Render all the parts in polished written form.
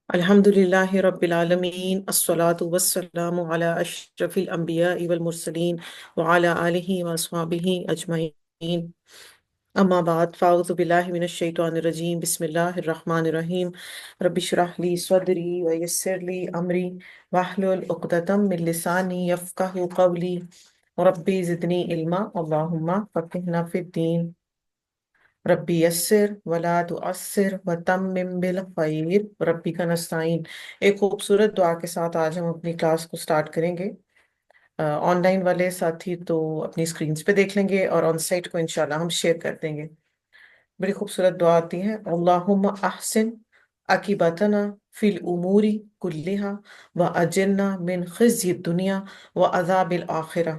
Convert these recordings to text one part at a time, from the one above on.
الحمدللہ رب العالمین الصلاة والسلام علی اشرف الانبیاء والمرسلین وعلی آلہ واصحابہ اجمعین، اما بعد فاعوذ باللہ من الشیطان الرجیم، بسم اللہ الرحمن الرحیم۔ رب اشرح لی صدری ویسر لی امری واحلل عقدۃ من لسانی یفقہوا قولی ربی زدنی علما اللہم فقہنا فی الدین ربی یسر ولا تعسر وتمم بالخیر ربی کا نستعین۔ ایک خوبصورت دعا کے ساتھ آج ہم اپنی کلاس کو سٹارٹ کریں گے۔ آن لائن والے ساتھی تو اپنی اسکرینز پہ دیکھ لیں گے اور آن سائٹ کو انشاءاللہ ہم شیئر کر دیں گے۔ بڑی خوبصورت دعا آتی ہے، اللہم احسن عاقبتنا فی الامور کلہا واجرنا من خزی الدنیا وعذاب الآخرہ۔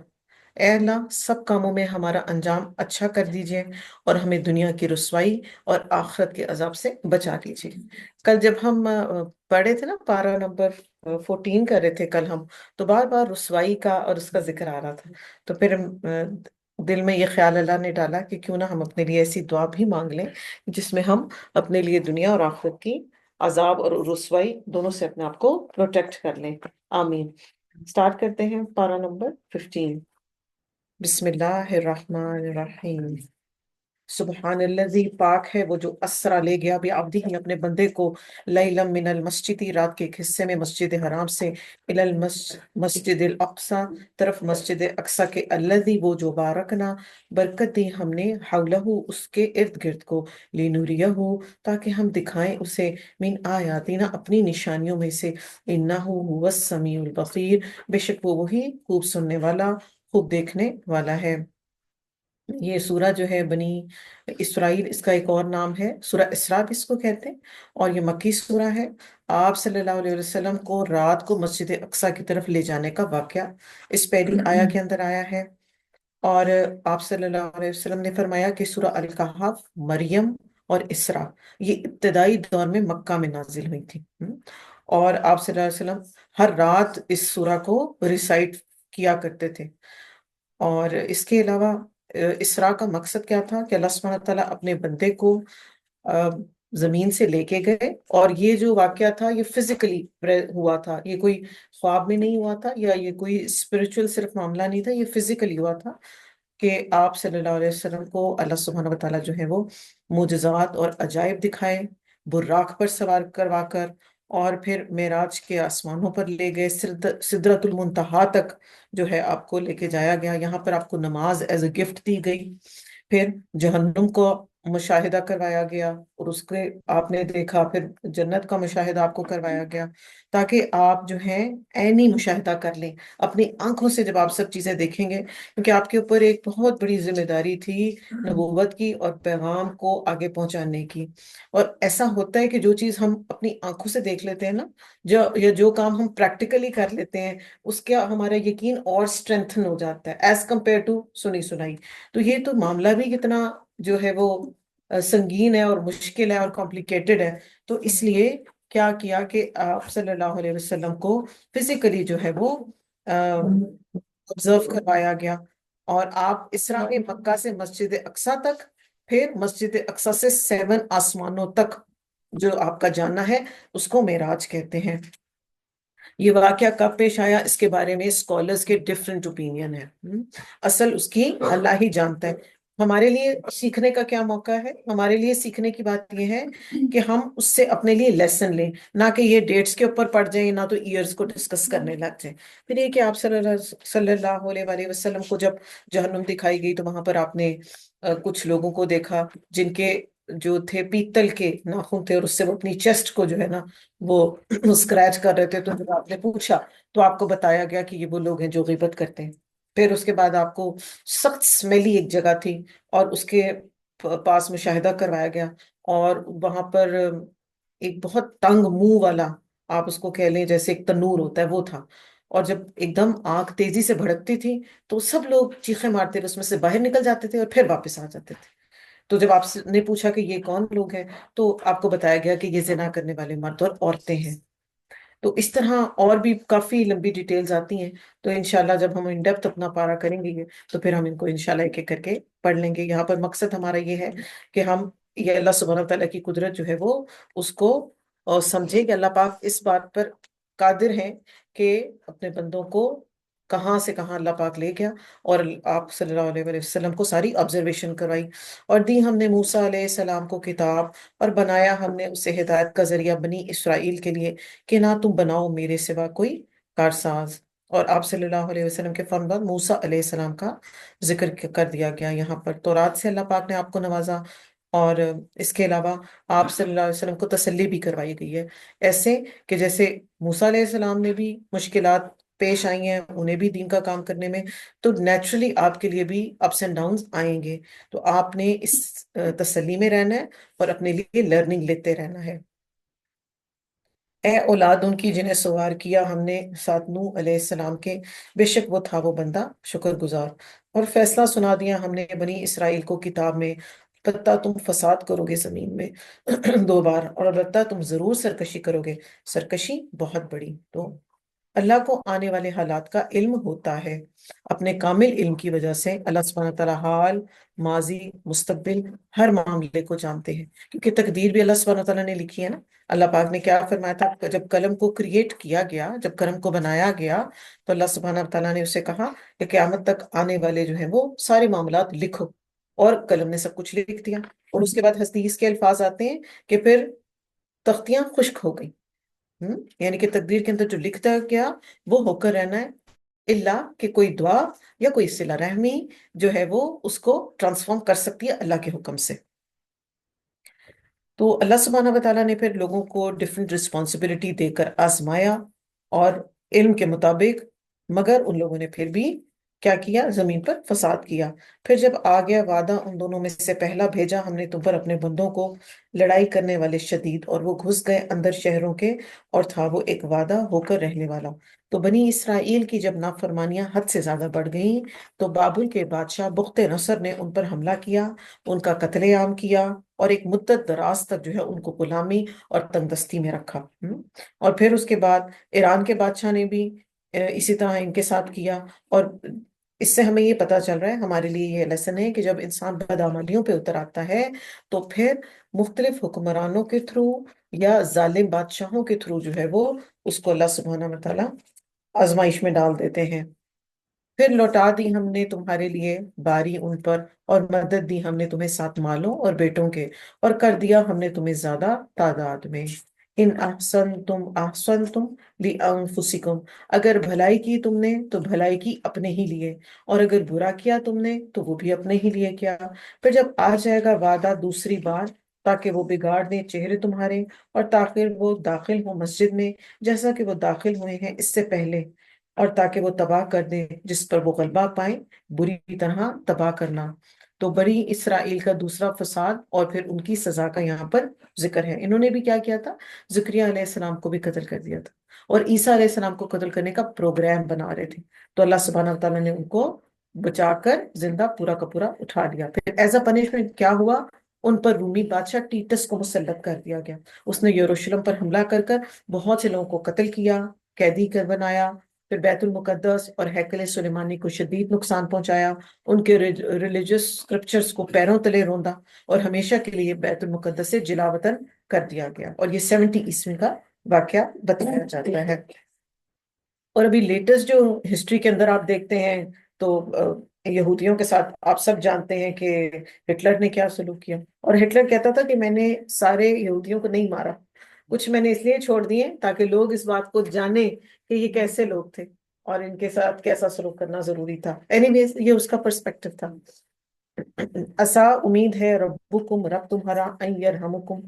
اے اللہ، سب کاموں میں ہمارا انجام اچھا کر دیجئے اور ہمیں دنیا کی رسوائی اور آخرت کے عذاب سے بچا لیجئے۔ کل جب ہم پڑھے تھے نا، پارہ نمبر 14 کر رہے تھے کل ہم، تو بار بار رسوائی کا اور اس کا ذکر آ رہا تھا، تو پھر دل میں یہ خیال اللہ نے ڈالا کہ کیوں نہ ہم اپنے لیے ایسی دعا بھی مانگ لیں جس میں ہم اپنے لیے دنیا اور آخرت کی عذاب اور رسوائی دونوں سے اپنے آپ کو پروٹیکٹ کر لیں۔ آمین۔ سٹارٹ کرتے ہیں پارہ نمبر 15۔ بسم اللہ الرحمن الرحیم۔ سبحان الذی، پاک ہے وہ جو اسرا لے گیا بعبدہ اپنے بندے کو، لیلا من المسجد، رات کے ایک حصے میں مسجد حرام سے، الی المسجد الاقصی، طرف مسجد اقصی کے، الذی وہ جو بارکنا، برکت دی ہم نے، حولہ اس کے ارد گرد کو، لنوریہ تاکہ ہم دکھائیں اسے، من آیاتنا اپنی نشانیوں میں سے، انہ هو السمیع البصیر، بے شک وہ وہی خوب سننے والا خوب دیکھنے والا ہے۔ یہ سورہ جو ہے بنی اسرائیل، اس کا ایک اور نام ہے، سورہ اسراء بھی اس کو کہتے ہیں، اور یہ مکی سورہ ہے۔ آپ صلی اللہ علیہ وسلم کو رات کو مسجد اقصی کی طرف لے جانے کا واقعہ اس پہلی آیا کے اندر آیا ہے۔ اور آپ صلی اللہ علیہ وسلم نے فرمایا کہ سورہ الکہف، مریم اور اسراء یہ ابتدائی دور میں مکہ میں نازل ہوئی تھی، اور آپ صلی اللہ علیہ وسلم ہر رات اس سورہ کو ریسائٹ کیا کرتے تھے۔ اور اس کے علاوہ اسراء کا مقصد کیا تھا کہ اللہ سبحانہ تعالیٰ اپنے بندے کو زمین سے لے کے گئے، اور یہ جو واقعہ تھا یہ فزیکلی ہوا تھا، یہ کوئی خواب میں نہیں ہوا تھا، یا یہ کوئی اسپرچل صرف معاملہ نہیں تھا، یہ فزیکلی ہوا تھا کہ آپ صلی اللہ علیہ وسلم کو اللہ سبحانہ وتعالیٰ جو ہے وہ معجزات اور عجائب دکھائے، براق پر سوار کروا کر، اور پھر معراج کے آسمانوں پر لے گئے، سدرۃ المنتہا تک جو ہے آپ کو لے کے جایا گیا، یہاں پر آپ کو نماز ایز اے گفٹ دی گئی، پھر جہنم کو مشاہدہ کروایا گیا اور اس کے آپ نے دیکھا، پھر جنت کا مشاہدہ آپ کو کروایا گیا، تاکہ آپ جو ہیں عینی مشاہدہ کر لیں اپنی آنکھوں سے جب آپ سب چیزیں دیکھیں گے، کیونکہ آپ کے اوپر ایک بہت بڑی ذمہ داری تھی نبوت کی اور پیغام کو آگے پہنچانے کی۔ اور ایسا ہوتا ہے کہ جو چیز ہم اپنی آنکھوں سے دیکھ لیتے ہیں نا، یا جو کام ہم پریکٹیکلی کر لیتے ہیں، اس کا ہمارا یقین اور اسٹرینتھن ہو جاتا ہے ایز کمپیئر ٹو سنی سنائی۔ تو یہ تو معاملہ بھی کتنا جو ہے وہ سنگین ہے اور مشکل ہے اور کمپلیکیٹڈ ہے، تو اس لیے کیا کیا کہ آپ صلی اللہ علیہ وسلم کو فزیکلی جو ہے وہ آبزرو کروایا گیا، اور آپ اسراء میں مکہ سے مسجد اقصی تک، پھر مسجد اقصی سے 7 آسمانوں تک جو آپ کا جانا ہے اس کو معراج کہتے ہیں۔ یہ واقعہ کب پیش آیا اس کے بارے میں اسکالرز کے ڈفرینٹ اوپینین ہیں، اصل اس کی اللہ ہی جانتا ہے۔ ہمارے لیے سیکھنے کا کیا موقع ہے؟ ہمارے لیے سیکھنے کی بات یہ ہے کہ ہم اس سے اپنے لیے لیسن لیں، نہ کہ یہ ڈیٹس کے اوپر پڑ جائیں، نہ تو ایئرز کو ڈسکس کرنے لگ جائیں۔ پھر یہ کہ آپ صلی اللہ علیہ وآلہ وسلم کو جب جہنم دکھائی گئی تو وہاں پر آپ نے کچھ لوگوں کو دیکھا جن کے جو تھے پیتل کے ناخن تھے، اور اس سے وہ اپنی چیسٹ کو جو ہے نا وہ اسکریچ کر رہے تھے، تو جب آپ نے پوچھا تو آپ کو بتایا گیا کہ یہ وہ لوگ ہیں جو غیبت کرتے ہیں۔ پھر اس کے بعد آپ کو سخت سمیلی ایک جگہ تھی اور اس کے پاس مشاہدہ کروایا گیا، اور وہاں پر ایک بہت تنگ منہ والا، آپ اس کو کہہ لیں جیسے ایک تنور ہوتا ہے، وہ تھا، اور جب ایک دم آگ تیزی سے بھڑکتی تھی تو سب لوگ چیخیں مارتے تھے، اس میں سے باہر نکل جاتے تھے اور پھر واپس آ جاتے تھے۔ تو جب آپ نے پوچھا کہ یہ کون لوگ ہیں تو آپ کو بتایا گیا کہ یہ زنا کرنے والے مرد اور عورتیں ہیں۔ تو اس طرح اور بھی کافی لمبی ڈیٹیلز آتی ہیں، تو انشاءاللہ جب ہم ان ڈیپتھ اپنا پارا کریں گے تو پھر ہم ان کو انشاءاللہ ایک ایک کر کے پڑھ لیں گے۔ یہاں پر مقصد ہمارا یہ ہے کہ ہم یہ اللہ سبحانہ و تعالیٰ کی قدرت جو ہے وہ اس کو سمجھے کہ اللہ پاک اس بات پر قادر ہیں کہ اپنے بندوں کو کہاں سے کہاں اللہ پاک لے گیا، اور آپ صلی اللہ علیہ وآلہ وسلم کو ساری آبزرویشن کروائی، اور دی ہم نے موسیٰ علیہ السلام کو کتاب، اور بنایا ہم نے اسے ہدایت کا ذریعہ بنی اسرائیل کے لیے کہ نہ تم بناؤ میرے سوا کوئی کارساز۔ اور آپ صلی اللہ علیہ وسلم کے فوراً بعد موسیٰ علیہ السلام کا ذکر کر دیا گیا یہاں پر۔ تورات سے اللہ پاک نے آپ کو نوازا، اور اس کے علاوہ آپ صلی اللہ علیہ وسلم کو تسلی بھی کروائی گئی ہے، ایسے کہ جیسے موسیٰ علیہ السلام نے بھی مشکلات پیش آئی ہیں انہیں بھی دین کا کام کرنے میں، تو نیچرلی آپ کے لیے بھی اپس اینڈ ڈاؤنز آئیں گے، تو آپ نے اس تسلی میں رہنا ہے اور اپنے لیے لرننگ لیتے رہنا ہے۔ اے اولاد ان کی جنہیں سوار کیا ہم نے ساتھ نوح علیہ السلام کے، بے شک وہ تھا وہ بندہ شکر گزار، اور فیصلہ سنا دیا ہم نے بنی اسرائیل کو کتاب میں، البتہ تم فساد کرو گے زمین میں دو بار، اور البتہ تم ضرور سرکشی کرو گے، سرکشی بہت بڑی۔ تو اللہ کو آنے والے حالات کا علم ہوتا ہے، اپنے کامل علم کی وجہ سے اللہ سبحانہ تعالیٰ حال، ماضی، مستقبل ہر معاملے کو جانتے ہیں، کیونکہ تقدیر بھی اللہ سبحانہ تعالیٰ نے لکھی ہے نا۔ اللہ پاک نے کیا فرمایا تھا جب قلم کو کریٹ کیا گیا، جب قلم کو بنایا گیا، تو اللہ سبحانہ تعالیٰ نے اسے کہا کہ قیامت تک آنے والے جو ہیں وہ سارے معاملات لکھو، اور قلم نے سب کچھ لکھ دیا، اور اس کے بعد حدیث کے الفاظ آتے ہیں کہ پھر تختیاں خشک ہو گئی، یعنی کہ تقدیر کے اندر جو لکھتا گیا وہ ہو کر رہنا ہے، اللہ کہ کوئی دعا یا کوئی صلہ رحمی جو ہے وہ اس کو ٹرانسفارم کر سکتی ہے اللہ کے حکم سے۔ تو اللہ سبحانہ و تعالیٰ نے پھر لوگوں کو ڈفرینٹ رسپانسبلٹی دے کر آزمایا، اور علم کے مطابق، مگر ان لوگوں نے پھر بھی کیا کیا؟ زمین پر فساد کیا۔ پھر جب آ گیا وعدہ ان دونوں میں سے پہلا، بھیجا ہم نے تم پر اپنے بندوں کو لڑائی کرنے والے شدید، اور وہ گھس گئے اندر شہروں کے، اور تھا وہ ایک وعدہ ہو کر رہنے والا۔ تو بنی اسرائیل کی جب نافرمانیاں حد سے زیادہ بڑھ گئیں، تو بابل کے بادشاہ بخت نصر نے ان پر حملہ کیا، ان کا قتل عام کیا، اور ایک مدت دراز تک جو ہے ان کو غلامی اور تنگ دستی میں رکھا۔ اور پھر اس کے بعد ایران کے بادشاہ نے بھی اسی طرح ان کے ساتھ کیا، اور اس سے ہمیں یہ پتا چل رہا ہے، ہمارے لیے یہ لیسن ہے کہ جب انسان بدعملیوں پہ اتر آتا ہے تو پھر مختلف حکمرانوں کے تھرو یا ظالم بادشاہوں کے تھرو جو ہے وہ اس کو اللہ سبحانہ و تعالیٰ آزمائش میں ڈال دیتے ہیں۔ پھر لوٹا دی ہم نے تمہارے لیے باری ان پر، اور مدد دی ہم نے تمہیں ساتھ مالوں اور بیٹوں کے، اور کر دیا ہم نے تمہیں زیادہ تعداد میں۔ ان احسنتم لانفسکم، اگر بھلائی کی تم نے تو بھلائی کی اپنے ہی لیے، اور اگر برا کیا تم نے تو وہ بھی اپنے ہی لیے کیا۔ پھر جب آ جائے گا وعدہ دوسری بار، تاکہ وہ بگاڑ دیں چہرے تمہارے، اور تاکہ وہ داخل ہو مسجد میں جیسا کہ وہ داخل ہوئے ہیں اس سے پہلے، اور تاکہ وہ تباہ کر دیں جس پر وہ غلبہ پائیں، بری طرح تباہ کرنا۔ تو بڑی اسرائیل کا دوسرا فساد اور پھر ان کی سزا کا یہاں پر ذکر ہے۔ انہوں نے بھی کیا کیا تھا؟ زکریا علیہ السلام کو بھی قتل کر دیا تھا، اور عیسیٰ علیہ السلام کو قتل کرنے کا پروگرام بنا رہے تھے، تو اللہ سبحانہ و تعالیٰ نے ان کو بچا کر زندہ پورا کا پورا اٹھا لیا۔ پھر ایز اے پنشمنٹ کیا ہوا؟ ان پر رومی بادشاہ ٹیٹس کو مسلط کر دیا گیا۔ اس نے یروشلم پر حملہ کر کر بہت سے لوگوں کو قتل کیا، قیدی کر بنایا، پھر بیت المقدس اور ہیکل سلیمانی کو شدید نقصان پہنچایا، ان کے ریلیجس اسکرپچرز کو پیروں تلے روندا، اور ہمیشہ کے لیے بیت المقدس سے جلا وطن کر دیا گیا، اور یہ 70 عیسوی کا واقعہ بتایا جاتا ہے۔ اور ابھی لیٹسٹ جو ہسٹری کے اندر آپ دیکھتے ہیں تو یہودیوں کے ساتھ آپ سب جانتے ہیں کہ ہٹلر نے کیا سلوک کیا، اور ہٹلر کہتا تھا کہ میں نے سارے یہودیوں کو نہیں مارا، کچھ میں نے اس لیے چھوڑ دیے تاکہ لوگ اس بات کو جانیں کہ یہ کیسے لوگ تھے اور ان کے ساتھ کیسا سلوک کرنا ضروری تھا۔ اینی ویز یہ اس کا پرسپیکٹو تھا۔ عسیٰ امید ہے ربکم رب تمہارا ان یرحمکم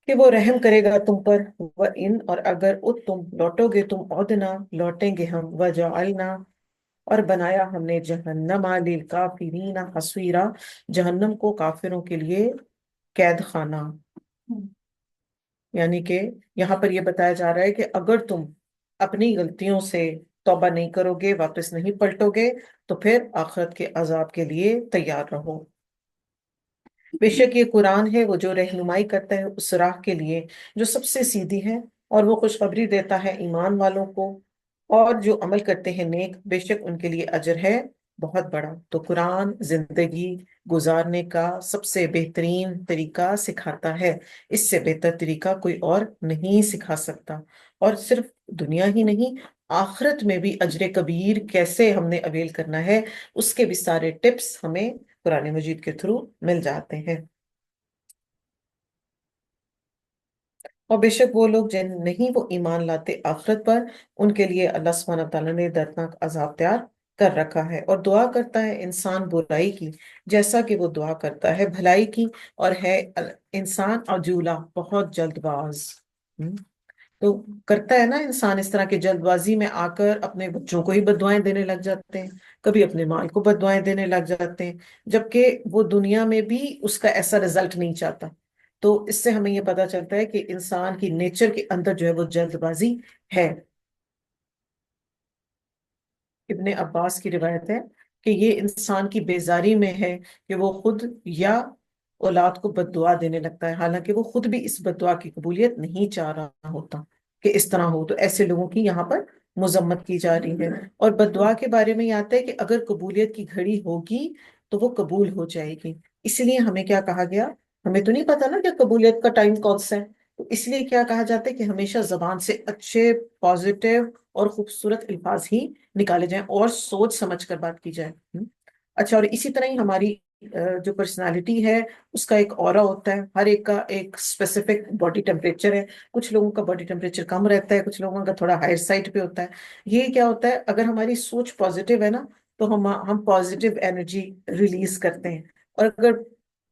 کہ وہ رحم کرے گا تم پر، وَإِن اور اگر تم لوٹو گے تم عدنا لوٹیں گے ہم، وجعلنا اور بنایا ہم نے جہنم للکافرین حصیرا جہنم کو کافروں کے لیے قید خانہ۔ یعنی کہ یہاں پر یہ بتایا جا رہا ہے کہ اگر تم اپنی غلطیوں سے توبہ نہیں کرو گے، واپس نہیں پلٹو گے، تو پھر آخرت کے عذاب کے لیے تیار رہو۔ بے شک یہ قرآن ہے وہ جو رہنمائی کرتا ہے اس راہ کے لیے جو سب سے سیدھی ہے، اور وہ خوشخبری دیتا ہے ایمان والوں کو، اور جو عمل کرتے ہیں نیک، بے شک ان کے لیے اجر ہے بہت بڑا، تو قرآن زندگی گزارنے کا سب سے بہترین طریقہ سکھاتا ہے۔ اس سے بہتر طریقہ کوئی اور نہیں سکھا سکتا۔ اور صرف دنیا ہی نہیں، آخرت میں بھی اجر کبیر کیسے ہم نے اویل کرنا ہے، اس کے بھی سارے ٹپس ہمیں قرآن مجید کے تھرو مل جاتے ہیں۔ اور بے شک وہ لوگ جن نہیں وہ ایمان لاتے آخرت پر، ان کے لیے اللہ سبحانہ تعالیٰ نے دردناک عذاب تیار کر رکھا ہے۔ اور دعا کرتا ہے انسان برائی کی جیسا کہ وہ دعا کرتا ہے بھلائی کی، اور ہے انسان عجولہ، بہت جلد باز۔ تو کرتا ہے نا انسان اس طرح کی جلد بازی میں آ کر اپنے بچوں کو ہی بددعائیں دینے لگ جاتے ہیں، کبھی اپنے مال کو بددعائیں دینے لگ جاتے ہیں، جبکہ وہ دنیا میں بھی اس کا ایسا رزلٹ نہیں چاہتا۔ تو اس سے ہمیں یہ پتا چلتا ہے کہ انسان کی نیچر کے اندر جو ہے وہ جلد بازی ہے۔ ابن عباس کی روایت ہے کہ یہ انسان کی بیزاری میں ہے کہ وہ خود یا اولاد کو بد دعا دینے لگتا ہے، حالانکہ وہ خود بھی اس بد دعا کی قبولیت نہیں چاہ رہا ہوتا کہ اس طرح ہو۔ تو ایسے لوگوں کی یہاں پر مذمت کی جا رہی ہے۔ اور بد دعا کے بارے میں یہ آتا ہے کہ اگر قبولیت کی گھڑی ہوگی تو وہ قبول ہو جائے گی۔ اس لیے ہمیں کیا کہا گیا؟ ہمیں تو نہیں پتا نا کہ قبولیت کا ٹائم کون سا ہے، تو اس لیے کیا کہا جاتا ہے کہ ہمیشہ زبان سے اچھے، پازیٹیو اور خوبصورت الفاظ ہی نکالے جائیں اور سوچ سمجھ کر بات کی جائے۔ اچھا، اور اسی طرح ہی ہماری جو پرسنالٹی ہے اس کا ایک اورا ہوتا ہے، ہر ایک کا ایک اسپیسیفک باڈی ٹیمپریچر ہے۔ کچھ لوگوں کا باڈی ٹیمپریچر کم رہتا ہے، کچھ لوگوں کا تھوڑا ہائر سائڈ پہ ہوتا ہے۔ یہ کیا ہوتا ہے، اگر ہماری سوچ پازیٹیو ہے نا تو ہم پازیٹیو انرجی ریلیز کرتے ہیں، اور اگر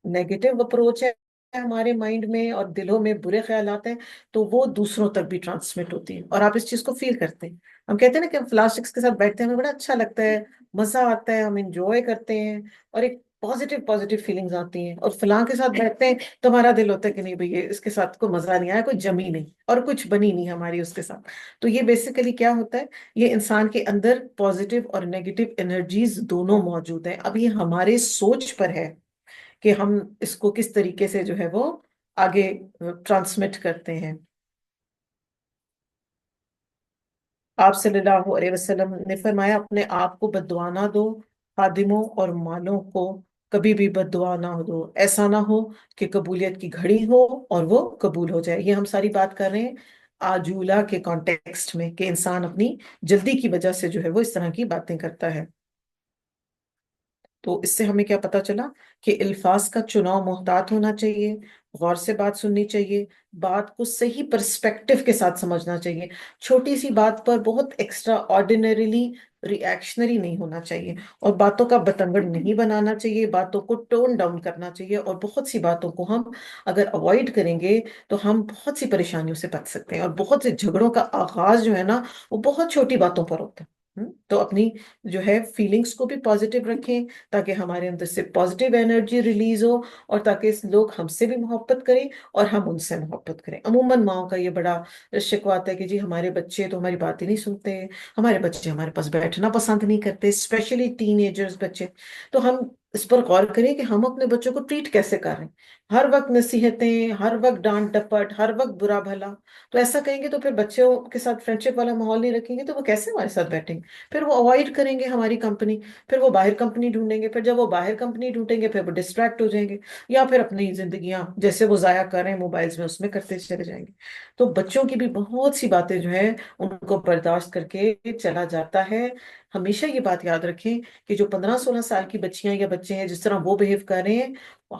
نیگیٹو اپروچ ہے ہمارے مائنڈ میں اور دلوں میں برے خیالات ہیں تو وہ دوسروں تک بھی ٹرانسمٹ ہوتی ہیں، اور آپ اس چیز کو فیل کرتے ہیں۔ ہم کہتے ہیں نا کہ ہم فلاں شخص کے ساتھ بیٹھتے ہیں ہمیں بڑا اچھا لگتا ہے، مزہ آتا ہے، ہم انجوائے کرتے ہیں، اور ایک پازیٹیو فیلنگز آتی ہیں۔ اور فلاں کے ساتھ بیٹھتے ہیں تو ہمارا دل ہوتا ہے کہ نہیں بھئی یہ اس کے ساتھ کوئی مزہ نہیں آیا، کوئی جمی نہیں اور کچھ بنی نہیں ہماری اس کے ساتھ۔ تو یہ بیسیکلی کیا ہوتا ہے، یہ انسان کے اندر پازیٹیو اور نیگیٹو انرجیز دونوں موجود ہیں۔ اب یہ ہمارے سوچ پر ہے کہ ہم اس کو کس طریقے سے جو ہے وہ آگے ٹرانسمٹ کرتے ہیں۔ آپ صلی اللہ علیہ وسلم نے فرمایا اپنے آپ کو بد دعا نہ دو، خادموں اور مالوں کو کبھی بھی بد دعا نہ دو، ایسا نہ ہو کہ قبولیت کی گھڑی ہو اور وہ قبول ہو جائے۔ یہ ہم ساری بات کر رہے ہیں آجولا کے کانٹیکسٹ میں، کہ انسان اپنی جلدی کی وجہ سے جو ہے وہ اس طرح کی باتیں کرتا ہے۔ تو اس سے ہمیں کیا پتا چلا کہ الفاظ کا چناؤ محتاط ہونا چاہیے، غور سے بات سننی چاہیے، بات کو صحیح پرسپیکٹو کے ساتھ سمجھنا چاہیے، چھوٹی سی بات پر بہت ایکسٹرا آرڈینریلی ری ایکشنری نہیں ہونا چاہیے، اور باتوں کا بتنگڑ نہیں بنانا چاہیے، باتوں کو ٹون ڈاؤن کرنا چاہیے، اور بہت سی باتوں کو ہم اگر اوائڈ کریں گے تو ہم بہت سی پریشانیوں سے بچ سکتے ہیں، اور بہت سے جھگڑوں کا آغاز جو ہے نا وہ بہت چھوٹی باتوں پر ہوتا ہے۔ تو اپنی جو ہے فیلنگز کو بھی پازیٹیو رکھیں تاکہ ہمارے اندر سے پازیٹیو انرجی ریلیز ہو، اور تاکہ لوگ ہم سے بھی محبت کریں اور ہم ان سے محبت کریں۔ عموماً ماؤں کا یہ بڑا شکوہ آتا ہے کہ جی ہمارے بچے تو ہماری بات ہی نہیں سنتے، ہمارے بچے ہمارے پاس بیٹھنا پسند نہیں کرتے، اسپیشلی ٹین ایجرز بچے۔ تو ہم اس پر غور کریں کہ ہم اپنے بچوں کو ٹریٹ کیسے کر رہے ہیں، ہر وقت نصیحتیں، ہر وقت ڈانٹ ڈپٹ، ہر وقت برا بھلا۔ تو ایسا کہیں گے تو پھر بچوں کے ساتھ فرینڈشپ والا ماحول نہیں رکھیں گے تو وہ کیسے ہمارے ساتھ بیٹھیں گے؟ پھر وہ اوائڈ کریں گے ہماری کمپنی، پھر وہ باہر کمپنی ڈھونڈیں گے، پھر جب وہ باہر کمپنی ڈھونڈیں گے پھر وہ ڈسٹریکٹ ہو جائیں گے، یا پھر اپنی زندگیاں جیسے وہ ضائع کر رہے ہیں موبائلز میں اس میں کرتے چلے جائیں گے۔ تو بچوں کی بھی بہت سی باتیں جو ہیں ان کو برداشت کر کے چلا جاتا ہے۔ ہمیشہ یہ بات یاد رکھیں کہ جو 15-16 سال کی بچیاں یا بچے ہیں جس طرح وہ بہیو کر رہے ہیں،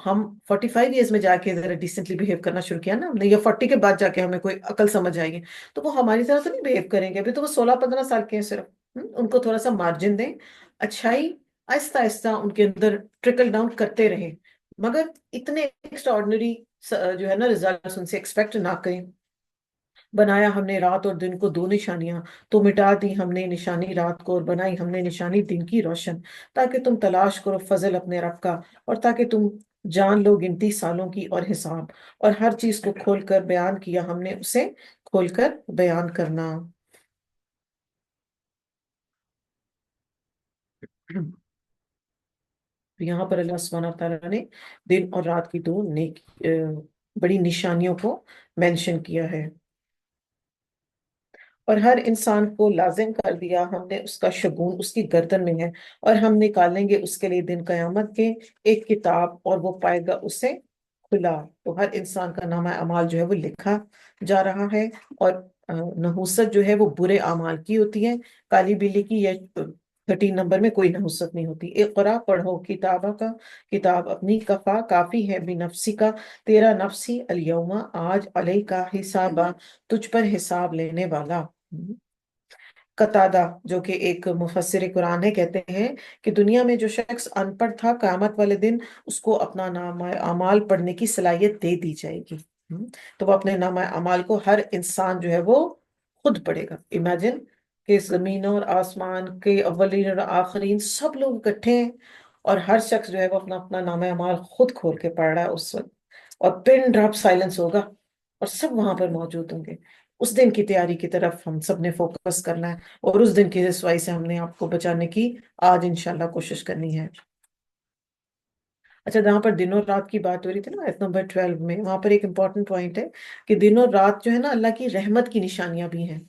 ہم 45 ایئرز میں جا کے ذرا ڈیسنٹلی بہیو کرنا شروع کیا نا ہم نے، یا 40 کے بعد جا کے ہمیں کوئی عقل سمجھ آئے گی، تو وہ ہماری طرح تو نہیں بہیو کریں گے، ابھی تو وہ 16-15 سال کے ہیں صرف۔ ان کو تھوڑا سا مارجن دیں، اچھائی آہستہ آہستہ ان کے اندر ٹرکل ڈاؤن کرتے رہیں، مگر اتنے ایکسٹرا آرڈنری جو ہے نا ریزلٹس ان سے ایکسپیکٹ نہ کریں۔ بنایا ہم نے رات اور دن کو دو نشانیاں، تو مٹا دی ہم نے نشانی رات کو اور بنائی ہم نے نشانی دن کی روشن، تاکہ تم تلاش کرو فضل اپنے رب کا، اور تاکہ تم جان لو گنتی سالوں کی اور حساب، اور ہر چیز کو کھول کر بیان کیا ہم نے اسے کھول کر بیان کرنا۔ تو یہاں پر اللہ سبحانہ تعالیٰ نے دن اور رات کی دو نیک بڑی نشانیوں کو مینشن کیا ہے۔ اور ہر انسان کو لازم کر دیا ہم نے، اس کا شگون اس کی گردن میں ہے، اور ہم نکالیں گے اس کے لیے دن قیامت کے ایک کتاب، اور وہ پائے گا اسے کھلا۔ تو ہر انسان کا نامہ اعمال جو ہے وہ لکھا جا رہا ہے، اور نحوست جو ہے وہ برے اعمال کی ہوتی ہے، کالی بلی کی، یا 13 نمبر میں کوئی نحوست نہیں ہوتی۔ اقرا پڑھو کتابہ کا، کتاب اپنی، کفا کافی ہے، بھی نفسی کا، تیرا نفسی، الیوم آج، علیہ کا حسابہ تجھ پر حساب لینے والا۔ قتادہ جو کہ ایک مفسر قرآن ہے کہتے ہیں کہ دنیا میں جو شخص ان پڑھ تھا، قیامت والے دن اس کو اپنا نامہ اعمال پڑھنے کی صلاحیت دے دی جائے گی۔ تو وہ اپنے نامہ اعمال کو، ہر انسان جو ہے وہ خود پڑھے گا۔ امیجن کہ زمین اور آسمان کے اولین اور آخرین سب لوگ اکٹھے ہیں، اور ہر شخص جو ہے وہ اپنا اپنا نامہ اعمال خود کھول کے پڑھ رہا ہے اس وقت، اور پن ڈراپ سائلنس ہوگا، اور سب وہاں پر موجود ہوں گے۔ اس دن کی تیاری کی طرف ہم سب نے فوکس کرنا ہے، اور اس دن کی رسوائی سے ہم نے آپ کو بچانے کی آج انشاءاللہ کوشش کرنی ہے۔ اچھا، جہاں پر دن اور رات کی بات ہو رہی تھی نا، آیت نمبر 12 میں، وہاں پر ایک امپورٹنٹ پوائنٹ ہے کہ دن اور رات جو ہے نا اللہ کی رحمت کی نشانیاں بھی ہیں۔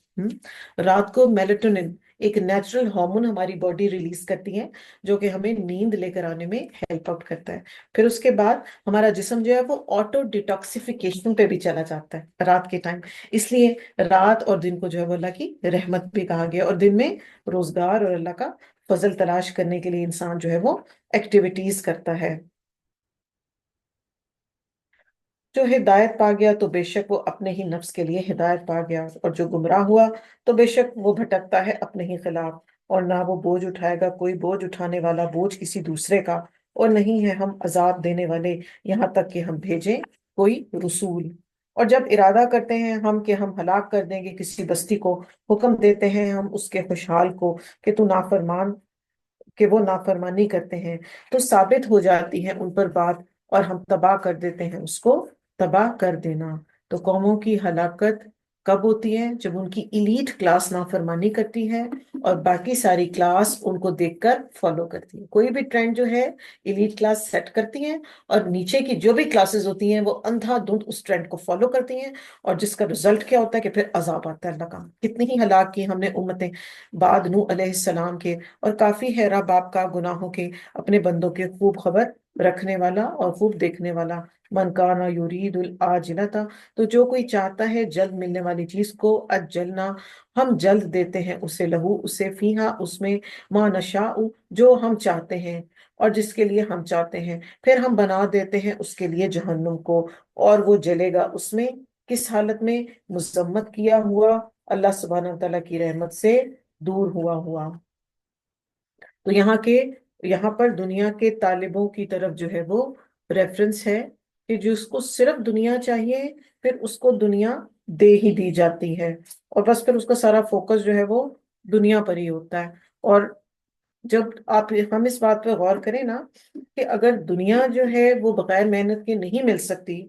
رات کو میلیٹونن ایک نیچرل ہارمون ہماری باڈی ریلیز کرتی ہے، جو کہ ہمیں نیند لے کر آنے میں ہیلپ آؤٹ کرتا ہے۔ پھر اس کے بعد ہمارا جسم جو ہے وہ آٹو ڈیٹاکسیفیکیشن پہ بھی چلا جاتا ہے رات کے ٹائم۔ اس لیے رات اور دن کو جو ہے وہ اللہ کی رحمت بھی کہا گیا، اور دن میں روزگار اور اللہ کا فضل تلاش کرنے کے لیے انسان جو ہے وہ ایکٹیویٹیز کرتا ہے۔ جو ہدایت پا گیا تو بے شک وہ اپنے ہی نفس کے لیے ہدایت پا گیا، اور جو گمراہ ہوا تو بے شک وہ بھٹکتا ہے اپنے ہی خلاف، اور نہ وہ بوجھ اٹھائے گا کوئی بوجھ اٹھانے والا بوجھ کسی دوسرے کا، اور نہیں ہے ہم عذاب دینے والے یہاں تک کہ ہم بھیجیں کوئی رسول۔ اور جب ارادہ کرتے ہیں ہم کہ ہم ہلاک کر دیں گے کسی بستی کو، حکم دیتے ہیں ہم اس کے خوشحال کو کہ تو نافرمان، کہ وہ نافرمانی کرتے ہیں، تو ثابت ہو جاتی ہے ان پر بات، اور ہم تباہ کر دیتے ہیں اس کو تباہ کر دینا۔ تو قوموں کی ہلاکت کب ہوتی ہے؟ جب ان کی ایلیٹ کلاس نافرمانی کرتی ہے، اور باقی ساری کلاس ان کو دیکھ کر فالو کرتی ہے۔ کوئی بھی ٹرینڈ جو ہے ایلیٹ کلاس سیٹ کرتی ہے، اور نیچے کی جو بھی کلاسز ہوتی ہیں وہ اندھا دھند اس ٹرینڈ کو فالو کرتی ہیں، اور جس کا رزلٹ کیا ہوتا ہے کہ پھر عذاب آتا ہے اللہ کا۔ کتنی ہی ہلاک کی ہم نے امتیں بعد نوح علیہ السلام کے، اور کافی ہے رب آپ کا گناہوں کے اپنے بندوں کے خوب خبر رکھنے والا اور خوب دیکھنے والا۔ من کانا یرید العاجلۃ، تو جو کوئی چاہتا ہے جلد ملنے والی چیز کو، اجلنا ہم جلد دیتے ہیں اسے، لہو اسے، فیہا اس میں، ما نشاء جو ہم چاہتے ہیں اور جس کے لیے ہم چاہتے ہیں، پھر ہم بنا دیتے ہیں اس کے لیے جہنم کو، اور وہ جلے گا اس میں، کس حالت میں؟ مذمت کیا ہوا، اللہ سبحانہ وتعالیٰ کی رحمت سے دور ہوا ہوا۔ تو یہاں پر دنیا کے طالبوں کی طرف جو ہے وہ ریفرنس ہے کہ جس کو صرف دنیا چاہیے، پھر اس کو دنیا دے ہی دی جاتی ہے، اور بس پھر اس کا سارا فوکس جو ہے وہ دنیا پر ہی ہوتا ہے۔ اور جب ہم اس بات پہ غور کریں نا کہ اگر دنیا جو ہے وہ بغیر محنت کے نہیں مل سکتی،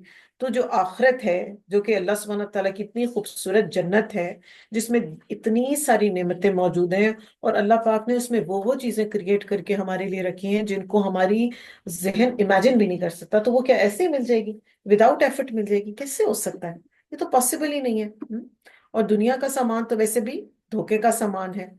تو جو آخرت ہے، جو کہ اللہ سبحانہ تعالیٰ کی اتنی خوبصورت جنت ہے، جس میں اتنی ساری نعمتیں موجود ہیں، اور اللہ پاک نے اس میں وہ چیزیں کریٹ کر کے ہمارے لیے رکھی ہیں جن کو ہماری ذہن امیجن بھی نہیں کر سکتا، تو وہ کیا ایسے ہی مل جائے گی؟ وداؤٹ ایفرٹ مل جائے گی؟ کیسے ہو سکتا ہے؟ یہ تو پاسبل ہی نہیں ہے۔ اور دنیا کا سامان تو ویسے بھی دھوکے کا سامان ہے۔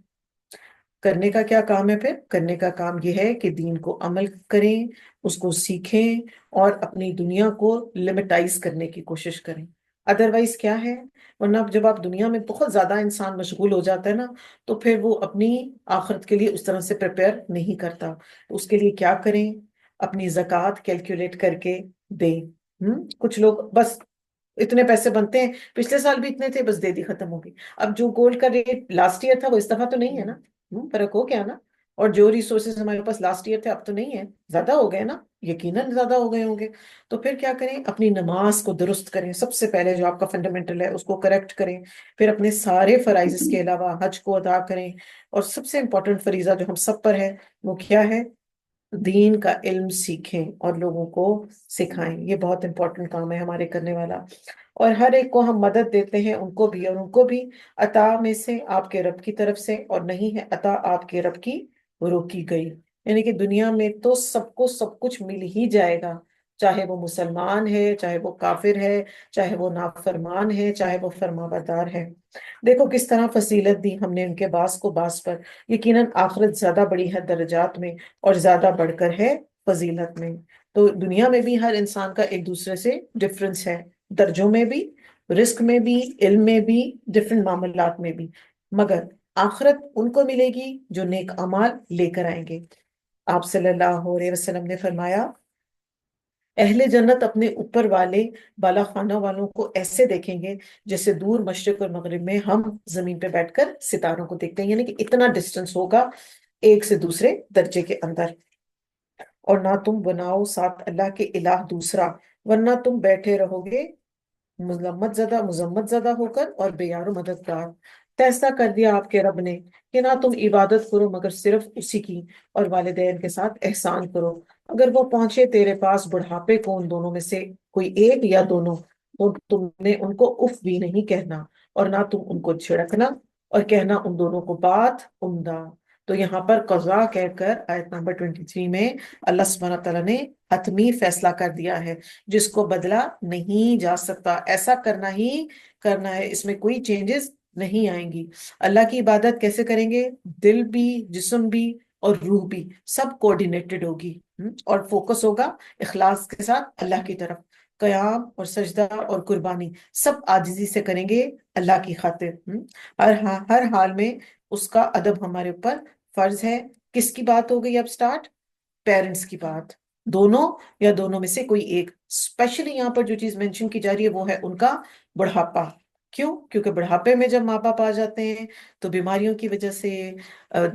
کرنے کا کیا کام ہے؟ پھر کرنے کا کام یہ ہے کہ دین کو عمل کریں، اس کو سیکھیں، اور اپنی دنیا کو لمٹائز کرنے کی کوشش کریں۔ ادروائز کیا ہے؟ ورنہ جب آپ دنیا میں بہت زیادہ انسان مشغول ہو جاتا ہے نا، تو پھر وہ اپنی آخرت کے لیے اس طرح سے پریپیئر نہیں کرتا۔ تو اس کے لیے کیا کریں؟ اپنی زکوٰۃ کیلکولیٹ کر کے دیں۔ کچھ لوگ بس اتنے پیسے بنتے ہیں، پچھلے سال بھی اتنے تھے، بس دے دی ختم ہو گئی۔ اب جو گولڈ کا ریٹ لاسٹ ایئر تھا وہ اس دفعہ تو نہیں ہے نا، فرق ہو گیا نا۔ اور جو ریسورسز ہمارے پاس لاسٹ ایئر تھے اب تو نہیں ہے، زیادہ ہو گئے نا، یقیناً زیادہ ہو گئے ہوں گے۔ تو پھر کیا کریں؟ اپنی نماز کو درست کریں، سب سے پہلے جو آپ کا فنڈامنٹل ہے اس کو کریکٹ کریں، پھر اپنے سارے فرائض کے علاوہ حج کو ادا کریں، اور سب سے امپورٹنٹ فریضہ جو ہم سب پر ہے وہ کیا ہے؟ دین کا علم سیکھیں اور لوگوں کو سکھائیں۔ یہ بہت امپورٹنٹ کام ہے ہمارے کرنے والا، اور ہر ایک کو ہم مدد دیتے ہیں، ان کو بھی اور ان کو بھی، عطا میں سے آپ کے رب کی طرف سے، اور نہیں ہے عطا آپ کے رب کی روکی گئی۔ یعنی کہ دنیا میں تو سب کو سب کچھ مل ہی جائے گا، چاہے وہ مسلمان ہے، چاہے وہ کافر ہے، چاہے وہ نافرمان ہے، چاہے وہ فرما بردار ہے۔ دیکھو کس طرح فضیلت دی ہم نے ان کے بعض کو بعض پر۔ یقیناً آخرت زیادہ بڑی ہے درجات میں، اور زیادہ بڑھ کر ہے فضیلت میں۔ تو دنیا میں بھی ہر انسان کا ایک دوسرے سے ڈفرنس ہے، درجوں میں بھی، رزق میں بھی، علم میں بھی، ڈفرنٹ معاملات میں بھی۔ مگر آخرت ان کو ملے گی جو نیک اعمال لے کر آئیں گے۔ آپ صلی اللہ علیہ وسلم نے فرمایا، اہل جنت اپنے اوپر والے بالا خانہ والوں کو ایسے دیکھیں گے جیسے دور مشرق اور مغرب میں ہم زمین پہ بیٹھ کر ستاروں کو دیکھتے ہیں، یعنی کہ اتنا ڈسٹنس ہوگا ایک سے دوسرے درجے کے اندر۔ اور نہ تم بناؤ ساتھ اللہ کے الہ دوسرا، ورنہ تم بیٹھے رہو گے مذمت زدہ ہو کر اور بے یار و مددگار۔ ایسا کر دیا آپ کے رب نے کہ نہ تم عبادت کرو مگر صرف اسی کی، اور والدین کے ساتھ احسان کرو۔ اگر وہ پہنچے تیرے پاس بڑھاپے کو ان دونوں میں سے کوئی ایک یا دونوں، تو تم نے ان کو اف بھی نہیں کہنا، اور نہ تم ان کو جھڑکنا اور کہنا ان دونوں کو بات عمدہ۔ تو یہاں پر قضا کہہ کر آیت نمبر 23 میں اللہ سبحانہ تعالیٰ نے حتمی فیصلہ کر دیا ہے، جس کو بدلا نہیں جا سکتا۔ ایسا کرنا ہی کرنا ہے، اس میں کوئی چینجز نہیں آئیں گی۔ اللہ کی عبادت کیسے کریں گے؟ دل بھی، جسم بھی، اور روح بھی سب کوآرڈینیٹڈ ہوگی، اور فوکس ہوگا اخلاص کے ساتھ اللہ کی طرف۔ قیام اور سجدہ اور قربانی سب عاجزی سے کریں گے اللہ کی خاطر۔ ہر حال میں اس کا ادب ہمارے اوپر فرض ہے۔ کس کی بات ہو گئی اب سٹارٹ؟ پیرنٹس کی بات، دونوں یا دونوں میں سے کوئی ایک۔ اسپیشلی یہاں پر جو چیز مینشن کی جا رہی ہے وہ ہے ان کا بڑھاپا۔ کیوں؟ کیونکہ بڑھاپے میں جب ماں باپ آ جاتے ہیں تو بیماریوں کی وجہ سے،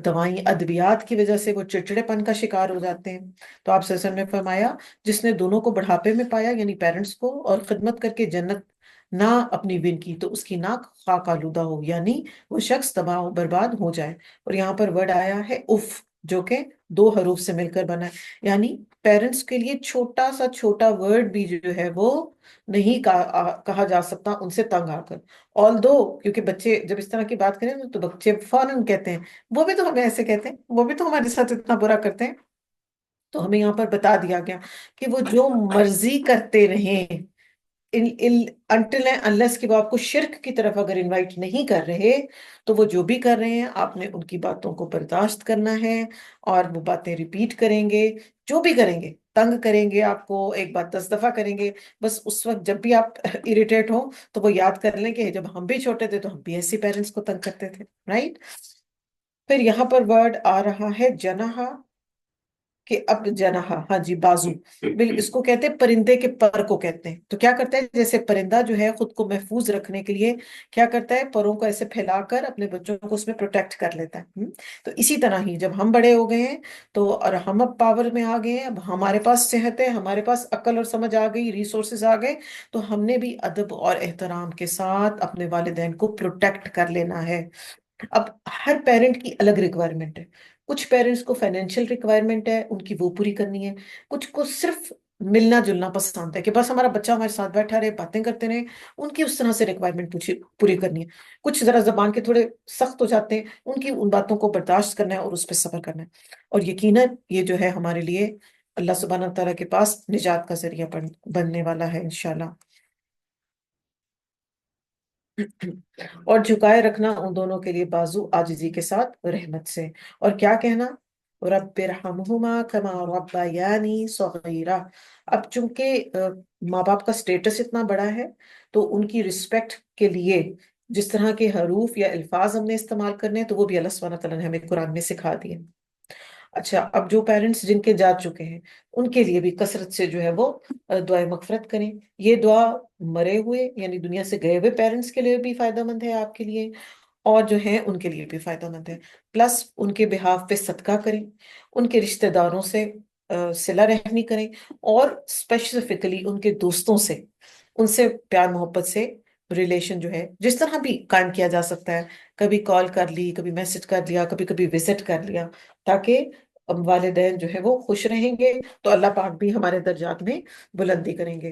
دوائیں ادویات کی وجہ سے وہ چڑچڑے پن کا شکار ہو جاتے ہیں۔ تو آپ صلی اللہ علیہ وسلم نے فرمایا، جس نے دونوں کو بڑھاپے میں پایا یعنی پیرنٹس کو، اور خدمت کر کے جنت نہ اپنی ون کی، تو اس کی ناک خاک آلودہ ہو، یعنی وہ شخص تباہ و برباد ہو جائے۔ اور یہاں پر ورڈ آیا ہے اف، جو کہ دو حروف سے مل کر بنا ہے، یعنی پیرنٹس کے لیے چھوٹا سا چھوٹا ورڈ بھی جو ہے وہ نہیں کہا جا سکتا ان سے تنگ آ کر۔ آل دو، کیونکہ بچے جب اس طرح کی بات کریں تو بچے فوراً کہتے ہیں وہ بھی تو ہمیں ایسے کہتے ہیں، وہ بھی تو ہمارے ساتھ اتنا برا کرتے ہیں۔ تو ہمیں یہاں پر بتا دیا گیا کہ وہ جو مرضی کرتے رہیں، انٹل انلیس کہ وہ آپ کو شرک کی طرف اگر انوائٹ نہیں کر رہے، تو وہ جو بھی کر رہے ہیں آپ نے ان کی باتوں کو برداشت کرنا ہے، اور وہ باتیں ریپیٹ کریں گے۔ جو بھی کریں گے، تنگ کریں گے آپ کو، ایک بات 10 دفعہ کریں گے، بس اس وقت جب بھی آپ اریٹیٹ ہوں تو وہ یاد کر لیں کہ جب ہم بھی چھوٹے تھے تو ہم بھی ایسی پیرنٹس کو تنگ کرتے تھے، رائٹ؟ پھر یہاں پر ورڈ آ رہا ہے جناح، کہ اب جناح، ہاں جی، بازو۔ اس کو کہتے ہیں پرندے کے پر کو کہتے ہیں۔ تو کیا کرتا ہے، جیسے پرندہ جو ہے خود کو محفوظ رکھنے کے لیے کیا کرتا ہے، پروں کو ایسے پھیلا کر اپنے بچوں کو اس میں پروٹیکٹ کر لیتا ہے۔ تو اسی طرح ہی جب ہم بڑے ہو گئے ہیں تو، اور ہم اب پاور میں آ گئے ہیں، اب ہمارے پاس صحت ہے، ہمارے پاس عقل اور سمجھ آ گئی، ریسورسز آ گئے، تو ہم نے بھی ادب اور احترام کے ساتھ اپنے والدین کو پروٹیکٹ کر لینا ہے۔ اب ہر پیرنٹ کی الگ ریکوائرمنٹ ہے۔ کچھ پیرنٹس کو فائنینشیل ریکوائرمنٹ ہے، ان کی وہ پوری کرنی ہے۔ کچھ کو صرف ملنا جلنا پسند ہے، کہ بس ہمارا بچہ ہمارے ساتھ بیٹھا رہے، باتیں کرتے رہے، ان کی اس طرح سے ریکوائرمنٹ پوری کرنی ہے۔ کچھ ذرا زبان کے تھوڑے سخت ہو جاتے ہیں، ان کی ان باتوں کو برداشت کرنا ہے اور اس پہ صبر کرنا ہے۔ اور یقیناً یہ جو ہے ہمارے لیے اللہ سبحانہ تعالیٰ کے پاس نجات کا ذریعہ بننے والا ہے انشاءاللہ۔ اور جھکائے رکھنا ان دونوں کے لیے بازو عاجزی کے ساتھ رحمت سے۔ اور کیا کہنا؟ رب ارحمہما کما ربیانی صغیرہ۔ اب چونکہ ماں باپ کا سٹیٹس اتنا بڑا ہے، تو ان کی رسپیکٹ کے لیے جس طرح کے حروف یا الفاظ ہم نے استعمال کرنے ہیں، تو وہ بھی اللہ سبحانہ تعالیٰ نے ہمیں قرآن میں سکھا دیے۔ اچھا، اب جو پیرنٹس جن کے جا چکے ہیں ان کے لیے بھی کثرت سے جو ہے وہ دعائے مغفرت کریں۔ یہ دعا مرے ہوئے یعنی دنیا سے گئے ہوئے پیرنٹس کے لیے بھی فائدہ مند ہے، آپ کے لیے، اور جو ہیں ان کے لیے بھی فائدہ مند ہے۔ پلس ان کے بہاف پہ صدقہ کریں، ان کے رشتہ داروں سے صلہ رحمی کریں، اور اسپیسیفکلی ان کے دوستوں سے، ان سے پیار محبت سے ریلیشن جو ہے جس طرح بھی قائم کیا جا سکتا ہے، کبھی کال کر لی، کبھی میسج کر لیا، کبھی کبھی وزٹ کر لیا، تاکہ والدین جو ہے وہ خوش رہیں گے، تو اللہ پاک بھی ہمارے درجات میں بلندی کریں گے۔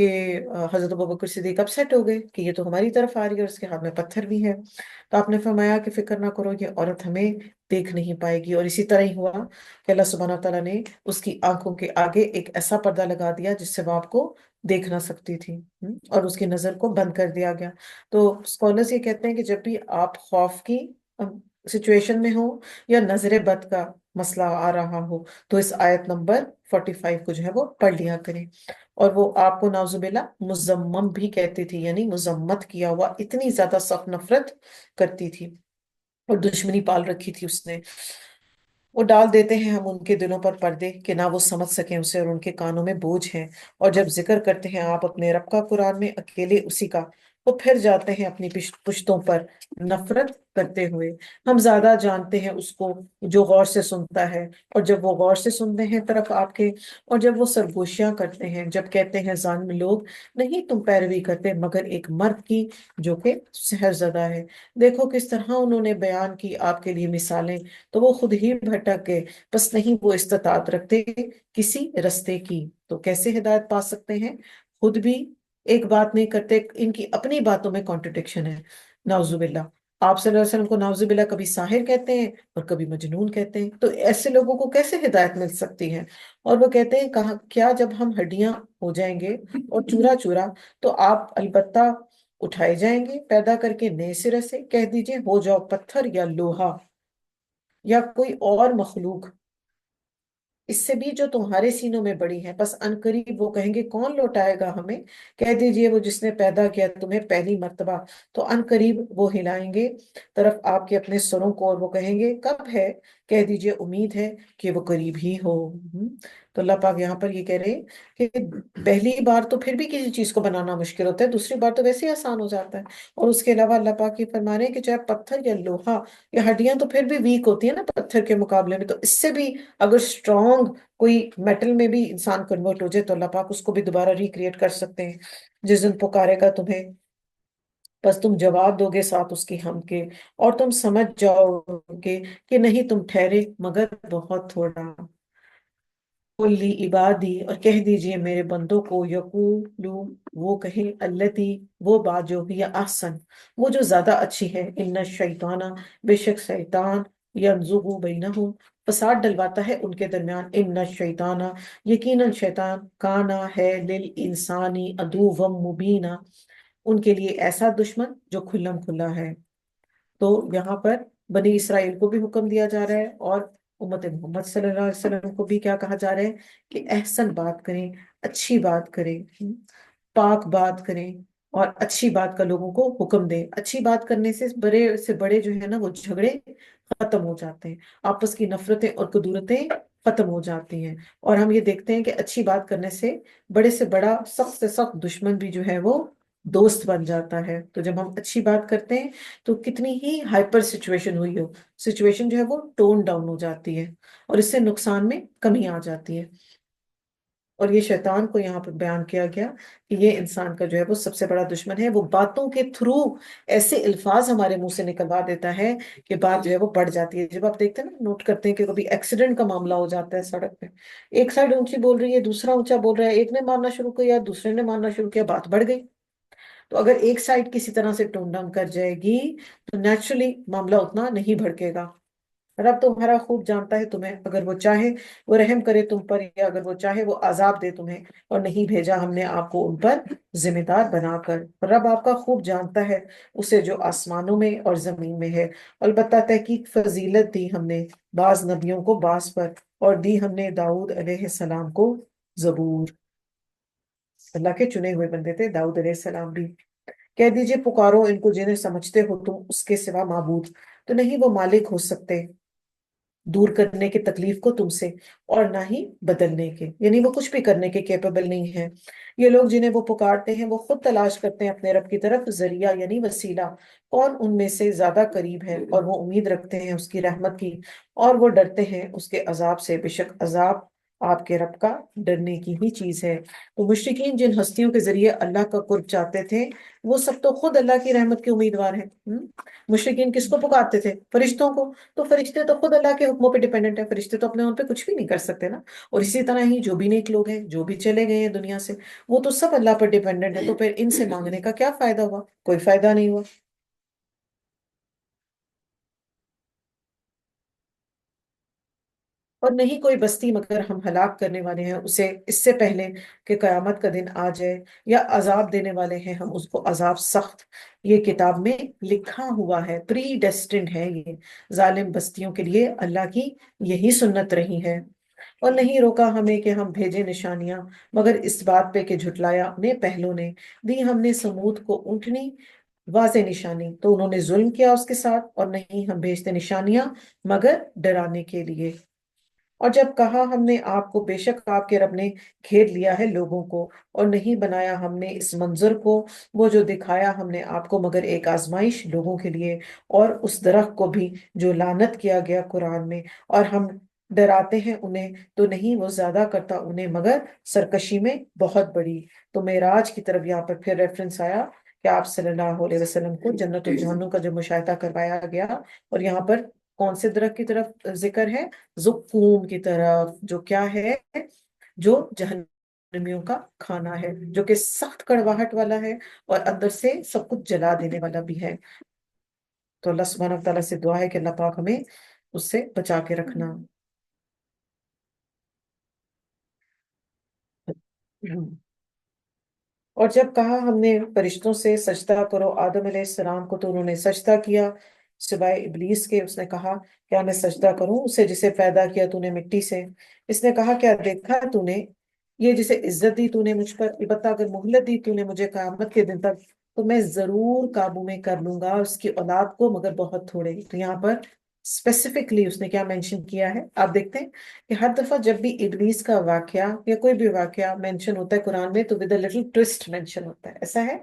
کہ حضرت ابوبکر صدیق اپسیٹ ہو گئے کہ یہ تو ہماری طرف آ رہی ہے اور اس کے ہاتھ میں پتھر بھی ہے. تو آپ نے فرمایا کہ فکر نہ کرو، یہ عورت ہمیں دیکھ نہیں پائے گی. اور اسی طرح ہی ہوا کہ اللہ سبحانہ تعالیٰ نے اس کی آنکھوں کے آگے ایک ایسا پردہ لگا دیا جس سے وہ آپ کو دیکھ نہ سکتی تھی، اور اس کی نظر کو بند کر دیا گیا. تو اسکالرز یہ کہتے ہیں کہ جب بھی آپ خوف کی سچویشن میں ہو یا نظر بد کا مسئلہ آ رہا ہو تو اس آیت نمبر 45 کو جو ہے وہ پڑھ لیا کریں. اور وہ آپ کو نعوذ باللہ مزمم بھی کہتی تھی، یعنی مذمت کیا ہوا، اتنی زیادہ سخت نفرت کرتی تھی اور دشمنی پال رکھی تھی اس نے. وہ ڈال دیتے ہیں ہم ان کے دلوں پر پردے کہ نہ وہ سمجھ سکیں اسے، اور ان کے کانوں میں بوجھ ہیں. اور جب ذکر کرتے ہیں آپ اپنے رب کا قرآن میں اکیلے اسی کا، وہ پھر جاتے ہیں اپنی پشتوں پر نفرت کرتے ہوئے. ہم زیادہ جانتے ہیں اس کو جو غور سے سنتا ہے. اور جب وہ غور سے سنتے ہیں طرف آپ کے، اور جب وہ سرگوشیاں کرتے ہیں، جب کہتے ہیں ظالم لوگ نہیں تم پیروی کرتے مگر ایک مرد کی جو کہ سحر زدہ ہے. دیکھو کس طرح انہوں نے بیان کی آپ کے لیے مثالیں، تو وہ خود ہی بھٹک گئے، بس نہیں وہ استطاعت رکھتے کسی رستے کی. تو کیسے ہدایت پا سکتے ہیں؟ خود بھی ایک بات نہیں کرتے، ان کی اپنی باتوں میں کانٹرڈکشن ہے. نعوذ باللہ. آپ صلی اللہ علیہ وسلم کو نعوذ باللہ کبھی ساحر کہتے ہیں اور کبھی مجنون کہتے ہیں. تو ایسے لوگوں کو کیسے ہدایت مل سکتی ہے؟ اور وہ کہتے ہیں کہاں کیا جب ہم ہڈیاں ہو جائیں گے اور چورا چورا تو آپ البتہ اٹھائے جائیں گے پیدا کر کے نئے سرے سے. کہہ دیجئے ہو جاؤ پتھر یا لوہا یا کوئی اور مخلوق اس سے بھی جو تمہارے سینوں میں بڑی ہے، بس عنقریب وہ کہیں گے کون لوٹائے گا ہمیں. کہہ دیجئے وہ جس نے پیدا کیا تمہیں پہلی مرتبہ، تو عنقریب وہ ہلائیں گے طرف آپ کے اپنے سروں کو، اور وہ کہیں گے کب ہے؟ کہہ دیجئے امید ہے کہ وہ قریب ہی ہو. تو اللہ پاک یہاں پر یہ کہہ رہے ہیں کہ پہلی بار تو پھر بھی کسی چیز کو بنانا مشکل ہوتا ہے، دوسری بار تو ویسے ہی آسان ہو جاتا ہے. اور اس کے علاوہ اللہ پاک یہ فرما رہے ہیں کہ چاہے پتھر یا لوہا یا ہڈیاں تو پھر بھی ویک ہوتی ہیں نا پتھر کے مقابلے میں، تو اس سے بھی اگر اسٹرانگ کوئی میٹل میں بھی انسان کنورٹ ہو جائے تو اللہ پاک اس کو بھی دوبارہ ریکریٹ کر سکتے ہیں. جس دن پکارے گا تمہیں، بس تم جواب دو گے ساتھ اس کی ہم کے، اور تم سمجھ جاؤ گے کہ نہیں تم ٹھہرے مگر بہت تھوڑا. قُلِ عبادی، اور کہہ دیجئے میرے بندوں کو، یقولو وہ کہیں، التی وہ بات جو بھی احسن وہ جو زیادہ اچھی ہے، ان الشیطان بے شک شیطان، ینزغ بینہم فساد ڈلواتا ہے ان کے درمیان، ان الشیطان یقیناً شیطان، کانا ہے للانسانی عدوا مبینا ان کے لیے ایسا دشمن جو کھلم کھلا ہے. تو یہاں پر بنی اسرائیل کو بھی حکم دیا جا رہا ہے اور امت محمد صلی اللہ علیہ وسلم کو بھی کیا کہا جا رہا ہے کہ احسن بات کریں، اچھی بات کریں، پاک بات کریں، اور اچھی بات کا لوگوں کو حکم دیں. اچھی بات کرنے سے بڑے جو ہے نا وہ جھگڑے ختم ہو جاتے ہیں، آپس کی نفرتیں اور کدورتیں ختم ہو جاتی ہیں. اور ہم یہ دیکھتے ہیں کہ اچھی بات کرنے سے بڑا سخت سے سخت دشمن بھی جو ہے وہ دوست بن جاتا ہے. تو جب ہم اچھی بات کرتے ہیں تو کتنی ہی ہائپر سچویشن ہوئی ہو، سچویشن جو ہے وہ ٹون ڈاؤن ہو جاتی ہے اور اس سے نقصان میں کمی آ جاتی ہے. اور یہ شیطان کو یہاں پر بیان کیا گیا کہ یہ انسان کا جو ہے وہ سب سے بڑا دشمن ہے. وہ باتوں کے تھرو ایسے الفاظ ہمارے منہ سے نکلوا دیتا ہے کہ بات جو ہے وہ بڑھ جاتی ہے. جب آپ دیکھتے ہیں نا، نوٹ کرتے ہیں کہ کبھی ایکسیڈنٹ کا معاملہ ہو جاتا ہے سڑک پہ، ایک سائڈ اونچی بول رہی ہے، دوسرا اونچا بول رہا ہے، ایک نے مارنا شروع کیا دوسرے نے مارنا شروع کیا، بات بڑھ گئی. تو اگر ایک سائڈ کسی طرح سے ٹون ڈاؤن کر جائے گی تو نیچرلی معاملہ اتنا نہیں بھڑکے گا. رب تمہارا خوب جانتا ہے تمہیں، اگر وہ چاہے وہ رحم کرے تم پر، یا اگر وہ چاہے وہ عذاب دے تمہیں، اور نہیں بھیجا ہم نے آپ کو ان پر ذمہ دار بنا کر. رب آپ کا خوب جانتا ہے اسے جو آسمانوں میں اور زمین میں ہے. البتہ تحقیق فضیلت دی ہم نے بعض نبیوں کو بعض پر، اور دی ہم نے داؤد علیہ السلام کو زبور. اللہ کے چنے ہوئے بندے تھے داؤد علیہ السلام بھی. کہہ دیجئے پکارو ان کو جنہیں سمجھتے ہو تم اس کے سوا معبود، تو نہیں وہ مالک ہو سکتے دور کرنے کے تکلیف کو تم سے اور نہ ہی بدلنے کے، یعنی وہ کچھ بھی کرنے کے کیپیبل نہیں ہے. یہ لوگ جنہیں وہ پکارتے ہیں وہ خود تلاش کرتے ہیں اپنے رب کی طرف ذریعہ یعنی وسیلہ، کون ان میں سے زیادہ قریب ہے، اور وہ امید رکھتے ہیں اس کی رحمت کی اور وہ ڈرتے ہیں اس کے عذاب سے. بے شک عذاب آپ کے رب کا ڈرنے کی ہی چیز ہے۔ تو مشرکین جن ہستیوں کے ذریعے اللہ کا قرب چاہتے تھے، وہ سب تو خود اللہ کی رحمت کے امیدوار ہیں۔ مشرکین کس کو پکارتے تھے؟ فرشتوں کو۔ تو فرشتے تو خود اللہ کے حکموں پہ ڈیپینڈنٹ ہیں، فرشتے تو اپنے ان پہ کچھ بھی نہیں کر سکتے نا۔ اور اسی طرح ہی جو بھی نیک لوگ ہیں، جو بھی چلے گئے ہیں دنیا سے، وہ تو سب اللہ پر ڈیپینڈنٹ ہے۔ تو پھر ان سے مانگنے کا کیا فائدہ ہوا؟ کوئی فائدہ نہیں ہوا۔ اور نہیں کوئی بستی مگر ہم ہلاک کرنے والے ہیں اسے اس سے پہلے کہ قیامت کا دن آ جائے، یا عذاب دینے والے ہیں ہم اس کو عذاب سخت۔ یہ کتاب میں لکھا ہوا ہے، پری ڈیسٹنڈ ہے یہ ظالم بستیوں کے لیے، اللہ کی یہی سنت رہی ہے۔ اور نہیں روکا ہمیں کہ ہم بھیجے نشانیاں، مگر اس بات پہ کہ جھٹلایا اپنے پہلو نے، دی ہم نے سمود کو اونٹنی واضح نشانی تو انہوں نے ظلم کیا اس کے ساتھ، اور نہیں ہم بھیجتے نشانیاں مگر ڈرانے کے لیے۔ اور جب کہا ہم نے آپ کو، بے شک آپ کے رب نے گھیر لیا ہے لوگوں کو، اور نہیں بنایا ہم نے اس منظر کو، وہ جو دکھایا ہم نے آپ کو مگر ایک آزمائش لوگوں کے لیے، اور اس درخت کو بھی جو لعنت کیا گیا قرآن میں، اور ہم ڈراتے ہیں انہیں تو نہیں وہ زیادہ کرتا انہیں مگر سرکشی میں بہت بڑی۔ تو معراج کی طرف یہاں پر پھر ریفرنس آیا کہ آپ صلی اللہ علیہ وسلم کو جنت و جہنم کا جو مشاہدہ کروایا گیا، اور یہاں پر کون سے درخت کی طرف ذکر ہے؟ زقوم کی طرف، جو کیا ہے؟ جو جہنمیوں کا کھانا ہے، جو کہ سخت کڑواہٹ والا ہے، اور اندر سے سب کچھ جلا دینے والا بھی ہے۔ تو اللہ سبحانہ تعالیٰ سے دعا ہے کہ اللہ پاک ہمیں اس سے بچا کے رکھنا۔ اور جب کہا ہم نے فرشتوں سے سجدہ کرو آدم علیہ السلام کو، تو انہوں نے سجدہ کیا سوائے ابلیس کے۔ اس نے کہا کیا میں سجدہ کروں اسے جسے پیدا کیا تو نے مٹی سے؟ اس نے کہا کیا دیکھا تو نے یہ جسے عزت دی تو نے مجھ پر؟ البتہ اگر مہلت دی تو نے مجھے قیامت کے دن تک، تو میں ضرور قابو میں کر لوں گا اس کی اولاد کو، مگر بہت تھوڑے۔ تو یہاں پر اسپیسیفکلی اس نے کیا مینشن کیا ہے؟ آپ دیکھتے ہیں کہ ہر دفعہ جب بھی ابلیس کا واقعہ یا کوئی بھی واقعہ مینشن ہوتا ہے قرآن میں، تو with a little twist mention ہوتا ہے۔ ایسا ہے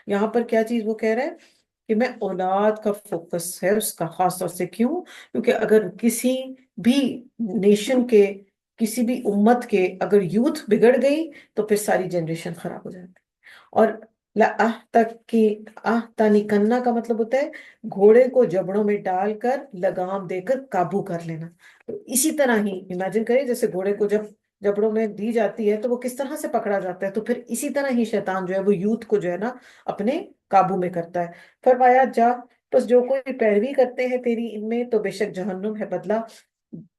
یہاں پر کیا چیز وہ کہہ رہا ہے کہ میں اولاد کا فوکس ہے اس کا خاص طور سے۔ کیوں؟ کیونکہ اگر کسی بھی نیشن کے، کسی بھی امت کے اگر یوتھ بگڑ گئی، تو پھر ساری جنریشن خراب ہو جاتی ہے۔ اور لَآہ تک کی آہ تانی کرنا کا مطلب ہوتا ہے گھوڑے کو جبڑوں میں ڈال کر لگام دے کر قابو کر لینا۔ تو اسی طرح ہی امیجن کریں جیسے گھوڑے کو جب جبڑوں میں دی جاتی ہے تو وہ کس طرح سے پکڑا جاتا ہے، تو پھر اسی طرح ہی شیطان جو ہے وہ یوتھ کو جو ہے نا اپنے قابو میں کرتا ہے۔ فرمایا جا بس جو کوئی پیروی کرتے ہیں تیری ان میں، تو بے شک جہنم ہے بدلہ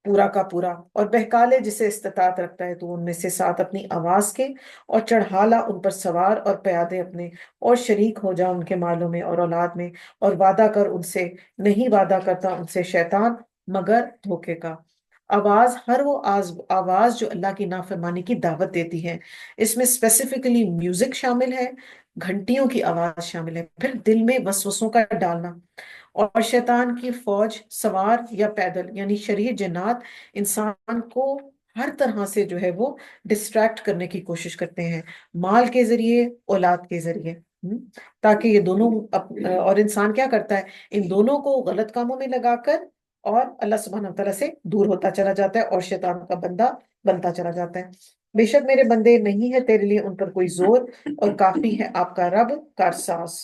پورا کا پورا، اور بہکا لے جسے استطاعت رکھتا ہے تو ان میں سے ساتھ اپنی آواز کے، اور چڑھا لا ان پر سوار اور پیادے اپنے، اور شریک ہو جا ان کے مالوں میں اور اولاد میں، اور وعدہ کر ان سے، نہیں وعدہ کرتا ان سے شیطان مگر دھوکے کا۔ آواز، ہر وہ آواز جو اللہ کی نافرمانی کی دعوت دیتی ہے، اس میں اسپیسیفکلی میوزک شامل ہے، گھنٹیوں کی آواز شامل ہے، پھر دل میں وسوسوں کا ڈالنا، اور شیطان کی فوج سوار یا پیدل، یعنی شریر جنات انسان کو ہر طرح سے جو ہے وہ ڈسٹریکٹ کرنے کی کوشش کرتے ہیں، مال کے ذریعے، اولاد کے ذریعے، تاکہ یہ دونوں اور انسان کیا کرتا ہے؟ ان دونوں کو غلط کاموں میں لگا کر اور اللہ سبحانہ تعالیٰ سے دور ہوتا چلا جاتا ہے، اور شیطان کا بندہ بنتا چلا جاتا ہے۔ بے شک میرے بندے نہیں ہے تیرے لیے ان پر کوئی زور، اور کافی ہے آپ کا رب کارساز۔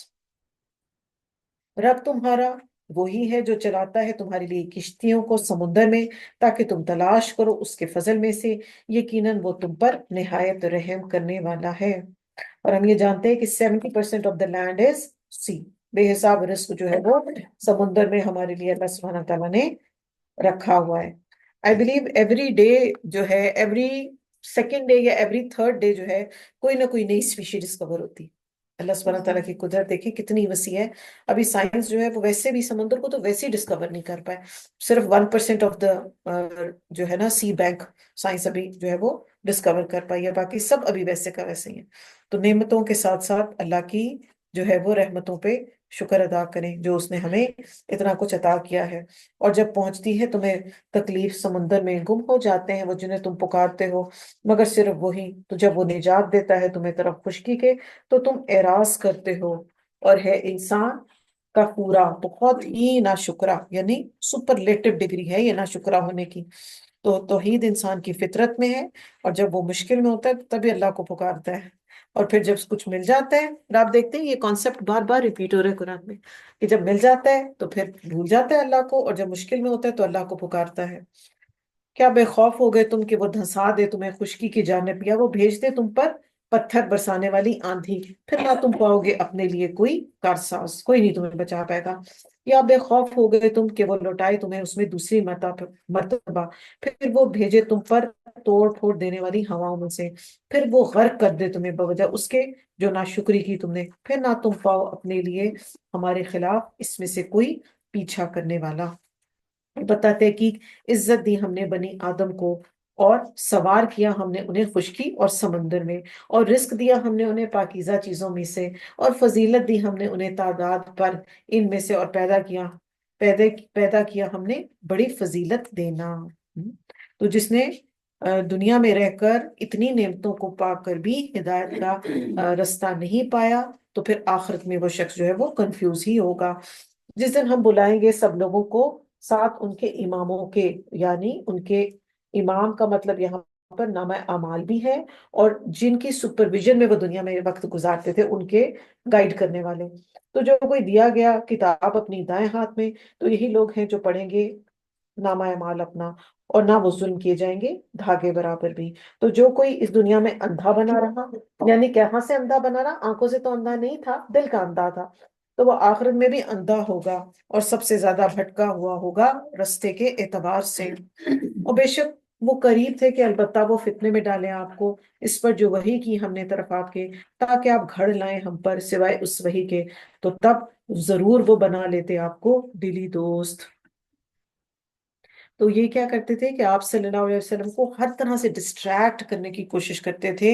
رب تمہارا وہی ہے جو چلاتا ہے تمہارے لیے کشتیوں کو سمندر میں، تاکہ تم تلاش کرو اس کے فضل میں سے، یقیناً وہ تم پر نہایت رحم کرنے والا ہے۔ اور ہم یہ جانتے ہیں کہ 70% آف دا لینڈ از سی، بے حساب رزق جو ہے وہ سمندر میں ہمارے لیے اللہ سبحانہ تعالیٰ نے رکھا ہوا ہے۔ آئی بلیو ایوری ڈے جو ہے، ایوری سیکنڈ ڈے یا ایوری تھرڈ ڈے جو ہے، کوئی نہ کوئی نئی اسپیشی ڈسکور ہوتی ہے۔ اللہ سبحانہ تعالیٰ کی قدرت دیکھیں کتنی وسیع ہے۔ ابھی سائنس جو ہے وہ ویسے بھی سمندر کو تو ویسے ہی ڈسکور نہیں کر پائے، صرف 1% آف دا جو ہے نا سی بینک سائنس ابھی جو ہے وہ ڈسکور کر پائی ہے، باقی سب ابھی ویسے کا ویسے ہی ہیں۔ تو نعمتوں کے ساتھ ساتھ اللہ کی جو ہے وہ رحمتوں پہ شکر ادا کریں جو اس نے ہمیں اتنا کچھ عطا کیا ہے۔ اور جب پہنچتی ہے تمہیں تکلیف سمندر میں، گم ہو جاتے ہیں وہ جنہیں تم پکارتے ہو مگر صرف وہی، تو جب وہ نجات دیتا ہے تمہیں طرف خشکی کے، تو تم اعراض کرتے ہو، اور ہے انسان کفورا بہت ہی ناشکرا، یعنی سپرلیٹو ڈگری ہے یہ ناشکرا ہونے کی۔ تو توحید انسان کی فطرت میں ہے، اور جب وہ مشکل میں ہوتا ہے تبھی اللہ کو پکارتا ہے، اور پھر جب کچھ مل جاتا ہے، اور آپ دیکھتے ہیں یہ کانسیپٹ بار بار ریپیٹ ہو رہا ہے قرآن میں، کہ جب مل جاتا ہے تو پھر بھول جاتا ہے اللہ کو، اور جب مشکل میں ہوتا ہے تو اللہ کو پکارتا ہے۔ کیا بے خوف ہو گئے تم کہ وہ دھنسا دے تمہیں خشکی کی جانب، یا وہ بھیج دے تم پر پتھر برسانے والی آندھی، پھر نہ تم پاؤ گے اپنے لیے کوئی کارساز، کوئی نہیں تمہیں بچا پائے گا۔ یا بے خوف ہو گئے تم کہ وہ لوٹائے تمہیں اس میں دوسری مرتبہ، پھر وہ بھیجے تم پر توڑ پھوڑ دینے والی ہواؤں میں سے، پھر وہ غرق کر دے تمہیں بوجہ اس کے جو ناشکری کی تم نے، پھر نہ تم پاؤ اپنے لیے ہمارے خلاف اس میں سے کوئی پیچھا کرنے والا۔ بتاتے کہ عزت دی ہم نے بنی آدم کو، اور سوار کیا ہم نے انہیں خشکی اور سمندر میں، اور رزق دیا ہم نے انہیں پاکیزہ چیزوں میں سے، اور فضیلت دی ہم نے انہیں تعداد پر ان میں سے، اور پیدا کیا ہم نے بڑی فضیلت دینا۔ تو جس نے دنیا میں رہ کر اتنی نعمتوں کو پا کر بھی ہدایت کا رستہ نہیں پایا، تو پھر آخرت میں وہ شخص جو ہے وہ کنفیوز ہی ہوگا۔ جس دن ہم بلائیں گے سب لوگوں کو ساتھ ان کے اماموں کے، یعنی ان کے امام کا مطلب یہاں پر نامہ اعمال بھی ہے، اور جن کی سپرویژن میں وہ دنیا میں وقت گزارتے تھے ان کے گائیڈ کرنے والے۔ تو جو کوئی دیا گیا کتاب اپنی دائیں ہاتھ میں، تو یہی لوگ ہیں جو پڑھیں گے نامہ اعمال اپنا، اور نہ وہ ظلم کیے جائیں گے دھاگے برابر بھی۔ تو جو کوئی اس دنیا میں اندھا بنا رہا، یعنی کہاں سے اندھا بنا رہا، آنکھوں سے تو اندھا نہیں تھا، دل کا اندھا تھا، تو وہ آخرت میں بھی اندھا ہوگا، اور سب سے زیادہ بھٹکا ہوا ہوگا رستے کے اعتبار سے۔ اور بے شک وہ قریب تھے کہ البتہ وہ فتنے میں ڈالیں آپ کو، اس پر جو وحی کی ہم نے طرف آپ کے، تاکہ آپ گھڑ لائیں ہم پر سوائے اس وحی کے، تو تب ضرور وہ بنا لیتے آپ کو دلی دوست۔ تو یہ کیا کرتے تھے کہ آپ صلی اللہ علیہ وسلم کو ہر طرح سے ڈسٹریکٹ کرنے کی کوشش کرتے تھے،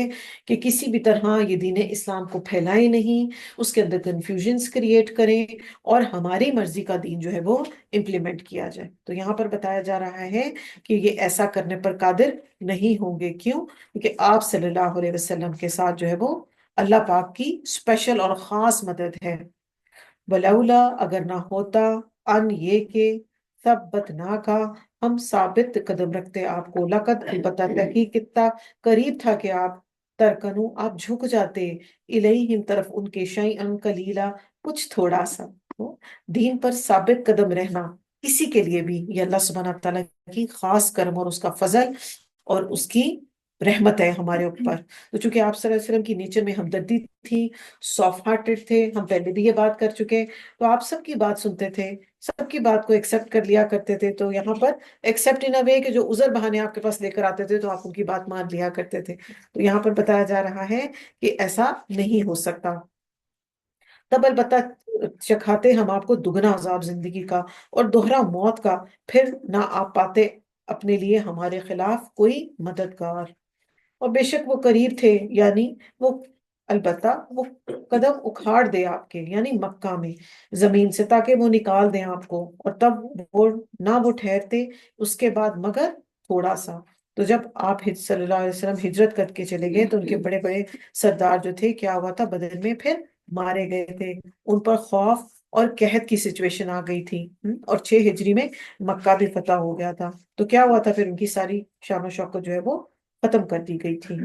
کہ کسی بھی طرح یہ دین اسلام کو پھیلائیں نہیں، اس کے اندر کنفیوژنس کریٹ کریں، اور ہماری مرضی کا دین جو ہے وہ امپلیمنٹ کیا جائے۔ تو یہاں پر بتایا جا رہا ہے کہ یہ ایسا کرنے پر قادر نہیں ہوں گے۔ کیوں؟ کیونکہ آپ صلی اللہ علیہ وسلم کے ساتھ جو ہے وہ اللہ پاک کی اسپیشل اور خاص مدد ہے۔ ولولا اگر نہ ہوتا، ان یہ کہ ثبت نہ کا ہم ثابت قدم رکھتے آپ کو، لقد البتہ تحقیق کتنا قریب تھا کہ آپ ترکنو آپ جھک جاتے، الیہم طرف ان کے شیئن قلیلا کچھ تھوڑا سا۔ تو دین پر ثابت قدم رہنا اسی کے لیے بھی یہ اللہ سبحانہ تعالیٰ کی خاص کرم اور اس کا فضل اور اس کی رحمت ہے ہمارے اوپر۔ تو چونکہ آپ صلی اللہ علیہ وسلم کی نیچر میں ہمدردی تھی، سافٹ ہارٹڈ تھے، ہم پہلے بھی یہ بات کر چکے، تو آپ سب کی بات سنتے تھے، سب کی بات کو ایکسپٹ کر لیا کرتے تھے۔ تو یہاں پر ایکسپٹ ان اے وے کہ جو عذر بہانے آپ کے پاس لے کر آتے تھے تو آپ ان کی بات مان لیا کرتے تھے۔ تو یہاں پر بتایا جا رہا ہے کہ ایسا نہیں ہو سکتا۔ تب البتہ چکھاتے ہم آپ کو دگنا عذاب زندگی کا اور دوہرا موت کا، پھر نہ آپ پاتے اپنے لیے ہمارے خلاف کوئی مددگار۔ اور بے شک وہ قریب تھے، یعنی وہ البتہ وہ قدم اکھاڑ دے آپ کے، یعنی مکہ میں زمین سے، تاکہ وہ نکال دیں آپ کو، اور تب وہ ٹھہرتے اس کے بعد مگر تھوڑا سا۔ تو جب آپ صلی اللہ علیہ وسلم ہجرت کر کے چلے گئے تو ان کے بڑے بڑے سردار جو تھے، کیا ہوا تھا، بدر میں پھر مارے گئے تھے، ان پر خوف اور قحط کی سچویشن آ گئی تھی، اور 6 ہجری میں مکہ بھی فتح ہو گیا تھا۔ تو کیا ہوا تھا پھر، ان کی ساری شان و شوکت جو ہے وہ ختم کر دی گئی تھی۔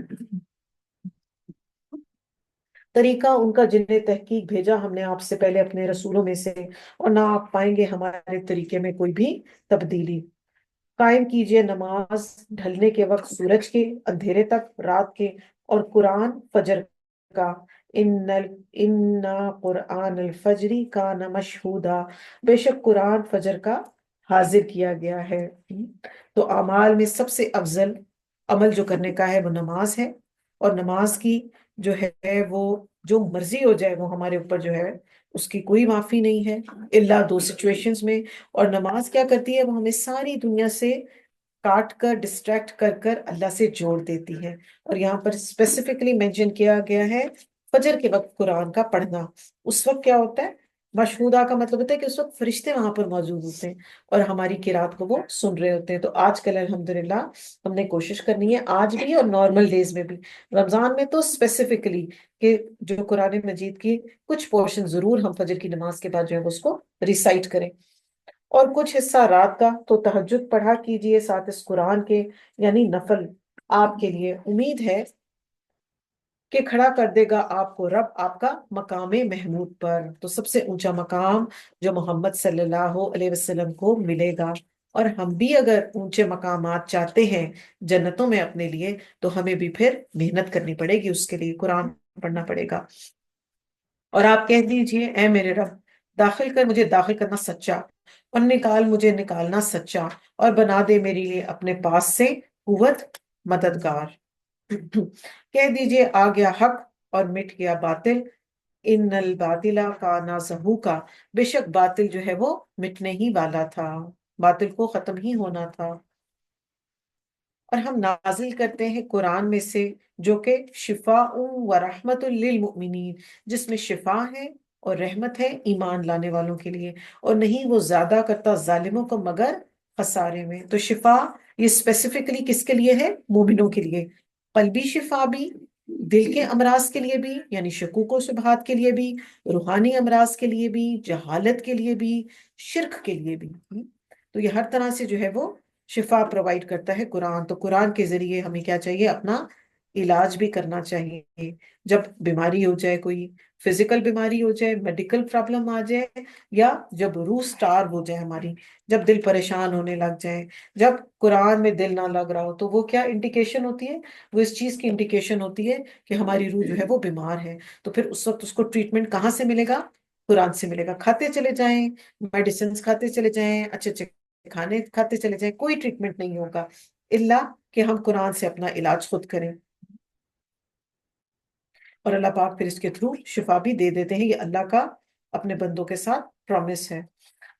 طریقہ ان کا جنہیں تحقیق بھیجا ہم نے آپ سے پہلے اپنے رسولوں میں سے، اور نہ آپ پائیں گے ہمارے طریقے میں کوئی بھی تبدیلی۔ قائم کیجئے نماز ڈھلنے کے وقت سورج کے، اندھیرے تک رات کے، اور قرآن فجر کا، ان قرآن الفجری کان مشہودا، بے شک قرآن فجر کا حاضر کیا گیا ہے۔ تو اعمال میں سب سے افضل عمل جو کرنے کا ہے وہ نماز ہے، اور نماز کی جو ہے وہ جو مرضی ہو جائے وہ ہمارے اوپر جو ہے اس کی کوئی معافی نہیں ہے، الا 2 سچویشنز میں۔ اور نماز کیا کرتی ہے، وہ ہمیں ساری دنیا سے کاٹ کر، ڈسٹریکٹ کر کر اللہ سے جوڑ دیتی ہے۔ اور یہاں پر اسپیسیفکلی مینشن کیا گیا ہے فجر کے وقت قرآن کا پڑھنا۔ اس وقت کیا ہوتا ہے، مشہودہ کا مطلب ہوتا ہے کہ اس وقت فرشتے وہاں پر موجود ہوتے ہیں اور ہماری قرات کو وہ سن رہے ہوتے ہیں. تو آج کل الحمدللہ ہم نے کوشش کرنی ہے، آج بھی اور نارمل ڈیز میں بھی، رمضان میں تو اسپیسیفکلی، کہ جو قرآن مجید کی کچھ پورشن ضرور ہم فجر کی نماز کے بعد جو ہے اس کو ریسائٹ کریں، اور کچھ حصہ رات کا تو تہجد پڑھا کیجئے ساتھ اس قرآن کے، یعنی نفل. آپ کے لیے امید ہے کہ کھڑا کر دے گا آپ کو رب آپ کا مقام محمود پر. تو سب سے اونچا مقام جو محمد صلی اللہ علیہ وسلم کو ملے گا. اور ہم بھی اگر اونچے مقامات چاہتے ہیں جنتوں میں اپنے لیے، تو ہمیں بھی پھر محنت کرنی پڑے گی، اس کے لیے قرآن پڑھنا پڑے گا. اور آپ کہہ دیجئے اے میرے رب، داخل کر مجھے داخل کرنا سچا، اور نکال مجھے نکالنا سچا، اور بنا دے میرے لیے اپنے پاس سے قوت مددگار. کہہ دیجئے آ گیا حق اور مٹ گیا باطل، ان الباطل کان زہوقا، بے شک باطل جو ہے وہ مٹنے ہی والا تھا، باطل کو ختم ہی ہونا تھا. اور ہم نازل کرتے ہیں قرآن میں سے جو کہ شفاء و رحمت للمؤمنین، جس میں شفا ہے اور رحمت ہے ایمان لانے والوں کے لیے، اور نہیں وہ زیادہ کرتا ظالموں کو مگر خسارے میں. تو شفا یہ اسپیسیفکلی کس کے لیے ہے؟ مومنوں کے لیے. قلبی شفا بھی، دل کے امراض کے لیے بھی، یعنی شکوک و شبہات کے لیے بھی، روحانی امراض کے لیے بھی، جہالت کے لیے بھی، شرک کے لیے بھی. تو یہ ہر طرح سے جو ہے وہ شفا پرووائڈ کرتا ہے قرآن. تو قرآن کے ذریعے ہمیں کیا چاہیے؟ اپنا علاج بھی کرنا چاہیے. جب بیماری ہو جائے، کوئی فزیکل بیماری ہو جائے، میڈیکل پرابلم آ جائے، یا جب روح سٹار ہو جائے ہماری، جب دل پریشان ہونے لگ جائے، جب قرآن میں دل نہ لگ رہا ہو، تو وہ کیا انڈیکیشن ہوتی ہے؟ وہ اس چیز کی انڈیکیشن ہوتی ہے کہ ہماری روح جو ہے وہ بیمار ہے. تو پھر اس وقت اس کو ٹریٹمنٹ کہاں سے ملے گا؟ قرآن سے ملے گا. کھاتے چلے جائیں، میڈیسنز کھاتے چلے جائیں، اچھے اچھے کھانے کھاتے چلے جائیں، کوئی ٹریٹمنٹ نہیں ہوگا الا کہ ہم قرآن سے اپنا علاج خود کریں. اور اللہ پاک پھر اس کے تھرو شفا بھی دے دیتے ہیں. یہ اللہ کا اپنے بندوں کے ساتھ پرومس ہے.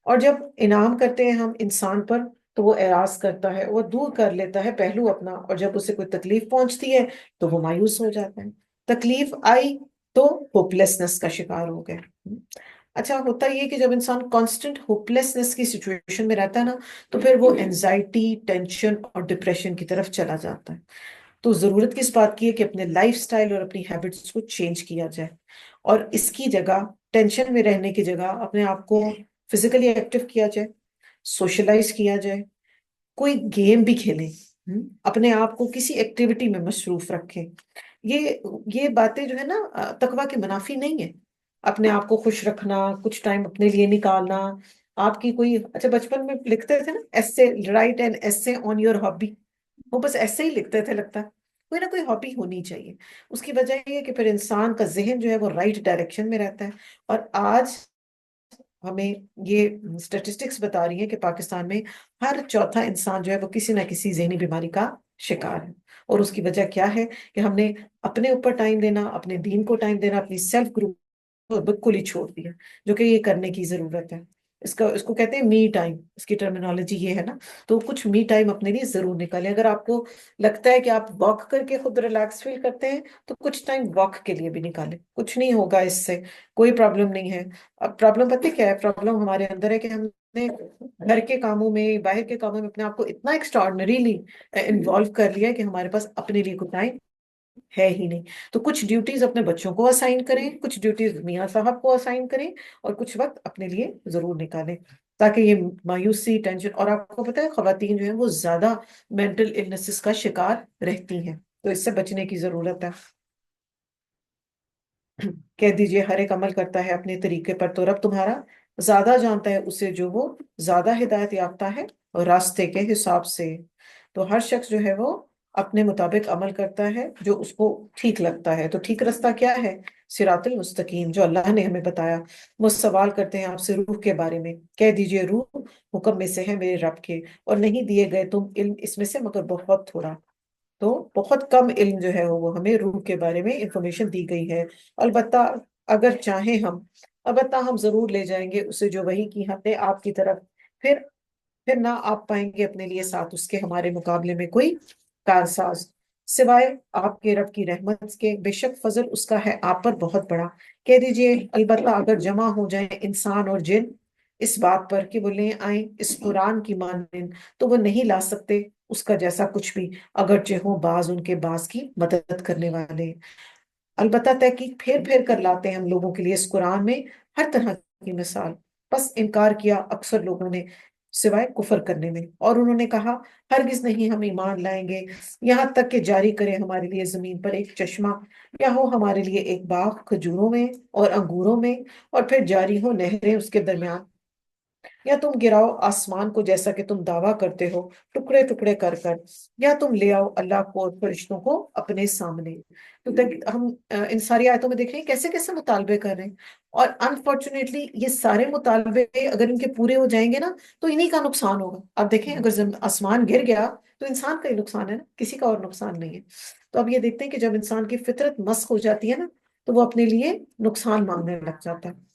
اور جب انعام کرتے ہیں ہم انسان پر، تو وہ اعراض کرتا ہے، وہ دور کر لیتا ہے پہلو اپنا، اور جب اسے کوئی تکلیف پہنچتی ہے تو وہ مایوس ہو جاتا ہے. تکلیف آئی تو ہوپلیسنس کا شکار ہو گئے. اچھا ہوتا یہ کہ جب انسان کانسٹنٹ ہوپلیسنس کی سچویشن میں رہتا ہے نا، تو پھر وہ اینزائٹی، ٹینشن اور ڈپریشن کی طرف چلا جاتا ہے. تو ضرورت کس بات کی ہے کہ اپنے لائف سٹائل اور اپنی ہیبٹس کو چینج کیا جائے، اور اس کی جگہ، ٹینشن میں رہنے کی جگہ، اپنے آپ کو فزیکلی ایکٹیو کیا جائے، سوشلائز کیا جائے، کوئی گیم بھی کھیلیں، اپنے آپ کو کسی ایکٹیویٹی میں مصروف رکھیں. یہ یہ باتیں جو ہے نا تقویٰ کے منافی نہیں ہے. اپنے آپ کو خوش رکھنا، کچھ ٹائم اپنے لیے نکالنا. آپ کی کوئی، اچھا بچپن میں لکھتے تھے نا ایسے، رائٹ این ایسے آن یور ہابی، وہ بس ایسے ہی لکھتے تھے. لگتا ہے کوئی نہ کوئی ہابی ہونی چاہیے. اس کی وجہ یہ ہے کہ پھر انسان کا ذہن جو ہے وہ رائٹ ڈائریکشن میں رہتا ہے. اور آج ہمیں یہ اسٹیٹسٹکس بتا رہی ہیں کہ پاکستان میں ہر چوتھا انسان جو ہے وہ کسی نہ کسی ذہنی بیماری کا شکار ہے. اور اس کی وجہ کیا ہے؟ کہ ہم نے اپنے اوپر ٹائم دینا، اپنے دین کو ٹائم دینا، اپنی سیلف گروپ کو بالکل ہی چھوڑ دیا، جو کہ یہ کرنے کی ضرورت ہے. اس کو کہتے ہیں می ٹائم، اس کی ٹرمینالوجی یہ ہے نا. تو کچھ می ٹائم اپنے لیے ضرور نکالیں. اگر آپ کو لگتا ہے کہ آپ واک کر کے خود ریلیکس فیل کرتے ہیں، تو کچھ ٹائم واک کے لیے بھی نکالیں. کچھ نہیں ہوگا اس سے، کوئی پرابلم نہیں ہے. اب پرابلم پتہ کیا ہے؟ پرابلم ہمارے اندر ہے کہ ہم نے گھر کے کاموں میں، باہر کے کاموں میں اپنے آپ کو اتنا ایکسٹراڈنریلی انوالو کر لیا کہ ہمارے پاس اپنے لیے کوئی ٹائم ہے ہی نہیں. تو کچھ ڈیوٹیز اپنے بچوں کو اسائن کریں، کچھ ڈیوٹیز میاں صاحب کو اسائن کریں، اور کچھ وقت اپنے لیے ضرور نکالیں، تاکہ یہ مایوسی، ٹینشن. اور آپ کو پتہ ہے خواتین جو ہیں وہ زیادہ مینٹل النیسز کا شکار رہتی ہیں، تو اس سے بچنے کی ضرورت ہے. کہہ دیجئے ہر ایک عمل کرتا ہے اپنے طریقے پر، تو رب تمہارا زیادہ جانتا ہے اسے جو وہ زیادہ ہدایت یافتہ ہے اور راستے کے حساب سے. تو ہر شخص جو ہے وہ اپنے مطابق عمل کرتا ہے جو اس کو ٹھیک لگتا ہے. تو ٹھیک رستہ کیا ہے؟ صراط المستقیم، جو اللہ نے ہمیں بتایا. وہ سوال کرتے ہیں آپ سے روح کے بارے میں. کہہ دیجئے روح حکم میں سے ہے میرے رب کے، اور نہیں دیے گئے تم علم اس میں سے مگر بہت تھوڑا. تو بہت کم علم جو ہے وہ ہمیں روح کے بارے میں انفارمیشن دی گئی ہے. البتہ اگر چاہیں ہم، البتہ ہم ضرور لے جائیں گے اسے جو وحی کی ہم نے آپ کی طرف. پھر نہ آپ پائیں گے اپنے لیے ساتھ اس کے ہمارے مقابلے میں کوئی کارساز. سوائے آپ کے رب کی رحمت کے، بے شک فضل اس کا ہے آپ پر بہت بڑا۔ کہہ دیجئے البتہ اگر جمع ہو جائیں انسان اور جن اس بات پر کہ وہ لے آئیں اس قرآن کی مانند، تو وہ نہیں لا سکتے اس کا جیسا کچھ بھی، اگرچہ ہوں بعض ان کے بعض کی مدد کرنے والے۔ البتہ تحقیق پھیر پھیر کر لاتے ہیں ہم لوگوں کے لیے اس قرآن میں ہر طرح کی مثال، بس انکار کیا اکثر لوگوں نے سوائے کفر کرنے میں، اور انہوں نے کہا ہرگز نہیں ہم ایمان لائیں گے یہاں تک کہ جاری کرے ہمارے لیے زمین پر ایک چشمہ، یا ہو ہمارے لیے ایک باغ کھجوروں میں اور انگوروں میں، اور پھر جاری ہو نہریں اس کے درمیان، یا تم گراؤ آسمان کو جیسا کہ تم دعویٰ کرتے ہو ٹکڑے ٹکڑے کر کر، یا تم لے آؤ اللہ کو اور فرشتوں کو اپنے سامنے۔ تو ہم ان ساری آیتوں میں دیکھ رہے ہیں کیسے کیسے مطالبے کر رہے ہیں، اور انفارچونیٹلی یہ سارے مطالبے اگر ان کے پورے ہو جائیں گے نا تو انہی کا نقصان ہوگا۔ اب دیکھیں اگر آسمان گر گیا تو انسان کا ہی نقصان ہے نا، کسی کا اور نقصان نہیں ہے۔ تو اب یہ دیکھتے ہیں کہ جب انسان کی فطرت مسخ ہو جاتی ہے نا تو وہ اپنے لیے نقصان مانگنے لگ جاتا ہے۔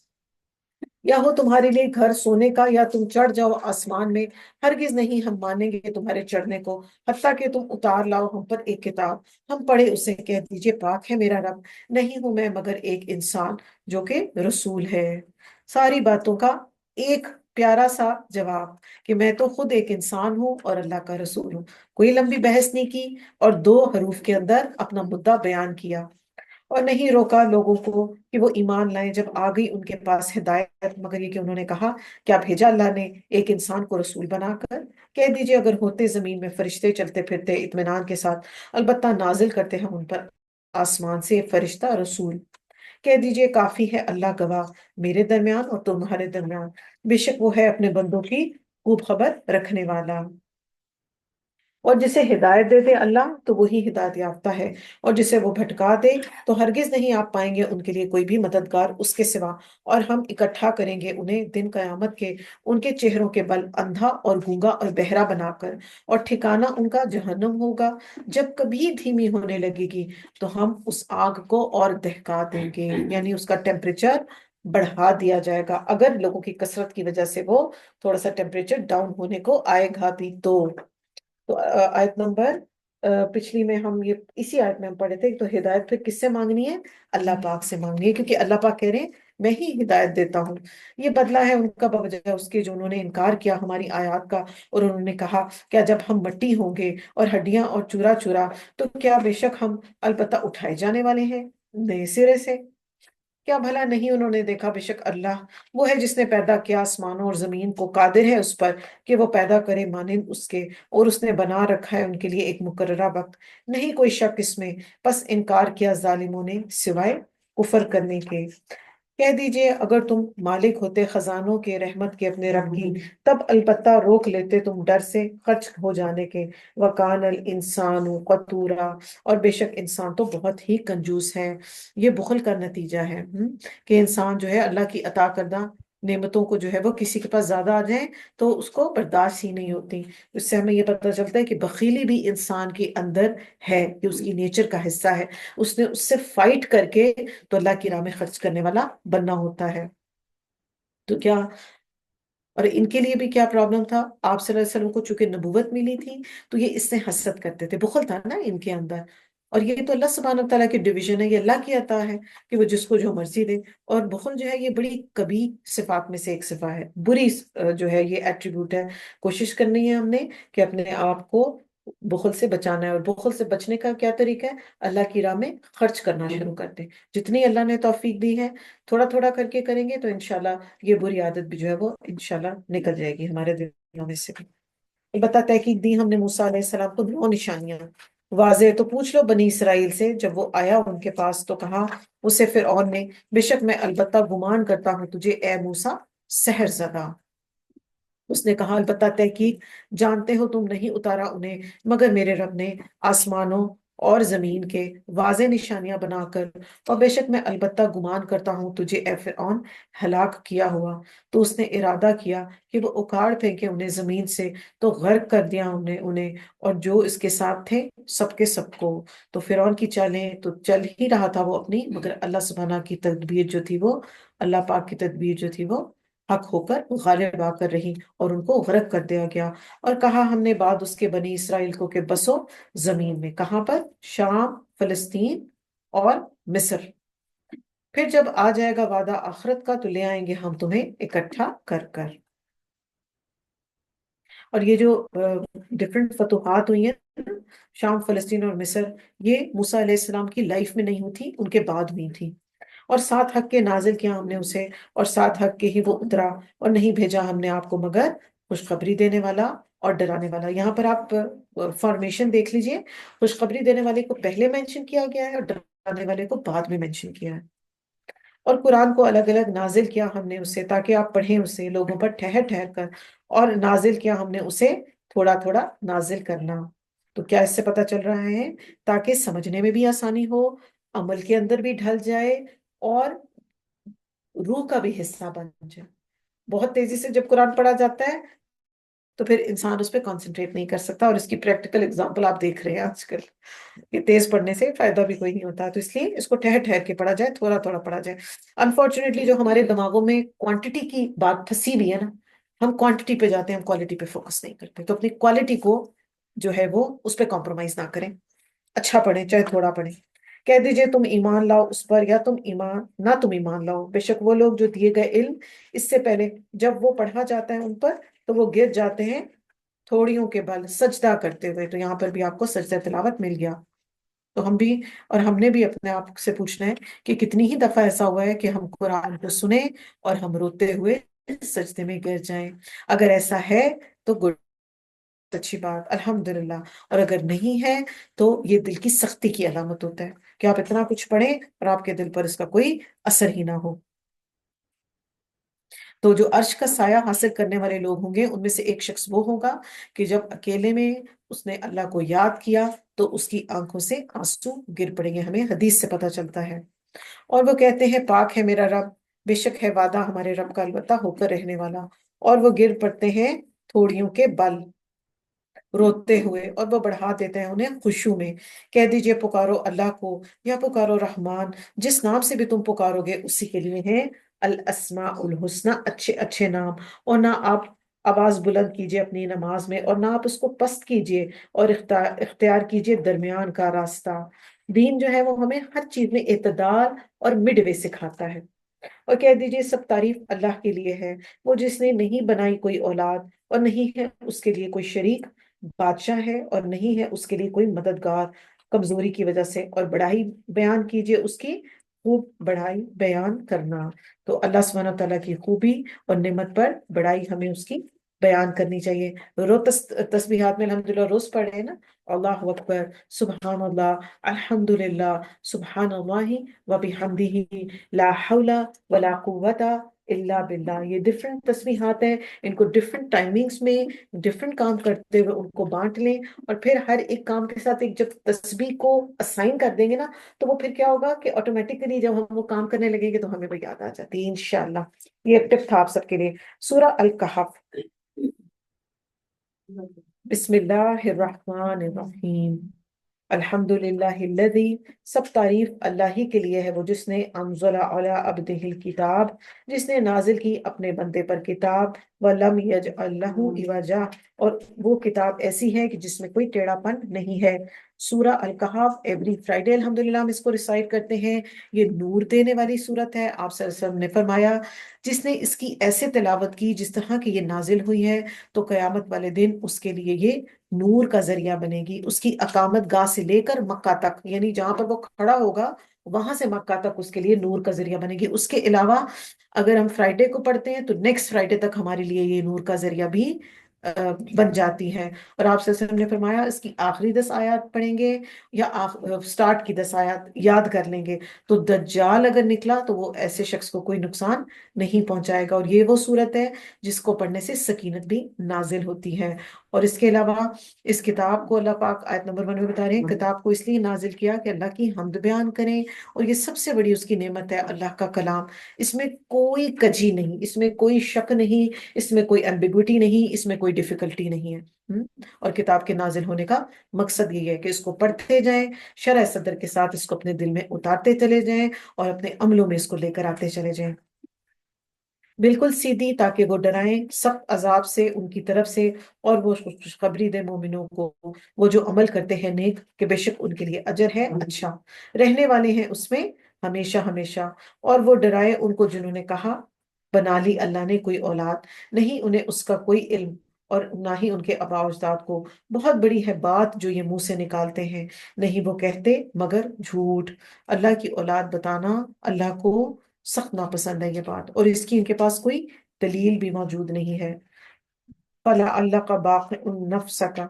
یا ہو تمہارے لیے گھر سونے کا، یا تم چڑھ جاؤ آسمان میں، ہرگز نہیں ہم مانیں گے تمہارے چڑھنے کو حتیٰ کہ تم اتار لاؤ ہم پر ایک کتاب، ہم پڑھے اسے۔ کہہ دیجئے پاک ہے میرا رب، نہیں ہوں میں مگر ایک انسان جو کہ رسول ہے۔ ساری باتوں کا ایک پیارا سا جواب کہ میں تو خود ایک انسان ہوں اور اللہ کا رسول ہوں۔ کوئی لمبی بحث نہیں کی، اور 2 حروف کے اندر اپنا مدعا بیان کیا، اور نہیں روکا لوگوں کو کہ وہ ایمان لائیں جب آ گئی ان کے پاس ہدایت، مگر یہ کہ انہوں نے کہا کیا بھیجا اللہ نے ایک انسان کو رسول بنا کر؟ کہہ دیجئے اگر ہوتے زمین میں فرشتے چلتے پھرتے اطمینان کے ساتھ، البتہ نازل کرتے ہم ان پر آسمان سے فرشتہ رسول۔ کہہ دیجئے کافی ہے اللہ گواہ میرے درمیان اور تمہارے درمیان، بے شک وہ ہے اپنے بندوں کی خوب خبر رکھنے والا۔ اور جسے ہدایت دے دے اللہ تو وہی ہدایت یافتہ ہے، اور جسے وہ بھٹکا دے تو ہرگز نہیں آپ پائیں گے ان کے لیے کوئی بھی مددگار اس کے سوا۔ اور ہم اکٹھا کریں گے انہیں دن قیامت کے ان کے چہروں کے بل اندھا اور گونگا اور بہرا بنا کر، اور ٹھکانہ ان کا جہنم ہوگا۔ جب کبھی دھیمی ہونے لگے گی تو ہم اس آگ کو اور دہکا دیں گے، یعنی اس کا ٹیمپریچر بڑھا دیا جائے گا اگر لوگوں کی کثرت کی وجہ سے وہ تھوڑا سا ٹیمپریچر ڈاؤن ہونے کو آئے گا بھی تو۔ تو آیت نمبر پچھلی میں ہم یہ اسی آیت میں ہم پڑھے تھے، تو ہدایت پھر کس سے مانگنی ہے؟ اللہ پاک سے مانگنی ہے، کیونکہ اللہ پاک کہہ رہے ہیں میں ہی ہدایت دیتا ہوں۔ یہ بدلہ ہے ان کا بوجہ اس کے جو انہوں نے انکار کیا ہماری آیات کا، اور انہوں نے کہا کیا جب ہم مٹی ہوں گے اور ہڈیاں اور چورا چورا تو کیا بے شک ہم البتہ اٹھائے جانے والے ہیں نئے سرے سے؟ کیا بھلا نہیں انہوں نے دیکھا بے شک اللہ وہ ہے جس نے پیدا کیا آسمانوں اور زمین کو، قادر ہے اس پر کہ وہ پیدا کرے مانند اس کے، اور اس نے بنا رکھا ہے ان کے لیے ایک مقررہ وقت، نہیں کوئی شک اس میں، بس انکار کیا ظالموں نے سوائے کفر کرنے کے۔ کہہ دیجئے اگر تم مالک ہوتے خزانوں کے رحمت کے اپنے رب کی، تب البتہ روک لیتے تم ڈر سے خرچ ہو جانے کے۔ وَقَانَ الْإِنسَانُ قَتُورًا، اور بے شک انسان تو بہت ہی کنجوس ہے۔ یہ بخل کا نتیجہ ہے کہ انسان جو ہے اللہ کی عطا کردہ نعمتوں کو جو ہے وہ کسی کے پاس زیادہ آ جائیں تو اس کو برداشت ہی نہیں ہوتی۔ اس سے ہمیں یہ پتہ چلتا ہے کہ بخیلی بھی انسان کے اندر ہے، کہ اس کی نیچر کا حصہ ہے، اس نے اس سے فائٹ کر کے تو اللہ کی راہ میں خرچ کرنے والا بننا ہوتا ہے۔ تو کیا، اور ان کے لیے بھی کیا پرابلم تھا؟ آپ صلی اللہ علیہ وسلم کو چونکہ نبوت ملی تھی تو یہ اس سے حسد کرتے تھے، بخل تھا نا ان کے اندر۔ اور یہ تو اللہ سبحانہ تعالیٰ کی ڈویژن ہے، یہ اللہ کی عطا ہے کہ وہ جس کو جو مرضی دے۔ اور بخل جو ہے یہ بڑی کبھی صفات میں سے ایک صفت ہے، بری جو ہے یہ ایٹریبیوٹ ہے۔ کوشش کرنی ہے ہم نے کہ اپنے آپ کو بخل سے بچانا ہے، اور بخل سے بچنے کا کیا طریقہ ہے؟ اللہ کی راہ میں خرچ کرنا شروع کر دیں، جتنی اللہ نے توفیق دی ہے تھوڑا تھوڑا کر کے کریں گے تو انشاءاللہ یہ بری عادت بھی جو ہے وہ انشاءاللہ نکل جائے گی ہمارے دلوں میں سے بھی۔ البتہ تحقیق دی ہم نے موسیٰ علیہ السلام کو 9 نشانیاں واضح، تو پوچھ لو بنی اسرائیل سے جب وہ آیا ان کے پاس تو کہا اسے فرعون نے بے شک میں البتہ گمان کرتا ہوں تجھے اے موسیٰ سحر زدہ۔ اس نے کہا البتہ تحقیق جانتے ہو تم نہیں اتارا انہیں مگر میرے رب نے آسمانوں اور زمین کے واضح نشانیاں بنا کر، اور بے شک میں البتہ گمان کرتا ہوں تجھے اے فرعون ہلاک کیا ہوا۔ تو اس نے ارادہ کیا کہ وہ اکاڑ پھینکے انہیں زمین سے، تو غرق کر دیا انہیں اور جو اس کے ساتھ تھے سب کے سب کو۔ تو فرعون کی چالیں تو چل ہی رہا تھا وہ اپنی، مگر اللہ سبحانہ کی تدبیر جو تھی وہ، اللہ پاک کی تدبیر جو تھی وہ حق ہو کر غالب آ کر رہی اور ان کو غرق کر دیا گیا۔ اور کہا ہم نے بعد اس کے بنی اسرائیل کو کہ بسو زمین میں، کہاں پر؟ شام، فلسطین اور مصر۔ پھر جب آ جائے گا وعدہ آخرت کا تو لے آئیں گے ہم تمہیں اکٹھا کر کر۔ اور یہ جو ڈفرینٹ فتوحات ہوئی ہیں نا، شام، فلسطین اور مصر، یہ موسیٰ علیہ السلام کی لائف میں نہیں ہوئی تھی، ان کے بعد ہوئی تھی۔ اور ساتھ حق کے نازل کیا ہم نے اسے، اور ساتھ حق کے ہی وہ اترا، اور نہیں بھیجا ہم نے آپ کو مگر خوشخبری دینے والا اور ڈرانے والا۔ یہاں پر آپ فارمیشن دیکھ لیجئے، خوشخبری دینے والے کو پہلے مینشن کیا گیا ہے اور ڈرانے والے کو بعد میں مینشن کیا ہے۔ اور قرآن کو الگ الگ نازل کیا ہم نے اسے تاکہ آپ پڑھیں اسے لوگوں پر ٹھہر ٹھہر کر، اور نازل کیا ہم نے اسے تھوڑا تھوڑا نازل کرنا۔ تو کیا اس سے پتہ چل رہا ہے؟ تاکہ سمجھنے میں بھی آسانی ہو، عمل کے اندر بھی ڈھل جائے، اور روح کا بھی حصہ بن جائے۔ بہت تیزی سے جب قرآن پڑھا جاتا ہے تو پھر انسان اس پہ کانسنٹریٹ نہیں کر سکتا، اور اس کی پریکٹیکل اگزامپل آپ دیکھ رہے ہیں آج کل کہ تیز پڑھنے سے فائدہ بھی کوئی نہیں ہوتا۔ تو اس لیے اس کو ٹھہر ٹھہر کے پڑھا جائے، تھوڑا تھوڑا پڑھا جائے۔ انفارچونیٹلی جو ہمارے دماغوں میں کوانٹٹی کی بات پھنسی بھی ہے نا، ہم کوانٹٹی پہ جاتے ہیں، ہم کوالٹی پہ فوکس نہیں کرتے۔ تو اپنی کوالٹی کو جو ہے وہ اس پہ کمپرومائز نہ کریں، اچھا پڑھیں چاہے تھوڑا پڑھیں۔ کہہ دیجئے تم ایمان لاؤ اس پر، یا تم ایمان لاؤ، بے شک وہ لوگ جو دیے گئے علم اس سے پہلے جب وہ پڑھا جاتا ہے ان پر تو وہ گر جاتے ہیں تھوڑیوں کے بل سجدہ کرتے ہوئے۔ تو یہاں پر بھی آپ کو سجدہ تلاوت مل گیا۔ تو ہم بھی، اور ہم نے بھی اپنے آپ سے پوچھنا ہے کہ کتنی ہی دفعہ ایسا ہوا ہے کہ ہم قرآن کو سنیں اور ہم روتے ہوئے سجدے میں گر جائیں۔ اگر ایسا ہے تو گڈ، اچھی بات، الحمدللہ۔ اور اگر نہیں ہے تو یہ دل کی سختی کی علامت ہوتا ہے کہ آپ اتنا کچھ پڑھیں اور آپ کے دل پر اس کا کوئی اثر ہی نہ ہو۔ تو جو عرش کا سایہ حاصل کرنے والے لوگ ہوں گے ان میں سے ایک شخص وہ ہوگا کہ جب اکیلے میں اس نے اللہ کو یاد کیا تو اس کی آنکھوں سے آنسو گر پڑیں گے، ہمیں حدیث سے پتہ چلتا ہے۔ اور وہ کہتے ہیں پاک ہے میرا رب، بے شک ہے وعدہ ہمارے رب کا البتہ ہو کر رہنے والا۔ اور وہ گر پڑتے ہیں تھوڑیوں کے بل روتے ہوئے، اور وہ بڑھا دیتے ہیں انہیں خشوع میں۔ کہہ دیجئے پکارو اللہ کو یا پکارو رحمان، جس نام سے بھی تم پکارو گے اسی کے لیے ہیں الاسماء الحسنی، اچھے اچھے نام۔ اور نہ آپ آواز بلند کیجئے اپنی نماز میں، اور نہ آپ اس کو پست کیجئے، اور اختیار کیجئے درمیان کا راستہ۔ دین جو ہے وہ ہمیں ہر چیز میں اعتدال اور مڈ وے سکھاتا ہے۔ اور کہہ دیجئے سب تعریف اللہ کے لیے ہے، وہ جس نے نہیں بنائی کوئی اولاد، اور نہیں ہے اس کے لیے کوئی شریک، بادشاہ ہے اور نہیں ہے اس کے لیے کوئی مددگار کمزوری کی وجہ سے، اور بڑائی بیان کیجئے اس کی، خوب بڑائی بیان کرنا۔ تو اللہ سبحانہ وتعالیٰ کی خوبی اور نعمت پر بڑائی ہمیں اس کی بیان کرنی چاہیے۔ تسبیحات میں الحمدللہ روز پڑھ رہے ہیں نا، اللہ اکبر، سبحان اللہ، الحمدللہ، سبحان اللہ وبحمدہ، لا حول ولا قوت الا باللہ۔ یہ ڈفرینٹ تسبیحات ہیں، ان کو ڈفرینٹ ٹائمنگز میں ڈفرینٹ کام کرتے ہوئے ان کو بانٹ لیں، اور پھر ہر ایک کام کے ساتھ ایک جب تسبیح کو اسائن کر دیں گے نا تو وہ پھر کیا ہوگا کہ آٹومیٹکلی جب ہم وہ کام کرنے لگیں گے تو ہمیں وہ یاد آ جاتی ہے انشاءاللہ۔ یہ ایک ٹپ تھا آپ سب کے لیے۔ سورہ الکہف، بسم اللہ الرحمن الرحیم۔ الحمد للہ الذی، سب تعریف اللہ ہی کے لیے ہے، وہ جس نے انزل علی عبدہ الکتاب، جس نے نازل کی اپنے بندے پر کتاب، ولم یجعل لہ عوجا، اور وہ کتاب ایسی ہے کہ جس میں کوئی ٹیڑھا پن نہیں ہے۔ سورہ الکہف ایوری فرائیڈے الحمدللہ ہم اس کو ریسائٹ کرتے ہیں۔ یہ نور دینے والی سورت ہے۔ آپ صلی اللہ علیہ وسلم نے فرمایا جس نے اس کی ایسے تلاوت کی جس طرح کی یہ نازل ہوئی ہے تو قیامت والے دن اس کے لیے یہ نور کا ذریعہ بنے گی، اس کی اقامت گاہ سے لے کر مکہ تک، یعنی جہاں پر وہ کھڑا ہوگا وہاں سے مکہ تک اس کے لیے نور کا ذریعہ بنے گی۔ اس کے علاوہ اگر ہم فرائیڈے کو پڑھتے ہیں تو نیکسٹ فرائیڈے تک ہمارے لیے یہ نور کا ذریعہ بھی بن جاتی ہے۔ اور آپ صلی اللہ علیہ وسلم نے فرمایا اس کی آخری 10 آیات پڑھیں گے یا سٹارٹ کی 10 آیات یاد کر لیں گے تو دجال اگر نکلا تو وہ ایسے شخص کو کوئی نقصان نہیں پہنچائے گا۔ اور یہ وہ صورت ہے جس کو پڑھنے سے سکینت بھی نازل ہوتی ہے۔ اور اس کے علاوہ اس کتاب کو اللہ پاک آیت نمبر 1 میں بتا رہے ہیں کتاب کو اس لیے نازل کیا کہ اللہ کی حمد بیان کریں، اور یہ سب سے بڑی اس کی نعمت ہے اللہ کا کلام۔ اس میں کوئی کجی نہیں، اس میں کوئی شک نہیں، اس میں کوئی ایمبیگوٹی نہیں، اس میں کوئی ڈیفیکلٹی نہیں ہے۔ اور کتاب کے نازل ہونے کا مقصد یہ ہے کہ اس کو پڑھتے جائیں، شرح صدر کے ساتھ اس کو اپنے دل میں اتارتے چلے جائیں، اور اپنے عملوں میں اس کو لے کر آتے چلے جائیں۔ بالکل سیدھی، تاکہ وہ ڈرائیں سخت عذاب سے ان کی طرف سے، اور وہ خوشخبری دے مومنوں کو، وہ جو عمل کرتے ہیں نیک، کہ بے شک ان کے لیے اجر ہے اچھا، رہنے والے ہیں اس میں ہمیشہ ہمیشہ۔ اور وہ ڈرائے ان کو جنہوں نے کہا بنا لی اللہ نے کوئی اولاد، نہیں انہیں اس کا کوئی علم، اور نہ ہی ان کے آباء و اجداد کو۔ بہت بڑی ہے بات جو یہ منہ سے نکالتے ہیں، نہیں وہ کہتے مگر جھوٹ۔ اللہ کی اولاد بتانا اللہ کو سخت ناپسند ہے یہ بات، اور اس کی ان کے پاس کوئی دلیل بھی موجود نہیں ہے۔ فلا اللہ کا باقی نفس کا،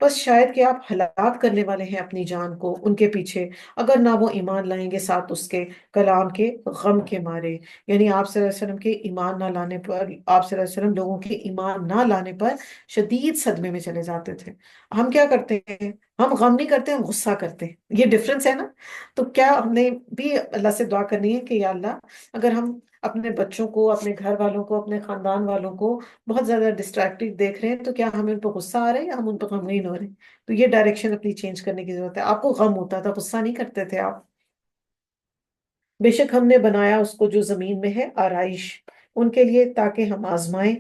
بس شاید کہ آپ ہلاک کرنے والے ہیں اپنی جان کو ان کے پیچھے، اگر نہ وہ ایمان لائیں گے ساتھ اس کے کلام کے غم کے مارے۔ یعنی آپ صلی اللہ علیہ وسلم کے ایمان نہ لانے پر، آپ صلی اللہ علیہ وسلم لوگوں کے ایمان نہ لانے پر شدید صدمے میں چلے جاتے تھے۔ ہم کیا کرتے ہیں؟ ہم غم نہیں کرتے، ہم غصہ کرتے ہیں، یہ ڈفرنس ہے نا۔ تو کیا ہم نے بھی اللہ سے دعا کرنی ہے کہ یا اللہ، اگر ہم اپنے بچوں کو، اپنے گھر والوں کو، اپنے خاندان والوں کو بہت زیادہ ڈسٹریکٹڈ دیکھ رہے ہیں، تو کیا ہمیں ان پہ غصہ آ رہا ہے یا ہم ان پہ غمگین ہو رہے ہیں؟ تو یہ ڈائریکشن اپنی چینج کرنے کی ضرورت ہے۔ آپ کو غم ہوتا تھا، غصہ نہیں کرتے تھے آپ۔ بے شک ہم نے بنایا اس کو جو زمین میں ہے آرائش ان کے لیے، تاکہ ہم آزمائیں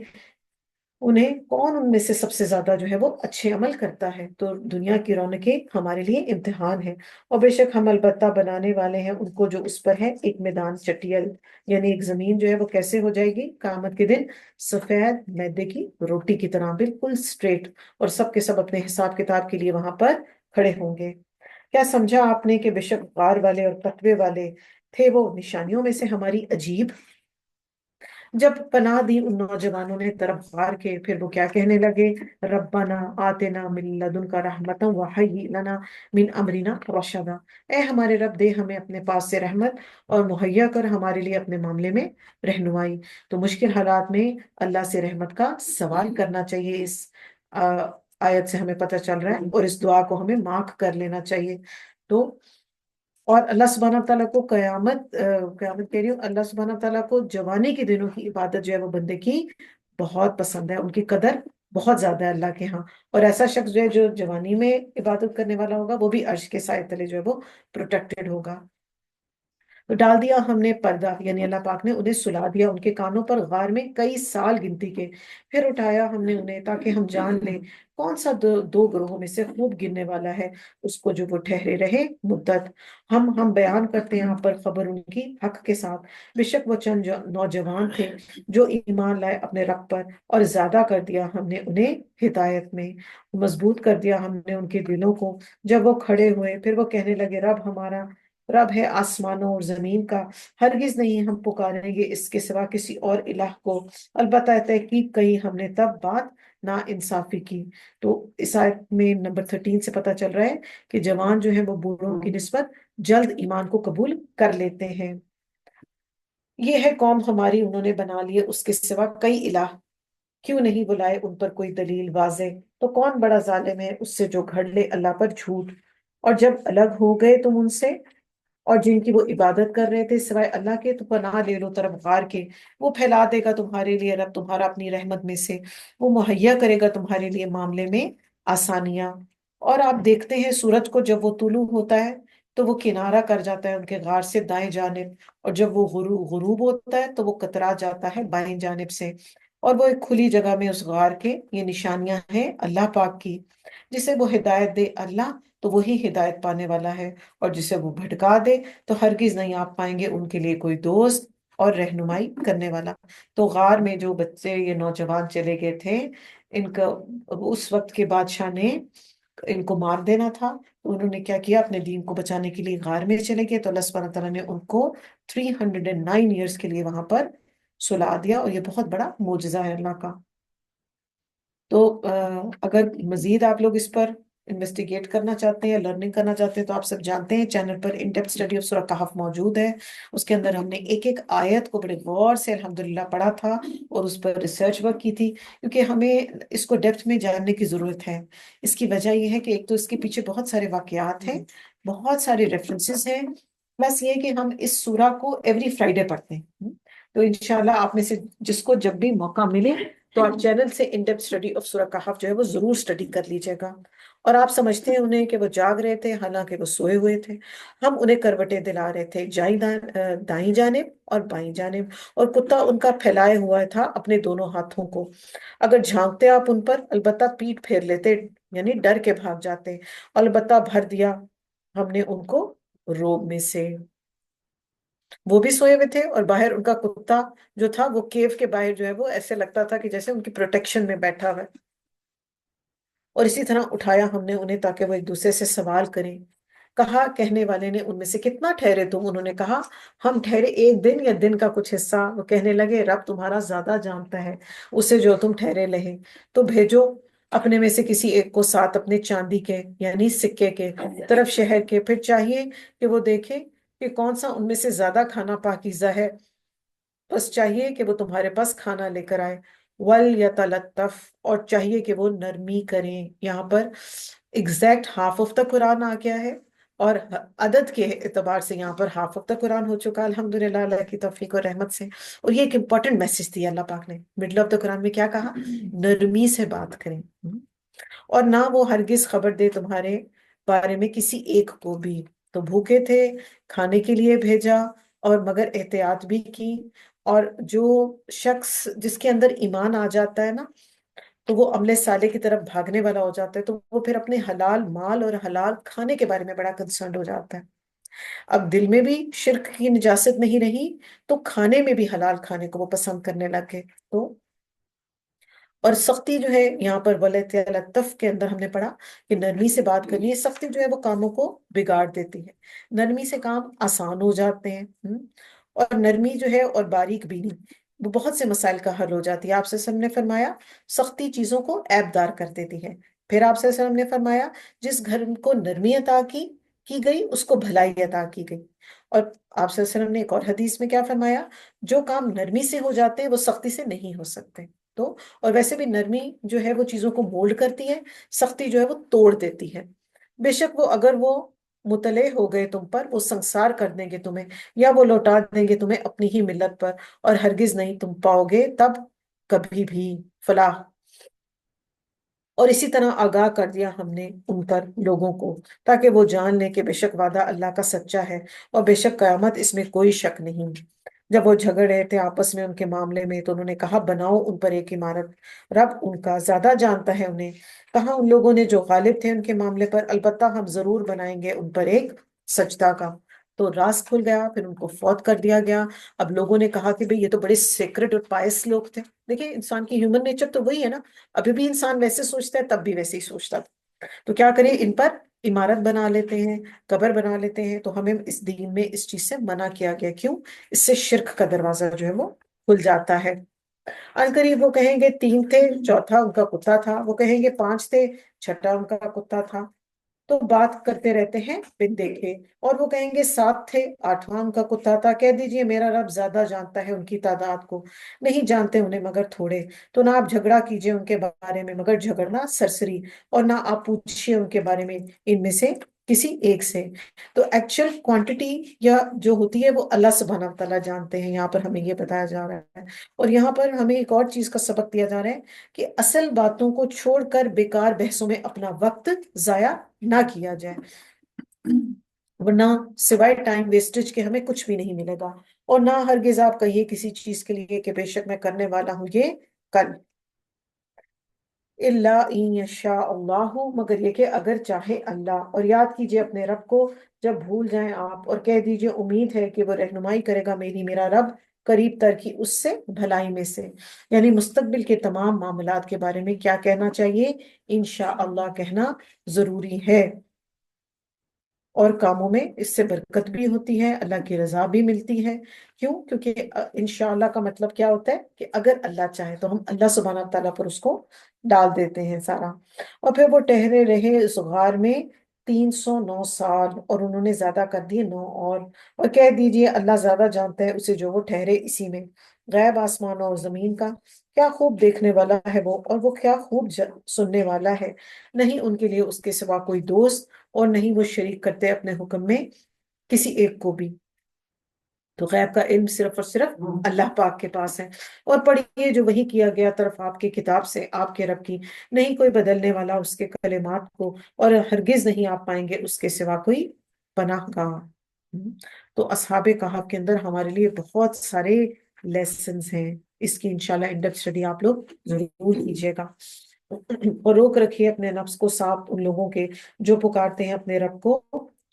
انہیں کون ان میں سے سب سے زیادہ جو ہے وہ اچھے عمل کرتا ہے۔ تو دنیا کی رونقیں ہمارے لیے امتحان ہے، اور بے شک ہم البتہ بنانے والے ہیں ان کو جو اس پر ہے ایک میدان چٹیل، یعنی ایک زمین جو ہے وہ کیسے ہو جائے گی قیامت کے دن؟ سفید میدے کی روٹی کی طرح، بالکل اسٹریٹ، اور سب کے سب اپنے حساب کتاب کے لیے وہاں پر کھڑے ہوں گے۔ کیا سمجھا آپ نے کہ بے شک غار والے اور قطبے والے تھے وہ نشانیوں میں سے ہماری عجیب؟ جب پناہ دی ان نوجوانوں نے طرف غار کے، پھر وہ کیا کہنے لگے؟ ربنا آتنا من لدنک رحمتا وہیئ لنا من امرنا رشدا، اے ہمارے رب دے ہمیں اپنے پاس سے رحمت، اور مہیا کر ہمارے لیے اپنے معاملے میں رہنمائی۔ تو مشکل حالات میں اللہ سے رحمت کا سوال کرنا چاہیے، اس آیت سے ہمیں پتہ چل رہا ہے، اور اس دعا کو ہمیں مارک کر لینا چاہیے۔ تو اور اللہ سبحانہ تعالیٰ کو قیامت کہہ رہی ہوں، اللہ سبحانہ تعالیٰ کو جوانی کے دنوں کی عبادت جو ہے وہ بندے کی بہت پسند ہے، ان کی قدر بہت زیادہ ہے اللہ کے ہاں۔ اور ایسا شخص جو ہے جو جوانی میں عبادت کرنے والا ہوگا، وہ بھی عرش کے سائے تلے جو ہے وہ پروٹیکٹڈ ہوگا۔ تو ڈال دیا ہم نے پردہ، یعنی اللہ پاک نے انہیں سلا دیا ان کے کانوں پر غار میں کئی سال گنتی کے، پھر اٹھایا ہم نے انہیں تاکہ ہم جان لیں کون سا دو گروہوں میں سے خوب گرنے والا ہے اس کو جو وہ ٹھہرے رہے مدت۔ ہم بیان کرتے ہیں یہاں پر خبر ان کی حق کے ساتھ، بے شک وہ چند نوجوان تھے جو ایمان لائے اپنے رب پر، اور زیادہ کر دیا ہم نے انہیں ہدایت میں، مضبوط کر دیا ہم نے ان کے دلوں کو۔ جب وہ کھڑے ہوئے پھر وہ کہنے لگے رب ہمارا، رب ہے آسمانوں اور زمین کا، ہرگز نہیں ہم پکاریں گے اس کے سوا کسی اور الہ کو، البتہ تحقیق کہی ہم نے تب بات نا انصافی کی۔ تو اس آیت میں نمبر 13 سے پتہ چل رہا ہے کہ جوان جو ہے وہ بوڑھوں کی نسبت جلد ایمان کو قبول کر لیتے ہیں۔ یہ ہے قوم ہماری، انہوں نے بنا لیے اس کے سوا کئی الہ، کیوں نہیں بلائے ان پر کوئی دلیل واضح؟ تو کون بڑا ظالم ہے اس سے جو گھڑ لے اللہ پر جھوٹ؟ اور جب الگ ہو گئے تم ان سے اور جن کی وہ عبادت کر رہے تھے سوائے اللہ کے، تو پناہ لے لو طرف غار کے، وہ پھیلا دے گا تمہارے لیے رب تمہارا اپنی رحمت میں سے، وہ مہیا کرے گا تمہارے لیے معاملے میں آسانیاں۔ اور آپ دیکھتے ہیں سورج کو جب وہ طلوع ہوتا ہے تو وہ کنارہ کر جاتا ہے ان کے غار سے دائیں جانب، اور جب وہ غروب ہوتا ہے تو وہ کترا جاتا ہے بائیں جانب سے، اور وہ ایک کھلی جگہ میں اس غار کے، یہ نشانیاں ہیں اللہ پاک کی، جسے وہ ہدایت دے اللہ تو وہی ہدایت پانے والا ہے، اور جسے وہ بھٹکا دے تو ہرگز نہیں آپ پائیں گے ان کے لیے کوئی دوست اور رہنمائی کرنے والا۔ تو غار میں جو بچے یہ نوجوان چلے گئے تھے، ان کا اس وقت کے بادشاہ نے ان کو مار دینا تھا، تو انہوں نے کیا کیا؟ اپنے دین کو بچانے کے لیے غار میں چلے گئے، تو اللہ سبحانہ تعالیٰ نے ان کو 309 ایئرس کے لیے وہاں پر سلا دیا، اور یہ بہت بڑا معجزہ ہے اللہ کا۔ تو اگر مزید آپ لوگ اس پر انویسٹیگیٹ کرنا چاہتے ہیں یا لرننگ کرنا چاہتے ہیں، تو آپ سب جانتے ہیں channel per in depth study of سورہ کہف موجود ہے، اس کے اندر ہم نے ایک ایک آیت کو بڑے غور سے الحمدللہ پڑھا تھا، اور اس پر ریسرچ ورک کی تھی، کیونکہ ہمیں اس کو ڈیپتھ میں جاننے کی ضرورت ہے۔ اس کی وجہ یہ ہے کہ ایک تو اس کے پیچھے بہت سارے واقعات ہیں، بہت سارے ریفرنسز ہیں، بس یہ کہ ہم اس سورہ کو ایوری فرائیڈے پڑھتے ہیں۔ تو انشاءاللہ آپ میں سے جس کو جب بھی موقع ملے تو آپ چینل سے ان ڈیپتھ اسٹڈی آف سورہ کہف جو ہے وہ ضرور اسٹڈی کر لیجیے گا. اور آپ سمجھتے ہیں انہیں کہ وہ جاگ رہے تھے، حالانکہ وہ سوئے ہوئے تھے. ہم انہیں کروٹیں دلا رہے تھے، دائیں جانب اور بائیں جانب، اور کتا ان کا پھیلائے ہوا تھا اپنے دونوں ہاتھوں کو. اگر جھانکتے آپ ان پر، البتہ پیٹ پھیر لیتے، یعنی ڈر کے بھاگ جاتے. البتہ بھر دیا ہم نے ان کو روب میں سے. وہ بھی سوئے ہوئے تھے، اور باہر ان کا کتا جو تھا وہ کیو کے باہر جو ہے وہ ایسے لگتا تھا کہ جیسے ان کی پروٹیکشن میں بیٹھا ہوا ہے. اور اسی طرح اٹھایا ہم نے انہیں تاکہ وہ ایک دوسرے سے سوال کریں. کہا کہنے والے نے ان میں سے، کتنا ٹھہرے تم؟ انہوں نے کہا ہم ٹھہرے ایک دن یا دن کا کچھ حصہ. وہ کہنے لگے رب تمہارا زیادہ جانتا ہے اسے جو تم ٹھہرے رہے. تو بھیجو اپنے میں سے کسی ایک کو ساتھ اپنے چاندی کے یعنی سکے کے طرف شہر کے. پھر چاہیے کہ وہ دیکھے کہ کون سا ان میں سے زیادہ کھانا پاکیزہ ہے. بس چاہیے کہ وہ تمہارے پاس کھانا لے کر آئے. وَلْيَتَلَطَّفْ، اور چاہیے کہ وہ نرمی کریں. یہاں پر ایگزیکٹ ہاف آف دا قرآن آ گیا ہے، اور عدد کے اعتبار سے یہاں پر ہاف آف دا قرآن ہو چکا الحمدللہ اللہ کی توفیق اور رحمت سے. اور یہ ایک امپورٹنٹ میسج دیا اللہ پاک نے مڈل آف دا قرآن میں. کیا کہا؟ نرمی سے بات کریں. اور نہ وہ ہرگز خبر دے تمہارے بارے میں کسی ایک کو بھی. تو بھوکے تھے، کھانے کے لیے بھیجا، اور مگر احتیاط بھی کی. اور جو شخص جس کے اندر ایمان آ جاتا ہے نا، تو وہ عمل صالح کی طرف بھاگنے والا ہو جاتا ہے. تو وہ پھر اپنے حلال مال اور حلال کھانے کے بارے میں بڑا کنسرنڈ ہو جاتا ہے. اب دل میں بھی شرک کی نجاست نہیں رہی، تو کھانے میں بھی حلال کھانے کو وہ پسند کرنے لگے. تو اور سختی جو ہے یہاں پر وَلَتَلَطَّفْ کے اندر ہم نے پڑھا کہ نرمی سے بات کرنی ہے. سختی جو ہے وہ کاموں کو بگاڑ دیتی ہے، نرمی سے کام آسان ہو جاتے ہیں. اور نرمی جو ہے اور باریک بینی وہ بہت سے مسائل کا حل ہو جاتی ہے. آپ صلی اللہ علیہ وسلم نے فرمایا سختی چیزوں کو عیب دار کر دیتی ہے. پھر آپ صلی اللہ علیہ وسلم نے فرمایا جس گھر کو نرمی عطا کی گئی اس کو بھلائی عطا کی گئی. اور آپ صلی اللہ علیہ وسلم نے ایک اور حدیث میں کیا فرمایا؟ جو کام نرمی سے ہو جاتے ہیں وہ سختی سے نہیں ہو سکتے. تو اور ویسے بھی نرمی جو ہے وہ چیزوں کو مولڈ کرتی ہے، سختی جو ہے وہ توڑ دیتی ہے. بے شک وہ اگر وہ مطلع ہو گئے تم پر، وہ سنسار کر دیں گے تمہیں، یا وہ لوٹا دیں گے تمہیں اپنی ہی ملت پر، اور ہرگز نہیں تم پاؤ گے تب کبھی بھی فلاح. اور اسی طرح آگاہ کر دیا ہم نے ان پر لوگوں کو، تاکہ وہ جان لیں کہ بے شک وعدہ اللہ کا سچا ہے، اور بے شک قیامت اس میں کوئی شک نہیں. جب وہ جھگڑ رہے تھے آپس میں ان کے معاملے میں، تو انہوں نے کہا بناؤ ان پر ایک عمارت، رب ان کا زیادہ جانتا ہے انہیں. کہا ان لوگوں نے جو غالب تھے ان کے معاملے پر، البتہ ہم ضرور بنائیں گے ان پر ایک سجدہ کا. تو راز کھل گیا، پھر ان کو فوت کر دیا گیا. اب لوگوں نے کہا کہ بھئی یہ تو بڑے سیکرٹ اور پائس لوگ تھے. دیکھیں انسان کی ہیومن نیچر تو وہی ہے نا، ابھی بھی انسان ویسے سوچتا ہے، تب بھی ویسے ہی سوچتا تھا. تو کیا کریں، ان پر عمارت بنا لیتے ہیں، قبر بنا لیتے ہیں. تو ہمیں اس دین میں اس چیز سے منع کیا گیا. کیوں؟ اس سے شرک کا دروازہ جو ہے وہ کھل جاتا ہے. عنقریب وہ کہیں گے 3 تھے، چوتھا ان کا کتا تھا. وہ کہیں گے 5 تھے، چھٹا ان کا کتا تھا. تو بات کرتے رہتے ہیں بن دیکھے. اور وہ کہیں گے 7 تھے، 8واں ان کا کتا تھا. کہہ دیجئے میرا رب زیادہ جانتا ہے ان کی تعداد کو، نہیں جانتے انہیں مگر تھوڑے. تو نہ آپ جھگڑا کیجئے ان کے بارے میں مگر جھگڑنا سرسری، اور نہ آپ پوچھئے ان کے بارے میں ان میں سے کسی ایک سے. تو ایکچوئل کوانٹٹی یا جو ہوتی ہے وہ اللہ سبحانہ و تعالیٰ جانتے ہیں. یہاں پر ہمیں یہ بتایا جا رہا ہے. اور یہاں پر ہمیں ایک اور چیز کا سبق دیا جا رہا ہے کہ اصل باتوں کو چھوڑ کر بیکار بحثوں میں اپنا وقت ضائع نہ کیا جائے، ورنہ سوائے ٹائم ویسٹیج کے ہمیں کچھ بھی نہیں ملے گا. اور نہ ہرگز آپ کہیے کسی چیز کے لیے کہ بے شک میں کرنے والا ہوں یہ کل. اللہ ان یشاء اللہ، مگر یہ کہ اگر چاہے اللہ. اور یاد کیجئے اپنے رب کو جب بھول جائیں آپ، اور کہہ دیجئے امید ہے کہ وہ رہنمائی کرے گا میرا رب قریب تر کی اس سے بھلائی میں سے. یعنی مستقبل کے تمام معاملات کے بارے میں کیا کہنا چاہیے؟ انشاءاللہ کہنا ضروری ہے. اور کاموں میں اس سے برکت بھی ہوتی ہے، اللہ کی رضا بھی ملتی ہے. کیوں؟ کیونکہ انشاءاللہ کا مطلب کیا ہوتا ہے کہ اگر اللہ چاہے تو ہم اللہ سبحانہ تعالیٰ پر اس کو ڈال دیتے ہیں سارا. اور پھر وہ ٹہرے رہے اس غار میں 309 سال، اور انہوں نے زیادہ کر دیے 9 اور کہہ دیجئے اللہ زیادہ جانتا ہے اسے جو وہ ٹھہرے اسی میں. غیب آسمانوں اور زمین کا، کیا خوب دیکھنے والا ہے وہ، اور وہ کیا خوب سننے والا ہے. نہیں ان کے لیے اس کے سوا کوئی دوست، اور نہیں وہ شریک کرتے اپنے حکم میں کسی ایک کو بھی. تو غیب کا علم صرف اور صرف اللہ پاک کے پاس ہے۔ اور پڑھیے جو وحی کیا گیا طرف آپ کی کتاب سے، آپ کے رب کی، نہیں کوئی بدلنے والا اس کے کلمات کو، اور ہرگز نہیں آپ پائیں گے اس کے سوا کوئی پناہ گاہ۔ تو اصحاب کہف کے اندر ہمارے لیے بہت سارے لیسنز ہیں، اس کی انشاءاللہ انڈیپتھ اسٹڈی آپ لوگ ضرور کیجیے گا، اور روک رکھیے اپنے نفس کو صاف ان لوگوں کے جو پکارتے ہیں اپنے رب کو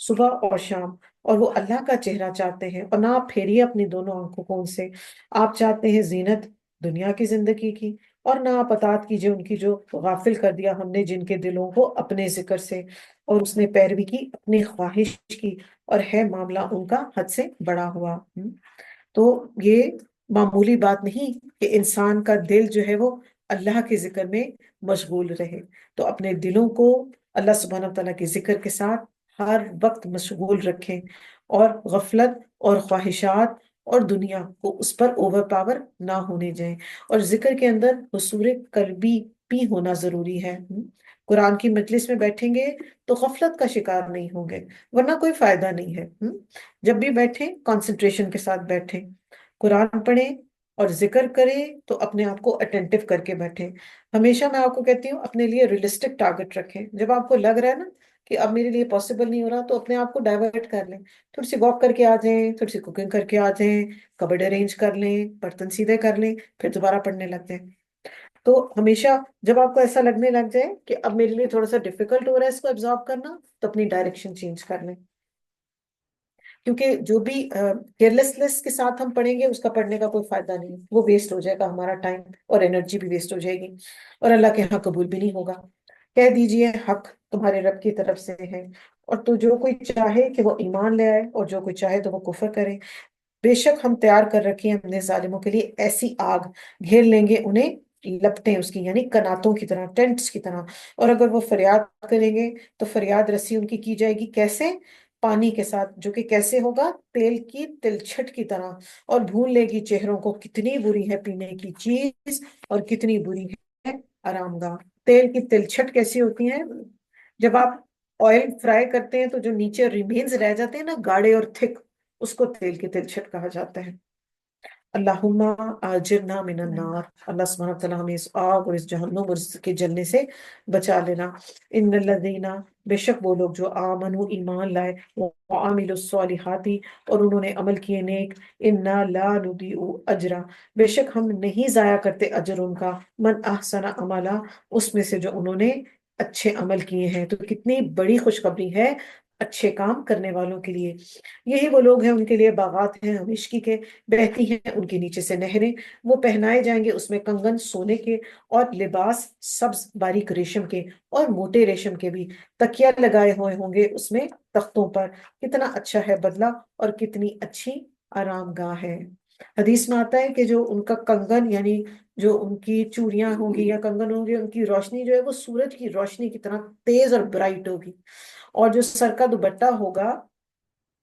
صبح اور شام، اور وہ اللہ کا چہرہ چاہتے ہیں، اور نہ آپ پھیریے اپنی دونوں آنکھوں کو ان سے۔ آپ چاہتے ہیں زینت دنیا کی زندگی کی، اور نہ آپ اطاعت کیجیے ان کی جو غافل کر دیا ہم نے جن کے دلوں کو اپنے ذکر سے، اور اس نے پیروی کی اپنی خواہش کی، اور ہے معاملہ ان کا حد سے بڑا ہوا۔ تو یہ معمولی بات نہیں کہ انسان کا دل جو ہے وہ اللہ کے ذکر میں مشغول رہے، تو اپنے دلوں کو اللہ سبحانہ وتعالیٰ کے ذکر کے ساتھ ہر وقت مشغول رکھیں، اور غفلت اور خواہشات اور دنیا کو اس پر اوور پاور نہ ہونے جائیں، اور ذکر کے اندر حضور قلبی بھی ہونا ضروری ہے۔ قرآن کی مجلس میں بیٹھیں گے تو غفلت کا شکار نہیں ہوں گے، ورنہ کوئی فائدہ نہیں ہے۔ جب بھی بیٹھیں کنسنٹریشن کے ساتھ بیٹھیں، قرآن پڑھیں اور ذکر کریں تو اپنے آپ کو اٹینٹو کر کے بیٹھیں۔ ہمیشہ میں آپ کو کہتی ہوں اپنے لیے ریئلسٹک ٹارگٹ رکھیں، جب آپ کو لگ رہا ہے نا کہ اب میرے لیے پاسبل نہیں ہو رہا، تو اپنے آپ کو ڈائیورٹ کر لیں، تھوڑی سی واک کر کے آ جائیں، تھوڑی سی کوکنگ کر کے آ جائیں، کبڈ ارینج کر لیں، برتن سیدھے کر لیں، پھر دوبارہ پڑھنے لگ جائیں۔ تو ہمیشہ جب آپ کو ایسا لگنے لگ جائے کہ اب میرے لیے تھوڑا سا ڈیفیکلٹ ہو رہا ہے اس کو ایبزارب کرنا، تو اپنی ڈائریکشن چینج کر لیں، کیونکہ جو بھی کیئرلیسنس کے ساتھ ہم پڑھیں گے اس کا پڑھنے کا کوئی فائدہ نہیں، وہ ویسٹ ہو جائے گا ہمارا ٹائم، اور انرجی بھی ویسٹ ہو جائے گی، اور اللہ کے یہاں قبول بھی نہیں ہوگا۔ کہہ دیجئے حق تمہارے رب کی طرف سے ہے، اور تو جو کوئی چاہے کہ وہ ایمان لے آئے، اور جو کوئی چاہے تو وہ کفر کرے۔ بے شک ہم تیار کر رکھے ہیں اپنے ظالموں کے لیے ایسی آگ، گھیر لیں گے انہیں لپٹیں اس کی، یعنی کناتوں کی طرح، ٹینٹس کی طرح، اور اگر وہ فریاد کریں گے تو فریاد رسی ان کی جائے گی، کیسے؟ پانی کے ساتھ، جو کہ کیسے ہوگا؟ تیل کی تلچھٹ کی طرح، اور بھون لے گی چہروں کو، کتنی بری ہے پینے کی چیز اور کتنی بری ہے آرام گاہ۔ تیل کی تلچھٹ کیسی ہوتی ہے؟ جب آپ آئل فرائی کرتے ہیں تو جو نیچے ریمینز رہ جاتے ہیں نا، گاڑے اور تھک، اس کو تیل کی تلچھٹ کہا جاتا ہے۔ اللہم آجرنا من النار، اللہ سبحانہ وتعالیٰ ہمیں اس آگ اور اس جہنم اور اس کے جلنے سے بچا لینا۔ ان الذین، بے شک وہ لوگ جو آمنوا ایمان لائے، وعملوا الصالحات، اور انہوں نے عمل کیے نیک، انا لا نضیع اجرا، بے شک ہم نہیں ضائع کرتے اجر ان کا، من احسن عملا، اس میں سے جو انہوں نے اچھے عمل کیے ہیں۔ تو کتنی بڑی خوشخبری ہے اچھے کام کرنے والوں کے لیے۔ یہی وہ لوگ ہیں ان کے لیے باغات ہیں ہمیشگی کے، بہتی ہیں ان کے نیچے سے نہریں، وہ پہنائے جائیں گے اس میں کنگن سونے کے، اور لباس سبز باریک ریشم کے اور موٹے ریشم کے بھی، تکیا لگائے ہوئے ہوں گے اس میں تختوں پر، کتنا اچھا ہے بدلہ اور کتنی اچھی آرام گاہ ہے۔ حدیث میں آتا ہے کہ جو ان کا کنگن، یعنی جو ان کی چوڑیاں ہوں گی یا کنگن ہوں گے، ان کی روشنی جو ہے وہ سورج کی روشنی کی طرح تیز اور برائٹ ہوگی، اور جو سر کا دوپٹہ ہوگا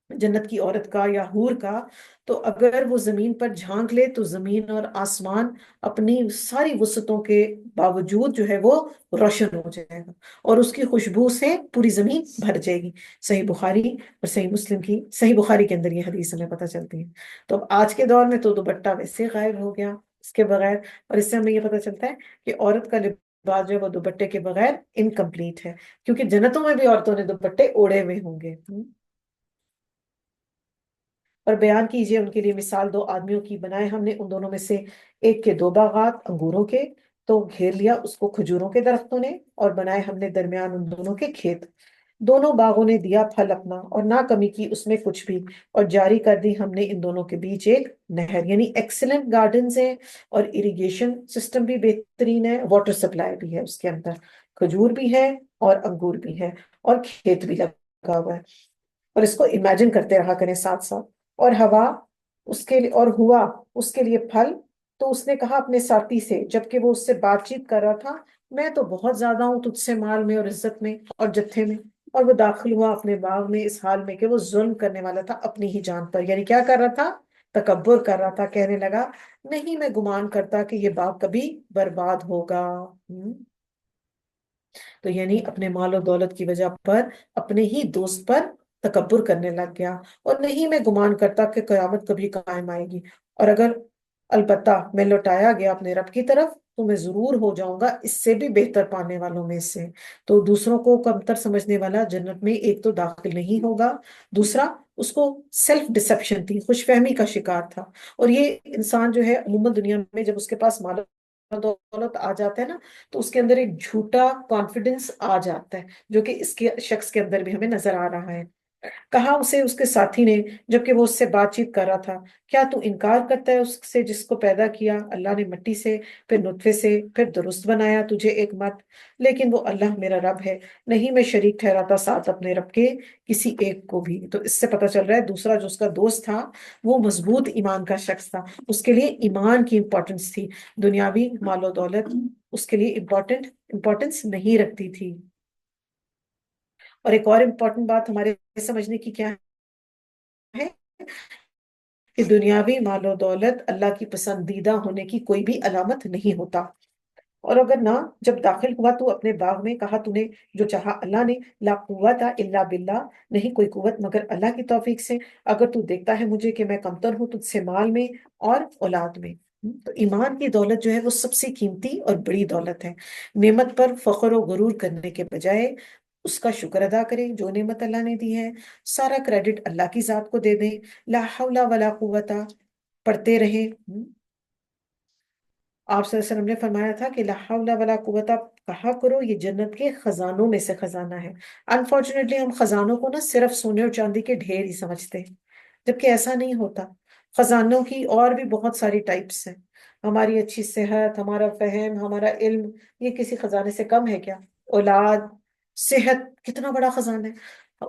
جنت کی عورت کا یا حور کا، تو اگر وہ زمین پر جھانک لے تو زمین اور آسمان اپنی ساری وسعتوں کے باوجود جو ہے وہ روشن ہو جائے گا، اور اس کی خوشبو سے پوری زمین بھر جائے گی۔ صحیح بخاری اور صحیح مسلم کی، صحیح بخاری کے اندر یہ حدیث ہمیں پتہ چلتی ہے۔ تو اب آج کے دور میں تو دوپٹہ ویسے غائب ہو گیا اس کے بغیر، اور اس سے ہمیں یہ پتہ چلتا ہے کہ عورت کا لباس جو ہے وہ دوپٹے کے بغیر انکمپلیٹ ہے، کیونکہ جنتوں میں بھی عورتوں نے دوپٹے اوڑے ہوئے ہوں گے۔ اور بیان کیجئے ان کے لیے مثال دو آدمیوں کی، بنائے ہم نے ان دونوں میں سے ایک کے دو باغات انگوروں کے، تو گھیر لیا اس کو کھجوروں کے درختوں نے، اور بنائے ہم نے درمیان ان دونوں کے کھیت، دونوں باغوں نے دیا پھل اپنا، اور نہ کمی کی اس میں کچھ بھی، اور جاری کر دی ہم نے ان دونوں کے بیچ ایک نہر، یعنی ایکسلنٹ گارڈنز ہیں، اور اریگیشن سسٹم بھی بہترین ہے، واٹر سپلائی بھی ہے اس کے اندر، کھجور بھی ہے اور انگور بھی ہے، اور کھیت بھی لگا ہوا ہے۔ اور اس کو امیجن کرتے رہا کریں ساتھ ساتھ۔ اور ہوا اس کے لیے، اور ہوا اس کے لیے پھل، تو اس نے کہا اپنے ساتھی سے جبکہ وہ اس سے بات چیت کر رہا تھا، میں تو بہت زیادہ ہوں تجھ سے مال میں اور عزت میں اور جتھے میں، اور وہ داخل ہوا اپنے باغ میں اس حال میں کہ وہ ظلم کرنے والا تھا اپنی ہی جان پر، یعنی کیا کر رہا تھا؟ تکبر کر رہا تھا، کہنے لگا نہیں میں گمان کرتا کہ یہ باغ کبھی برباد ہوگا۔ تو یعنی اپنے مال و دولت کی وجہ پر اپنے ہی دوست پر تکبر کرنے لگ گیا، اور نہیں میں گمان کرتا کہ قیامت کبھی قائم آئے گی، اور اگر البتہ میں لوٹایا گیا اپنے رب کی طرف تو میں ضرور ہو جاؤں گا اس سے بھی بہتر پانے والوں میں سے۔ تو دوسروں کو کمتر سمجھنے والا جنت میں ایک تو داخل نہیں ہوگا، دوسرا اس کو سیلف ڈسپشن تھی، خوش فہمی کا شکار تھا۔ اور یہ انسان جو ہے عموماً دنیا میں جب اس کے پاس مال و دولت آ جاتا ہے نا، تو اس کے اندر ایک جھوٹا کانفیڈنس آ جاتا ہے، جو کہ اس کے شخص کے اندر بھی ہمیں نظر آ رہا ہے۔ کہا اسے اس کے ساتھی نے جبکہ وہ اس سے بات چیت کر رہا تھا، کیا تو انکار کرتا ہے اس سے جس کو پیدا کیا اللہ نے مٹی سے، پھر نطفے سے، پھر درست بنایا تجھے ایک مرد؟ لیکن وہ اللہ میرا رب ہے، نہیں میں شریک ٹھہراتا ساتھ اپنے رب کے کسی ایک کو بھی۔ تو اس سے پتہ چل رہا ہے دوسرا جو اس کا دوست تھا وہ مضبوط ایمان کا شخص تھا، اس کے لیے ایمان کی امپورٹنس تھی، دنیاوی مال و دولت اس کے لیے امپورٹنس نہیں رکھتی تھی۔ اور ایک اور امپورٹنٹ بات ہمارے سمجھنے کی کیا ہے کہ دنیاوی مال و دولت اللہ کی پسندیدہ ہونے کی کوئی بھی علامت نہیں ہوتا۔ اور اگر نہ جب داخل ہوا تو اپنے باغ میں کہا تو نے جو چاہا اللہ نے، لا قوت الا باللہ، نہیں کوئی قوت مگر اللہ کی توفیق سے، اگر تو دیکھتا ہے مجھے کہ میں کمتر ہوں تجھ سے مال میں اور اولاد میں۔ تو ایمان کی دولت جو ہے وہ سب سے قیمتی اور بڑی دولت ہے۔ نعمت پر فخر و غرور کرنے کے بجائے اس کا شکر ادا کریں جو نعمت اللہ نے دی ہے، سارا کریڈٹ اللہ کی ذات کو دے دیں، لا حول ولا قوت پڑھتے رہیں۔ آپ صلی اللہ علیہ وسلم نے فرمایا تھا کہ لا حول ولا قوت کہا کرو، یہ جنت کے خزانوں میں سے خزانہ ہے۔ انفارچونیٹلی ہم خزانوں کو نا صرف سونے اور چاندی کے ڈھیر ہی سمجھتے ہیں، جبکہ ایسا نہیں ہوتا۔ خزانوں کی اور بھی بہت ساری ٹائپس ہیں۔ ہماری اچھی صحت، ہمارا فہم، ہمارا علم، یہ کسی خزانے سے کم ہے کیا؟ اولاد، صحت کتنا بڑا خزانہ ہے۔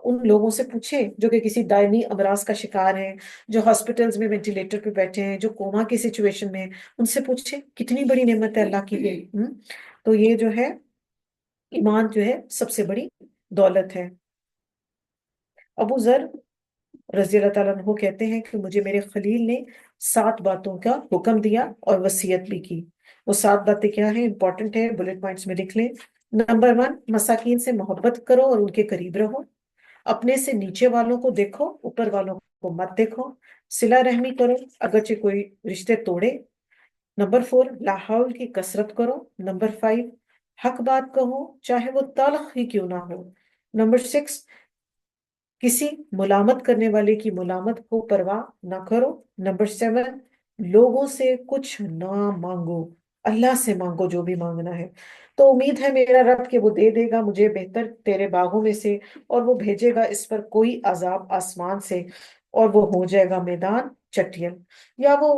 ان لوگوں سے پوچھیں جو کہ کسی دائمی امراض کا شکار ہیں، جو ہاسپٹلز میں وینٹیلیٹر پہ بیٹھے ہیں، جو کوما کی سچویشن میں ہیں، ان سے پوچھیں کتنی بڑی نعمت ہے اللہ کی یہ۔ تو یہ جو ہے ایمان جو ہے سب سے بڑی دولت ہے۔ ابو ذر رضی اللہ تعالیٰ عنہ کہتے ہیں کہ مجھے میرے خلیل نے 7 باتوں کا حکم دیا اور وصیت بھی کی۔ وہ 7 باتیں کیا ہیں؟ امپورٹنٹ ہے، بلٹ پوائنٹس میں لکھ لیں۔ نمبر 1، مساکین سے محبت کرو اور ان کے قریب رہو۔ اپنے سے نیچے والوں کو دیکھو، اوپر والوں کو مت دیکھو۔ صلہ رحمی کرو اگرچہ کوئی رشتے توڑے۔ نمبر 4، لا حول کی کثرت کرو۔ نمبر 5، حق بات کہو چاہے وہ تلخ ہی کیوں نہ ہو۔ نمبر 6، کسی ملامت کرنے والے کی ملامت کو پرواہ نہ کرو۔ نمبر 7، لوگوں سے کچھ نہ مانگو، اللہ سے مانگو جو بھی مانگنا ہے۔ تو امید ہے میرا رب کہ وہ دے دے گا مجھے بہتر تیرے باغوں میں سے، اور وہ بھیجے گا اس پر کوئی عذاب آسمان سے، اور وہ ہو جائے گا میدان چٹیل، یا وہ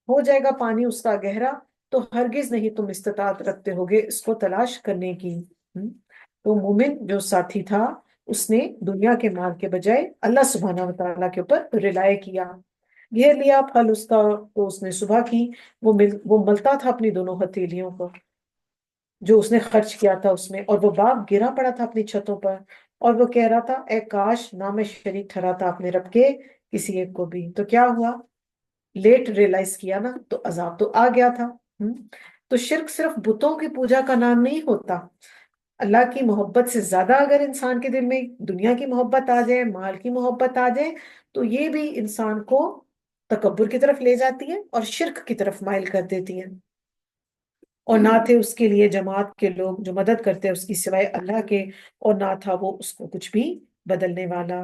ہو جائے گا پانی اس کا گہرا، تو ہرگز نہیں تم استطاعت رکھتے ہوگے اس کو تلاش کرنے کی۔ تو مومن جو ساتھی تھا اس نے دنیا کے مال کے بجائے اللہ سبحانہ و تعالیٰ کے اوپر رلائے کیا۔ گھیر لیا پھل اس کا تو اس نے صبح کی، وہ ملتا تھا اپنی دونوں ہتھیلیوں کو جو اس نے خرچ کیا تھا اس میں، اور وہ باغ گرا پڑا تھا اپنی چھتوں پر، اور وہ کہہ رہا تھا اے کاش نہ میں شریک ٹھہراتا اپنے رب کے کسی ایک کو بھی۔ تو کیا ہوا؟ لیٹ ریئلائز کیا نا، تو عذاب تو آ گیا تھا۔ تو شرک صرف بتوں کی پوجا کا نام نہیں ہوتا۔ اللہ کی محبت سے زیادہ اگر انسان کے دل میں دنیا کی محبت آ جائے، مال کی محبت آ جائے، تو یہ بھی انسان کو تکبر کی طرف لے جاتی ہے اور شرک کی طرف مائل کر دیتی ہے۔ اور نہ تھے اس کے لیے جماعت کے لوگ جو مدد کرتے اس کی سوائے اللہ کے، اور نہ تھا وہ اس کو کچھ بھی بدلنے والا۔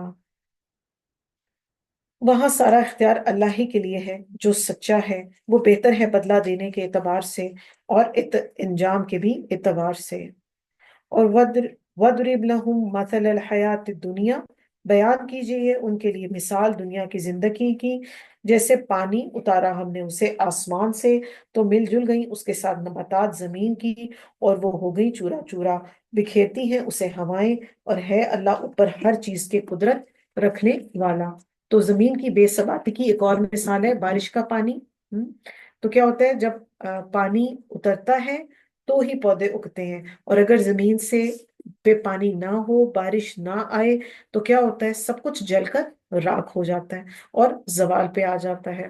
وہاں سارا اختیار اللہ ہی کے لیے ہے، جو سچا ہے وہ بہتر ہے بدلہ دینے کے اعتبار سے اور انجام کے بھی اعتبار سے۔ اور وَضْرِبْ لَهُمْ مَثَلَ الْحَيَاةِ الدُّنْيَا، بیان کیجئے ان کے لیے مثال دنیا کی زندگی کی، جیسے پانی اتارا ہم نے اسے آسمان سے تو مل جل گئی اس کے ساتھ نباتات زمین کی، اور وہ ہو گئی چورا چورا، بکھیرتی ہیں اسے ہوائیں، اور ہے اللہ اوپر ہر چیز کے قدرت رکھنے والا۔ تو زمین کی بے ثباتی کی ایک اور مثال ہے بارش کا پانی۔ تو کیا ہوتا ہے جب پانی اترتا ہے تو ہی پودے اگتے ہیں، اور اگر زمین سے پہ پانی نہ ہو، بارش نہ آئے، تو کیا ہوتا ہے؟ سب کچھ جل کر راکھ ہو جاتا ہے اور زوال پہ آ جاتا ہے۔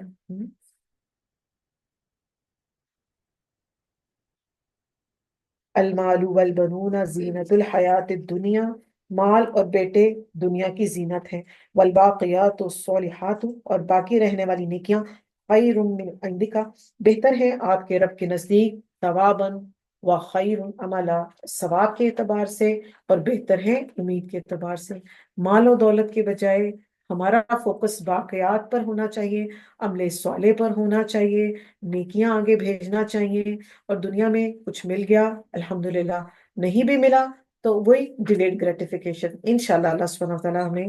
المال والبنون زینت الحیات الدنیا مال اور بیٹے دنیا کی زینت ہیں، والباقیات الصالحات، اور باقی رہنے والی نیکیاں، خیر من عندک، بہتر ہے آپ کے رب کے نزدیک، ثواباً و خیر عملا، ثواب کے اعتبار سے اور بہتر ہے امید کے اعتبار سے۔ مال و دولت کے بجائے ہمارا فوکس باقیات پر ہونا چاہیے، عمل صالح پر ہونا چاہیے، نیکیاں آگے بھیجنا چاہیے، اور دنیا میں کچھ مل گیا الحمدللہ، نہیں بھی ملا تو وہی ڈیلیڈ گریٹیفیکیشن، انشاءاللہ اللہ سبحانہ وتعالیٰ ہمیں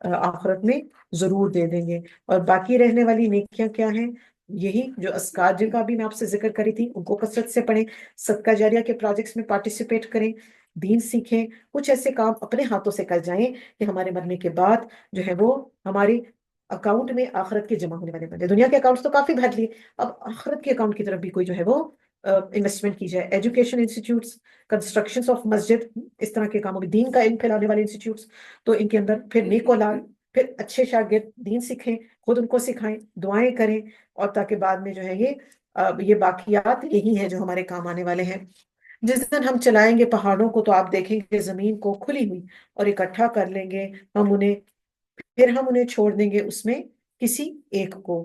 آخرت میں ضرور دے دیں گے۔ اور باقی رہنے والی نیکیاں کیا ہیں؟ یہی جو اذکار جن کا بھی میں آپ سے ذکر کری تھی ان کو کثرت سے پڑھیں، صدقہ جاریہ کے پروجیکٹس میں پارٹیسپیٹ کریں، دین سیکھیں، کچھ ایسے کام اپنے ہاتھوں سے کر جائیں کہ ہمارے مرنے کے بعد جو ہے وہ ہماری اکاؤنٹ میں آخرت کے جمع ہونے والے بن جائے۔ دنیا کے اکاؤنٹس تو کافی بھر لیے، اب آخرت کے اکاؤنٹ کی طرف بھی کوئی جو ہے وہ انویسٹمنٹ کی جائے۔ ایجوکیشن انسٹیٹیوٹس، کنسٹرکشن آف مسجد، اس طرح کے کاموں میں، دین کا علم پھیلانے والے انسٹیٹیوٹس، تو ان کے اندر پھر نیک اولاد، پھر اچھے شاگرد دین سیکھیں، خود ان کو سکھائیں، دعائیں کریں، اور تاکہ بعد میں جو ہے یہ باقیات یہی ہیں جو ہمارے کام آنے والے ہیں۔ جس دن ہم چلائیں گے پہاڑوں کو تو آپ دیکھیں گے زمین کو کھلی ہوئی، اور اکٹھا کر لیں گے ہم انہیں، پھر ہم انہیں چھوڑ دیں گے اس میں کسی ایک کو،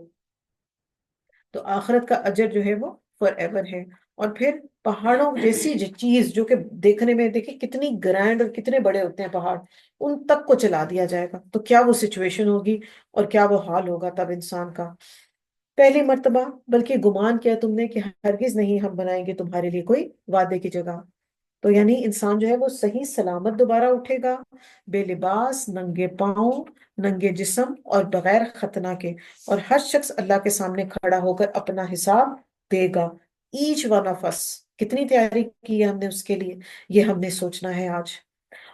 تو آخرت کا اجر جو ہے وہ فار ایور ہے۔ اور پھر پہاڑوں جیسی چیز جو کہ دیکھنے میں، دیکھیں کتنی گرینڈ اور کتنے بڑے ہوتے ہیں پہاڑ، ان تک کو چلا دیا جائے گا، تو کیا وہ سچویشن ہوگی اور کیا وہ حال ہوگا تب انسان کا۔ پہلی مرتبہ بلکہ گمان کیا تم نے کہ ہرگز نہیں ہم بنائیں گے تمہارے لیے کوئی وعدے کی جگہ، تو یعنی انسان جو ہے وہ صحیح سلامت دوبارہ اٹھے گا، بے لباس، ننگے پاؤں، ننگے جسم اور بغیر ختنہ کے، اور ہر شخص اللہ کے سامنے کھڑا ہو کر اپنا حساب دے گا۔ ایچ ون آف اس، کتنی تیاری کی ہے ہم نے اس کے لیے، یہ ہم نے سوچنا ہے آج۔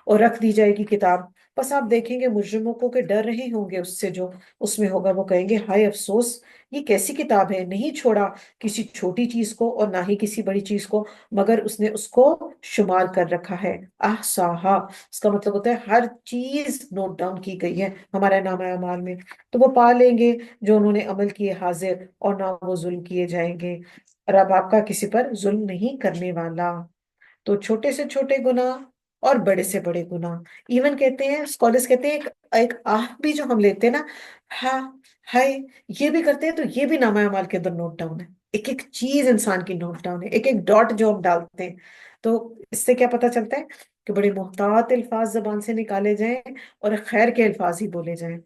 اور رکھ دی جائے گی کتاب، بس آپ دیکھیں گے مجرموں کو کہ ڈر رہے ہوں گے اس سے جو اس میں ہوگا، وہ کہیں گے ہائے افسوس، یہ کیسی کتاب ہے، نہیں چھوڑا کسی چھوٹی چیز کو اور نہ ہی کسی بڑی چیز کو، مگر اس نے اس کو شمار کر رکھا ہے۔ احصاہا، اس کا مطلب ہوتا ہے ہر چیز نوٹ ڈاؤن کی گئی ہے ہمارے نامہ اعمال میں، تو وہ پا لیں گے جو انہوں نے عمل کیے حاضر، اور نہ وہ ظلم کیے جائیں گے۔ رب آپ کا کسی پر ظلم نہیں کرنے والا۔ تو چھوٹے سے چھوٹے گناہ اور بڑے سے بڑے گناہ، ایون کہتے ہیں اسکالرز کہتے ہیں ایک آہ بھی جو ہم لیتے ہیں نا، ہاں ہائے، یہ بھی کرتے ہیں تو یہ بھی نامہ اعمال کے اندر نوٹ ڈاؤن ہے، ایک ایک چیز انسان کی نوٹ ڈاؤن ہے، ایک ایک ڈاٹ جو ہم ڈالتے ہیں۔ تو اس سے کیا پتہ چلتا ہے کہ بڑے محتاط الفاظ زبان سے نکالے جائیں اور خیر کے الفاظ ہی بولے جائیں،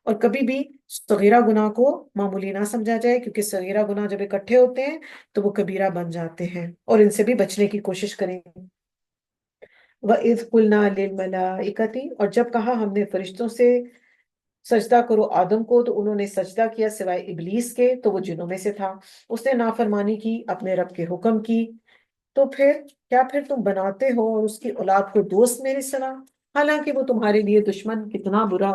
اور کبھی بھی صغیرہ گناہ کو معمولی نہ سمجھا جائے، کیونکہ صغیرہ گناہ جب اکٹھے ہوتے ہیں تو وہ کبیرہ بن جاتے ہیں، اور ان سے بھی بچنے کی کوشش کریں۔ وَإِذْ قُلْنَا لِلْمَلَائِكَةِ، اور جب کہا ہم نے فرشتوں سے سجدہ کرو آدم کو، تو انہوں نے سجدہ کیا سوائے ابلیس کے، تو وہ جنوں میں سے تھا، اس نے نافرمانی کی، اپنے رب کے حکم کی، تو پھر تم بناتے ہو اور اس کی اولاد کو دوست میری طرح، حالانکہ وہ تمہارے لیے دشمن کتنا برا،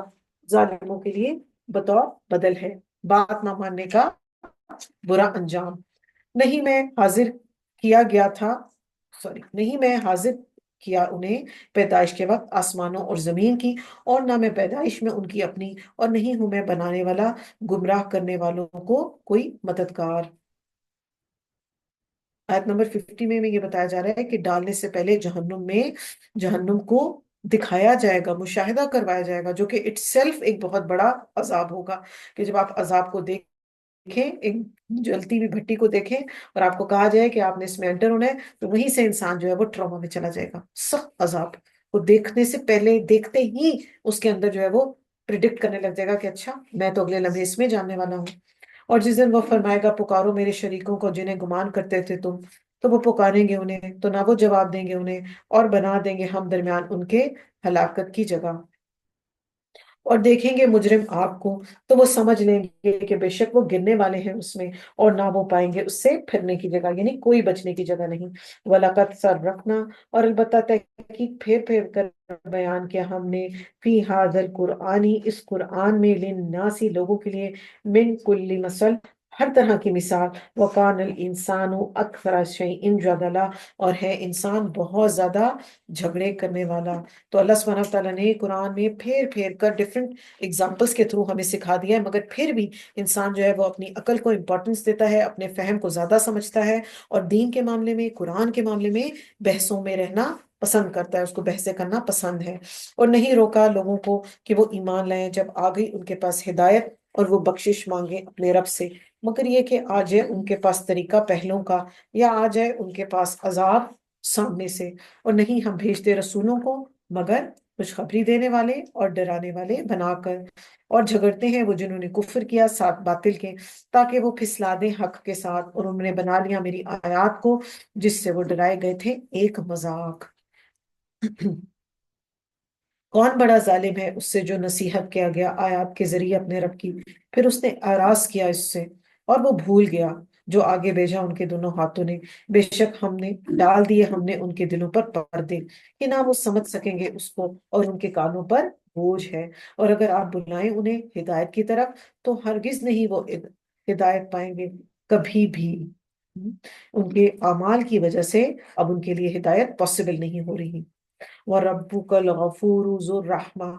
ظالموں کے لیے بطور بدل ہے بات نہ ماننے کا برا انجام۔ نہیں میں حاضر کیا گیا تھا، نہیں میں حاضر کیا انہیں پیدائش کے وقت آسمانوں اور زمین کی، اور نہ میں پیدائش میں ان کی اپنی، اور نہیں ہوں میں بنانے والا گمراہ کرنے والوں کو کوئی مددگار۔ آیت نمبر 50 میں یہ بتایا جا رہا ہے کہ ڈالنے سے پہلے جہنم کو دکھایا جائے گا، مشاہدہ کروایا جائے گا، جو کہ اٹ سیلف ایک بہت بڑا عذاب ہوگا، کہ جب آپ عذاب کو دیکھیں، ایک جلتی ہوئی بھٹی کو دیکھیں اور آپ کو کہا جائے کہ آپ نے اس میں انٹر ہونا ہے، تو وہیں سے انسان جو ہے وہ ٹراما میں چلا جائے گا، سخت عذاب کو دیکھنے سے پہلے، دیکھتے ہی اس کے اندر جو ہے وہ پریڈکٹ کرنے لگ جائے گا کہ اچھا میں تو اگلے لمحے اس میں جاننے والا ہوں۔ اور جس دن وہ فرمائے گا پکارو میرے شریکوں کو جنہیں گمان کرتے تھے تم، تو وہ پکاریں گے انہیں، تو نہ وہ جواب دیں گے انہیں، اور بنا دیں گے ہم درمیان ان کے ہلاکت کی جگہ۔ اور دیکھیں گے مجرم آپ کو، تو وہ سمجھ لیں گے کہ بے شک وہ گرنے والے ہیں اس میں، اور نہ وہ پائیں گے اس سے پھرنے کی جگہ، یعنی کوئی بچنے کی جگہ نہیں۔ وَلَقَدْ صَرَّفْنَا، اور البتہ تحقیق پھیر پھیر کر بیان کیا ہم نے، فی ھذا القرآن، اس قرآن میں، للناس، لوگوں کے لیے، من کل مثل، ہر طرح کی مثال، وَقَانَ الْإِنسَانُ أَكْثَرَ شَيْءٍ جَدَلًا، اور ہے انسان بہت زیادہ جھگڑے کرنے والا۔ تو اللہ سبحانہ وتعالیٰ نے قرآن میں پھیر پھیر کر ڈفرینٹ ایگزامپلس کے تھرو ہمیں سکھا دیا ہے، مگر پھر بھی انسان جو ہے وہ اپنی عقل کو امپورٹنس دیتا ہے، اپنے فہم کو زیادہ سمجھتا ہے، اور دین کے معاملے میں، قرآن کے معاملے میں بحثوں میں رہنا پسند کرتا ہے، اس کو بحثیں کرنا پسند ہے، اور نہیں روکا لوگوں کو کہ وہ ایمان لائیں جب آ گئی ان کے پاس ہدایت اور وہ بخشش مانگے اپنے رب سے، مگر یہ کہ آ جائے ان کے پاس طریقہ پہلوں کا، یا آ جائے ان کے پاس عذاب سامنے سے۔ اور نہیں ہم بھیجتے رسولوں کو مگر خوشخبری دینے والے اور ڈرانے والے بنا کر، اور جھگڑتے ہیں وہ جنہوں نے کفر کیا ساتھ باطل کے، تاکہ وہ پھسلا دیں حق کے ساتھ، اور انہوں نے بنا لیا میری آیات کو جس سے وہ ڈرائے گئے تھے ایک مذاق۔ کون بڑا ظالم ہے اس سے جو نصیحت کیا گیا آیات کے ذریعے اپنے رب کی، پھر اس نے اعراض کیا اس سے، اور وہ بھول گیا جو آگے بھیجا ان کے دونوں ہاتھوں نے، بے شک ہم نے ڈال دیے ہم نے ان کے دلوں پر پردے کہ نہ وہ سمجھ سکیں گے اس کو، اور ان کے کانوں پر بوجھ ہے، اور اگر آپ بلائیں انہیں ہدایت کی طرف تو ہرگز نہیں وہ ہدایت پائیں گے کبھی بھی۔ ان کے اعمال کی وجہ سے اب ان کے لیے ہدایت پاسبل نہیں ہو رہی۔ وَرَبُّكَ الْغَفُورُ ذُو الرَّحْمَةِ،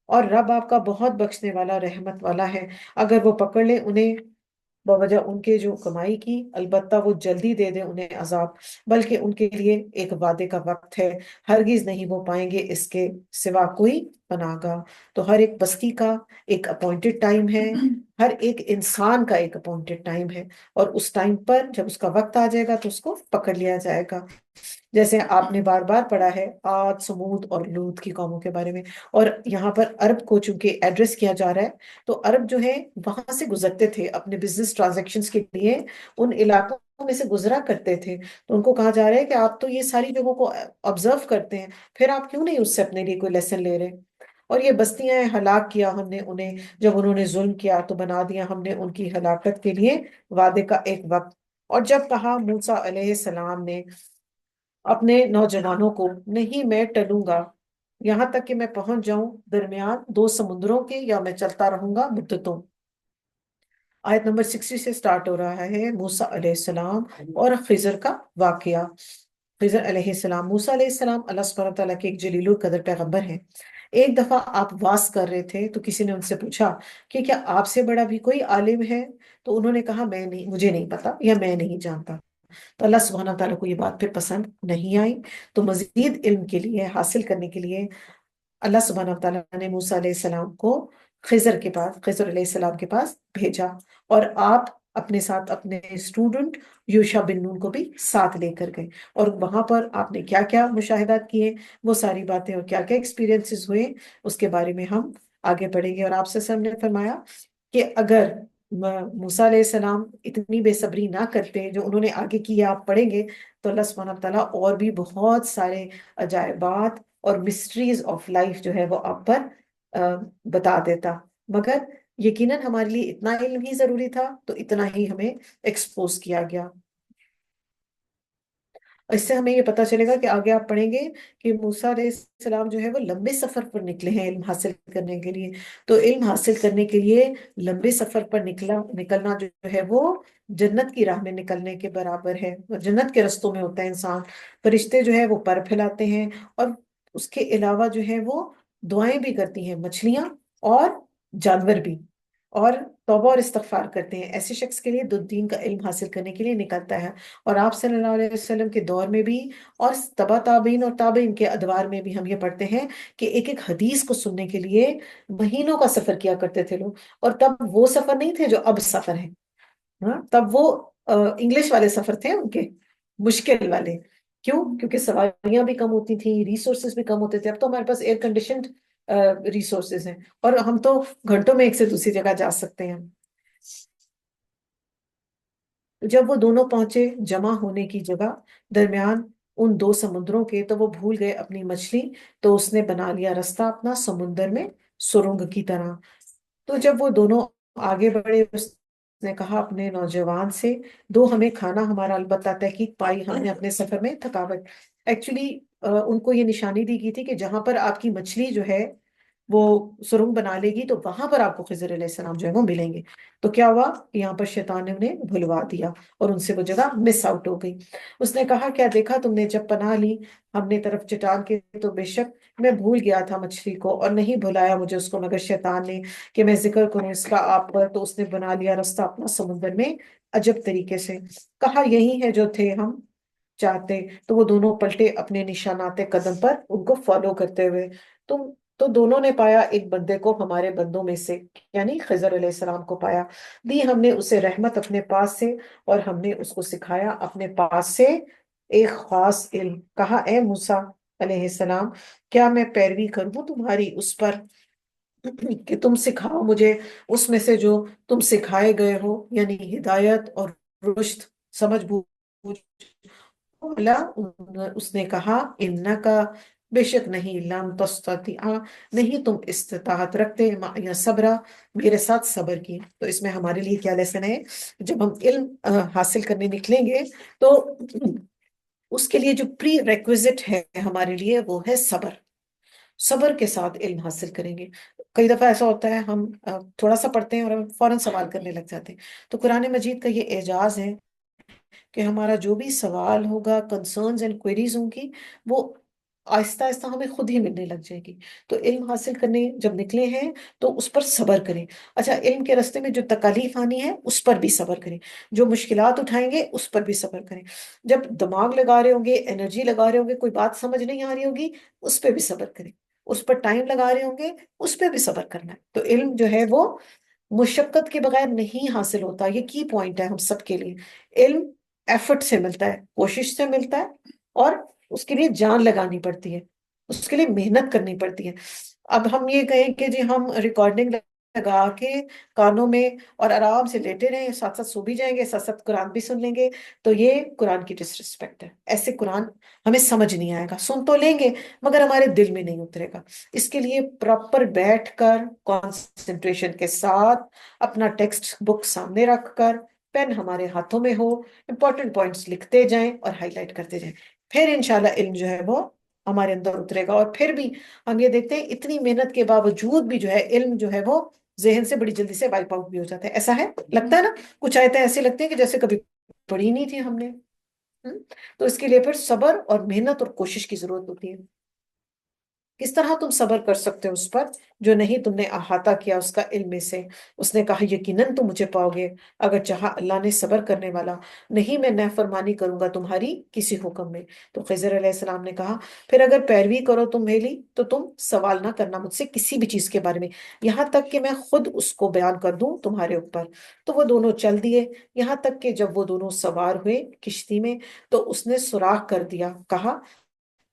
اور رب آپ کا بہت بخشنے والا رحمت والا ہے، اگر وہ پکڑ لے انہیں بوجہ ان کے جو کمائی کی، البتہ وہ جلدی دے دے انہیں عذاب، بلکہ ان کے لیے ایک وعدے کا وقت ہے، ہرگز نہیں وہ پائیں گے اس کے سوا کوئی پناہ گاہ۔ تو ہر ایک بستی کا ایک اپوائنٹڈ ٹائم ہے، ہر ایک انسان کا ایک اپوائنٹڈ ٹائم ہے، اور اس ٹائم پر جب اس کا وقت آ جائے گا تو اس کو پکڑ لیا جائے گا۔ جیسے آپ نے بار بار پڑھا ہے عاد، سمود اور لوط کی قوموں کے بارے میں، اور یہاں پر عرب کو چونکہ ایڈریس کیا جا رہا ہے، تو عرب جو ہے وہاں سے گزرتے تھے اپنے بزنس ٹرانزیکشنز کے لیے، ان علاقوں میں سے گزرا کرتے تھے، تو ان کو کہا جا رہا ہے کہ آپ تو یہ ساری جگہوں کو آبزرو کرتے ہیں، پھر آپ کیوں نہیں اس سے اپنے لیے کوئی لیسن لے رہے؟ اور یہ بستیاں ہیں، ہلاک کیا ہم نے انہیں جب انہوں نے ظلم کیا، تو بنا دیا ہم نے ان کی ہلاکت کے لیے وعدے کا ایک وقت۔ اور جب کہا موسیٰ علیہ السلام نے اپنے نوجوانوں کو، نہیں میں ٹلوں گا یہاں تک کہ میں پہنچ جاؤں درمیان دو سمندروں کے، یا میں چلتا رہوں گا مدتوں۔ آیت نمبر 60 سے سٹارٹ ہو رہا ہے موسیٰ علیہ السلام اور خضر کا واقعہ۔ خضر علیہ السلام، موسیٰ علیہ السلام اللہ سبحانہ تعالیٰ کے ایک جلیل القدر پیغمبر ہیں۔ ایک دفعہ آپ واس کر رہے تھے تو کسی نے ان سے پوچھا کہ کیا آپ سے بڑا بھی کوئی عالم ہے؟ تو انہوں نے کہا میں نہیں، مجھے نہیں پتا، یا میں نہیں جانتا۔ تو اللہ سبحانہ تعالیٰ کو یہ بات پھر پسند نہیں آئی، تو مزید علم کے لیے، حاصل کرنے کے لیے اللہ سبحانہ تعالیٰ نے موسیٰ علیہ السلام کو خضر علیہ السلام کے پاس بھیجا، اور آپ اپنے ساتھ اپنے اسٹوڈنٹ یوشع بن نون کو بھی ساتھ لے کر گئے، اور وہاں پر آپ نے کیا کیا مشاہدات کیے، وہ ساری باتیں اور کیا کیا ایکسپیرینسز ہوئے، اس کے بارے میں ہم آگے پڑھیں گے۔ اور آپ سے سب نے فرمایا کہ اگر موسیٰ علیہ السلام اتنی بے صبری نہ کرتے جو انہوں نے آگے کیا، آپ پڑھیں گے تو اللہ سبحانہ تعالیٰ اور بھی بہت سارے عجائبات اور مسٹریز آف لائف جو ہے وہ آپ پر بتا دیتا، مگر یقیناً ہمارے لیے اتنا علم ہی ضروری تھا، تو اتنا ہی ہمیں ایکسپوز کیا گیا۔ اس سے ہمیں یہ پتا چلے گا کہ آگے آپ پڑھیں گے کہ موسیٰ علیہ السلام جو ہے وہ لمبے سفر پر نکلے ہیں علم حاصل کرنے کے لیے، تو علم حاصل کرنے کے لیے لمبے سفر پر نکلنا جو ہے وہ جنت کی راہ میں نکلنے کے برابر ہے، جنت کے رستوں میں ہوتا ہے انسان۔ فرشتے جو ہے وہ پر پھیلاتے ہیں، اور اس کے علاوہ جو ہے وہ دعائیں بھی کرتی ہیں مچھلیاں اور جانور بھی، اور توبہ اور استغفار کرتے ہیں، ایسے شخص کے لیے دین کا علم حاصل کرنے کے لیے نکلتا ہے۔ اور آپ صلی اللہ علیہ وسلم کے دور میں بھی، اور تبا تابعین اور تابعین کے ادوار میں بھی ہم یہ پڑھتے ہیں کہ ایک ایک حدیث کو سننے کے لیے مہینوں کا سفر کیا کرتے تھے لوگ، اور تب وہ سفر نہیں تھے جو اب سفر ہیں، ہاں تب وہ انگلش والے سفر تھے ان کے، مشکل والے۔ کیوں؟ کیونکہ سواریاں بھی کم ہوتی تھیں، ریسورسز بھی کم ہوتے تھے۔ اب تو ہمارے پاس ایئر کنڈیشنڈ ریسورسز ہیں، اور ہم تو گھنٹوں میں ایک سے دوسری جگہ جا سکتے ہیں۔ جب وہ دونوں پہنچے جمع ہونے کی جگہ درمیان ان دو سمندروں کے، تو وہ بھول گئے اپنی مچھلی، تو اس نے بنا لیا رستہ اپنا سمندر میں سرنگ کی طرح۔ تو جب وہ دونوں آگے بڑھے، اس نے کہا اپنے نوجوان سے، دو ہمیں کھانا ہمارا، البتہ تحقیق پائی ہم نے اپنے سفر میں تھکاوٹ۔ ایکچولی ان کو یہ نشانی دی گئی تھی کہ جہاں پر آپ کی مچھلی جو ہے وہ سرنگ بنا لے گی تو وہاں پر آپ کو خضر علیہ السلام جو ہے وہ ملیں گے۔ تو کیا ہوا، یہاں پر شیطان نے انہیں بھلوا دیا اور ان سے وہ جگہ مس آؤٹ ہو گئی۔ اس نے کہا کیا دیکھا تم نے جب پناہ لی ہم نے طرف چٹان کے، تو بے شک میں بھول گیا تھا مچھلی کو اور نہیں بھلایا مجھے اس کو مگر شیطان نے کہ میں ذکر کروں اس کا آپ پر، تو اس نے بنا لیا رستہ اپنا سمندر میں عجب طریقے سے۔ کہا یہی ہے جو تھے ہم چاہتے، تو وہ دونوں پلٹے اپنے نشانات قدم پر ان کو فالو کرتے ہوئے۔ تم تو دونوں نے پایا ایک بندے کو ہمارے بندوں میں سے، یعنی خضر علیہ السلام کو پایا، دی ہم نے اسے رحمت اپنے پاس سے اور ہم نے اس کو سکھایا اپنے پاس سے ایک خاص علم۔ کہا اے موسیٰ علیہ السلام کیا میں پیروی کروں تمہاری اس پر کہ تم سکھاؤ مجھے اس میں سے جو تم سکھائے گئے ہو، یعنی ہدایت اور رشد، سمجھ بوجھ۔ بولا، اس نے کہا انکا، بے شک نہیں، لن تستطیع، نہیں تم استطاعت رکھتے، معی صبرا، میرے ساتھ صبر کی۔ تو اس میں ہمارے لیے کیا لیسن ہے، جب ہم علم حاصل کرنے نکلیں گے تو اس کے لیے جو پری ریکویزٹ ہے ہمارے لیے وہ ہے صبر۔ صبر کے ساتھ علم حاصل کریں گے۔ کئی دفعہ ایسا ہوتا ہے ہم تھوڑا سا پڑھتے ہیں اور ہم فوراً سوال کرنے لگ جاتے ہیں، تو قرآن مجید کا یہ اعجاز ہے کہ ہمارا جو بھی سوال ہوگا، کنسرنز اینڈ کوئریز ہوں گی، وہ آہستہ آہستہ ہمیں خود ہی ملنے لگ جائے گی۔ تو علم حاصل کرنے جب نکلے ہیں تو اس پر صبر کریں۔ اچھا، علم کے راستے میں جو تکالیف آنی ہے اس پر بھی صبر کریں، جو مشکلات اٹھائیں گے اس پر بھی صبر کریں، جب دماغ لگا رہے ہوں گے، انرجی لگا رہے ہوں گے، کوئی بات سمجھ نہیں آ رہی ہوگی اس پہ بھی صبر کریں، اس پر ٹائم لگا رہے ہوں گے اس پہ بھی صبر کرنا ہے۔ تو علم جو ہے وہ مشقت کے بغیر نہیں حاصل ہوتا، یہ کی پوائنٹ ہے ہم سب کے لیے۔ علم ایفرٹ سے ملتا ہے، کوشش سے ملتا ہے، اور اس کے لیے جان لگانی پڑتی ہے، اس کے لیے محنت کرنی پڑتی ہے۔ اب ہم یہ کہیں کہ جی ہم ریکارڈنگ لگا کے کانوں میں اور آرام سے لیٹے رہیں، ساتھ ساتھ سو بھی جائیں گے، ساتھ ساتھ قرآن بھی سن لیں گے، تو یہ قرآن کی ڈس رسپیکٹ ہے۔ ایسے قرآن ہمیں سمجھ نہیں آئے گا، سن تو لیں گے مگر ہمارے دل میں نہیں اترے گا۔ اس کے لیے پراپر بیٹھ کر کانسنٹریشن کے ساتھ اپنا ٹیکسٹ بک سامنے رکھ کر، پین ہمارے ہاتھوں میں ہو، امپورٹنٹ پوائنٹس لکھتے جائیں اور ہائی لائٹ کرتے جائیں، پھر انشاءاللہ علم جو ہے وہ ہمارے اندر اترے گا۔ اور پھر بھی ہم یہ دیکھتے ہیں اتنی محنت کے باوجود بھی جو ہے علم جو ہے وہ ذہن سے بڑی جلدی سے وائپ آؤٹ بھی ہو جاتا ہے۔ ایسا ہے، لگتا ہے نا، کچھ آیتیں ایسی لگتی ہیں کہ جیسے کبھی پڑھی نہیں تھی ہم نے۔ تو اس کے لیے پھر صبر اور محنت اور کوشش کی ضرورت ہوتی ہے۔ کس طرح تم صبر کر سکتے ہو اس پر جو نہیں تم نے احاطہ کیا اس کا علم میں سے؟ اس نے کہا یقیناً تم مجھے پاؤ گے اگر چاہا اللہ نے صبر کرنے والا، نہیں میں نافرمانی کروں گا تمہاری کسی حکم میں۔ تو خضر علیہ السلام نے کہا پھر اگر پیروی کرو تم میری تو تم سوال نہ کرنا مجھ سے کسی بھی چیز کے بارے میں، یہاں تک کہ میں خود اس کو بیان کر دوں تمہارے اوپر۔ تو وہ دونوں چل دیے، یہاں تک کہ جب وہ دونوں سوار ہوئے کشتی میں تو اس نے سوراخ کر دیا۔ کہا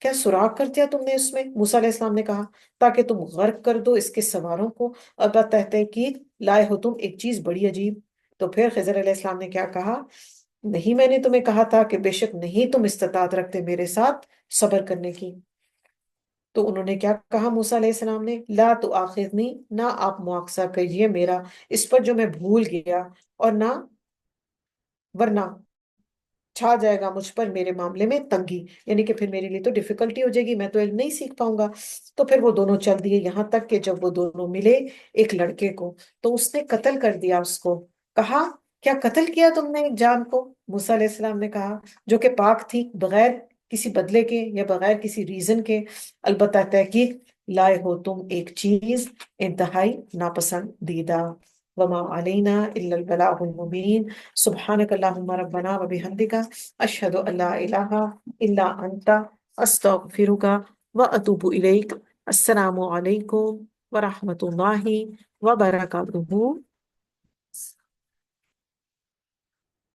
کیا سوراخ کر دیا تم نے اس میں؟ موسیٰ علیہ السلام نے کہا تاکہ تم غرق کر دو اس کے سواروں کو، اور بتحقیق لائے ہو تم ایک چیز بڑی عجیب۔ تو پھر خضر علیہ السلام نے کیا کہا، نہیں میں نے تمہیں کہا تھا کہ بے شک نہیں تم استطاعت رکھتے میرے ساتھ صبر کرنے کی۔ تو انہوں نے کیا کہا موسیٰ علیہ السلام نے، لا تؤاخذنی، نہ آپ مواخذہ کیجیے میرا اس پر جو میں بھول گیا، اور نہ ورنہ چھا جائے گا مجھ پر میرے معاملے میں تنگی، یعنی کہ پھر میرے لیے تو ڈیفیکلٹی ہو جائے گی، میں تو علم نہیں سیکھ پاؤں گا۔ تو پھر وہ دونوں چل دیے، یہاں تک کہ جب وہ دونوں ملے ایک لڑکے کو تو اس نے قتل کر دیا اس کو۔ کہا کیا قتل کیا تم نے ایک جان کو؟ موسیٰ علیہ السلام نے کہا جو کہ پاک تھی، بغیر کسی بدلے کے یا بغیر کسی ریزن کے، البتہ تحقیق لائے ہو تم ایک چیز انتہائی ناپسندیدہ، وما علینا الا البلاغ المبین۔ سبحانک اللہم ربنا وبحمدک، اشہد ان لا الہ الا انت، استغفرک واتوب الیک۔ السلام علیکم ورحمۃ اللہ وبرکاتہ۔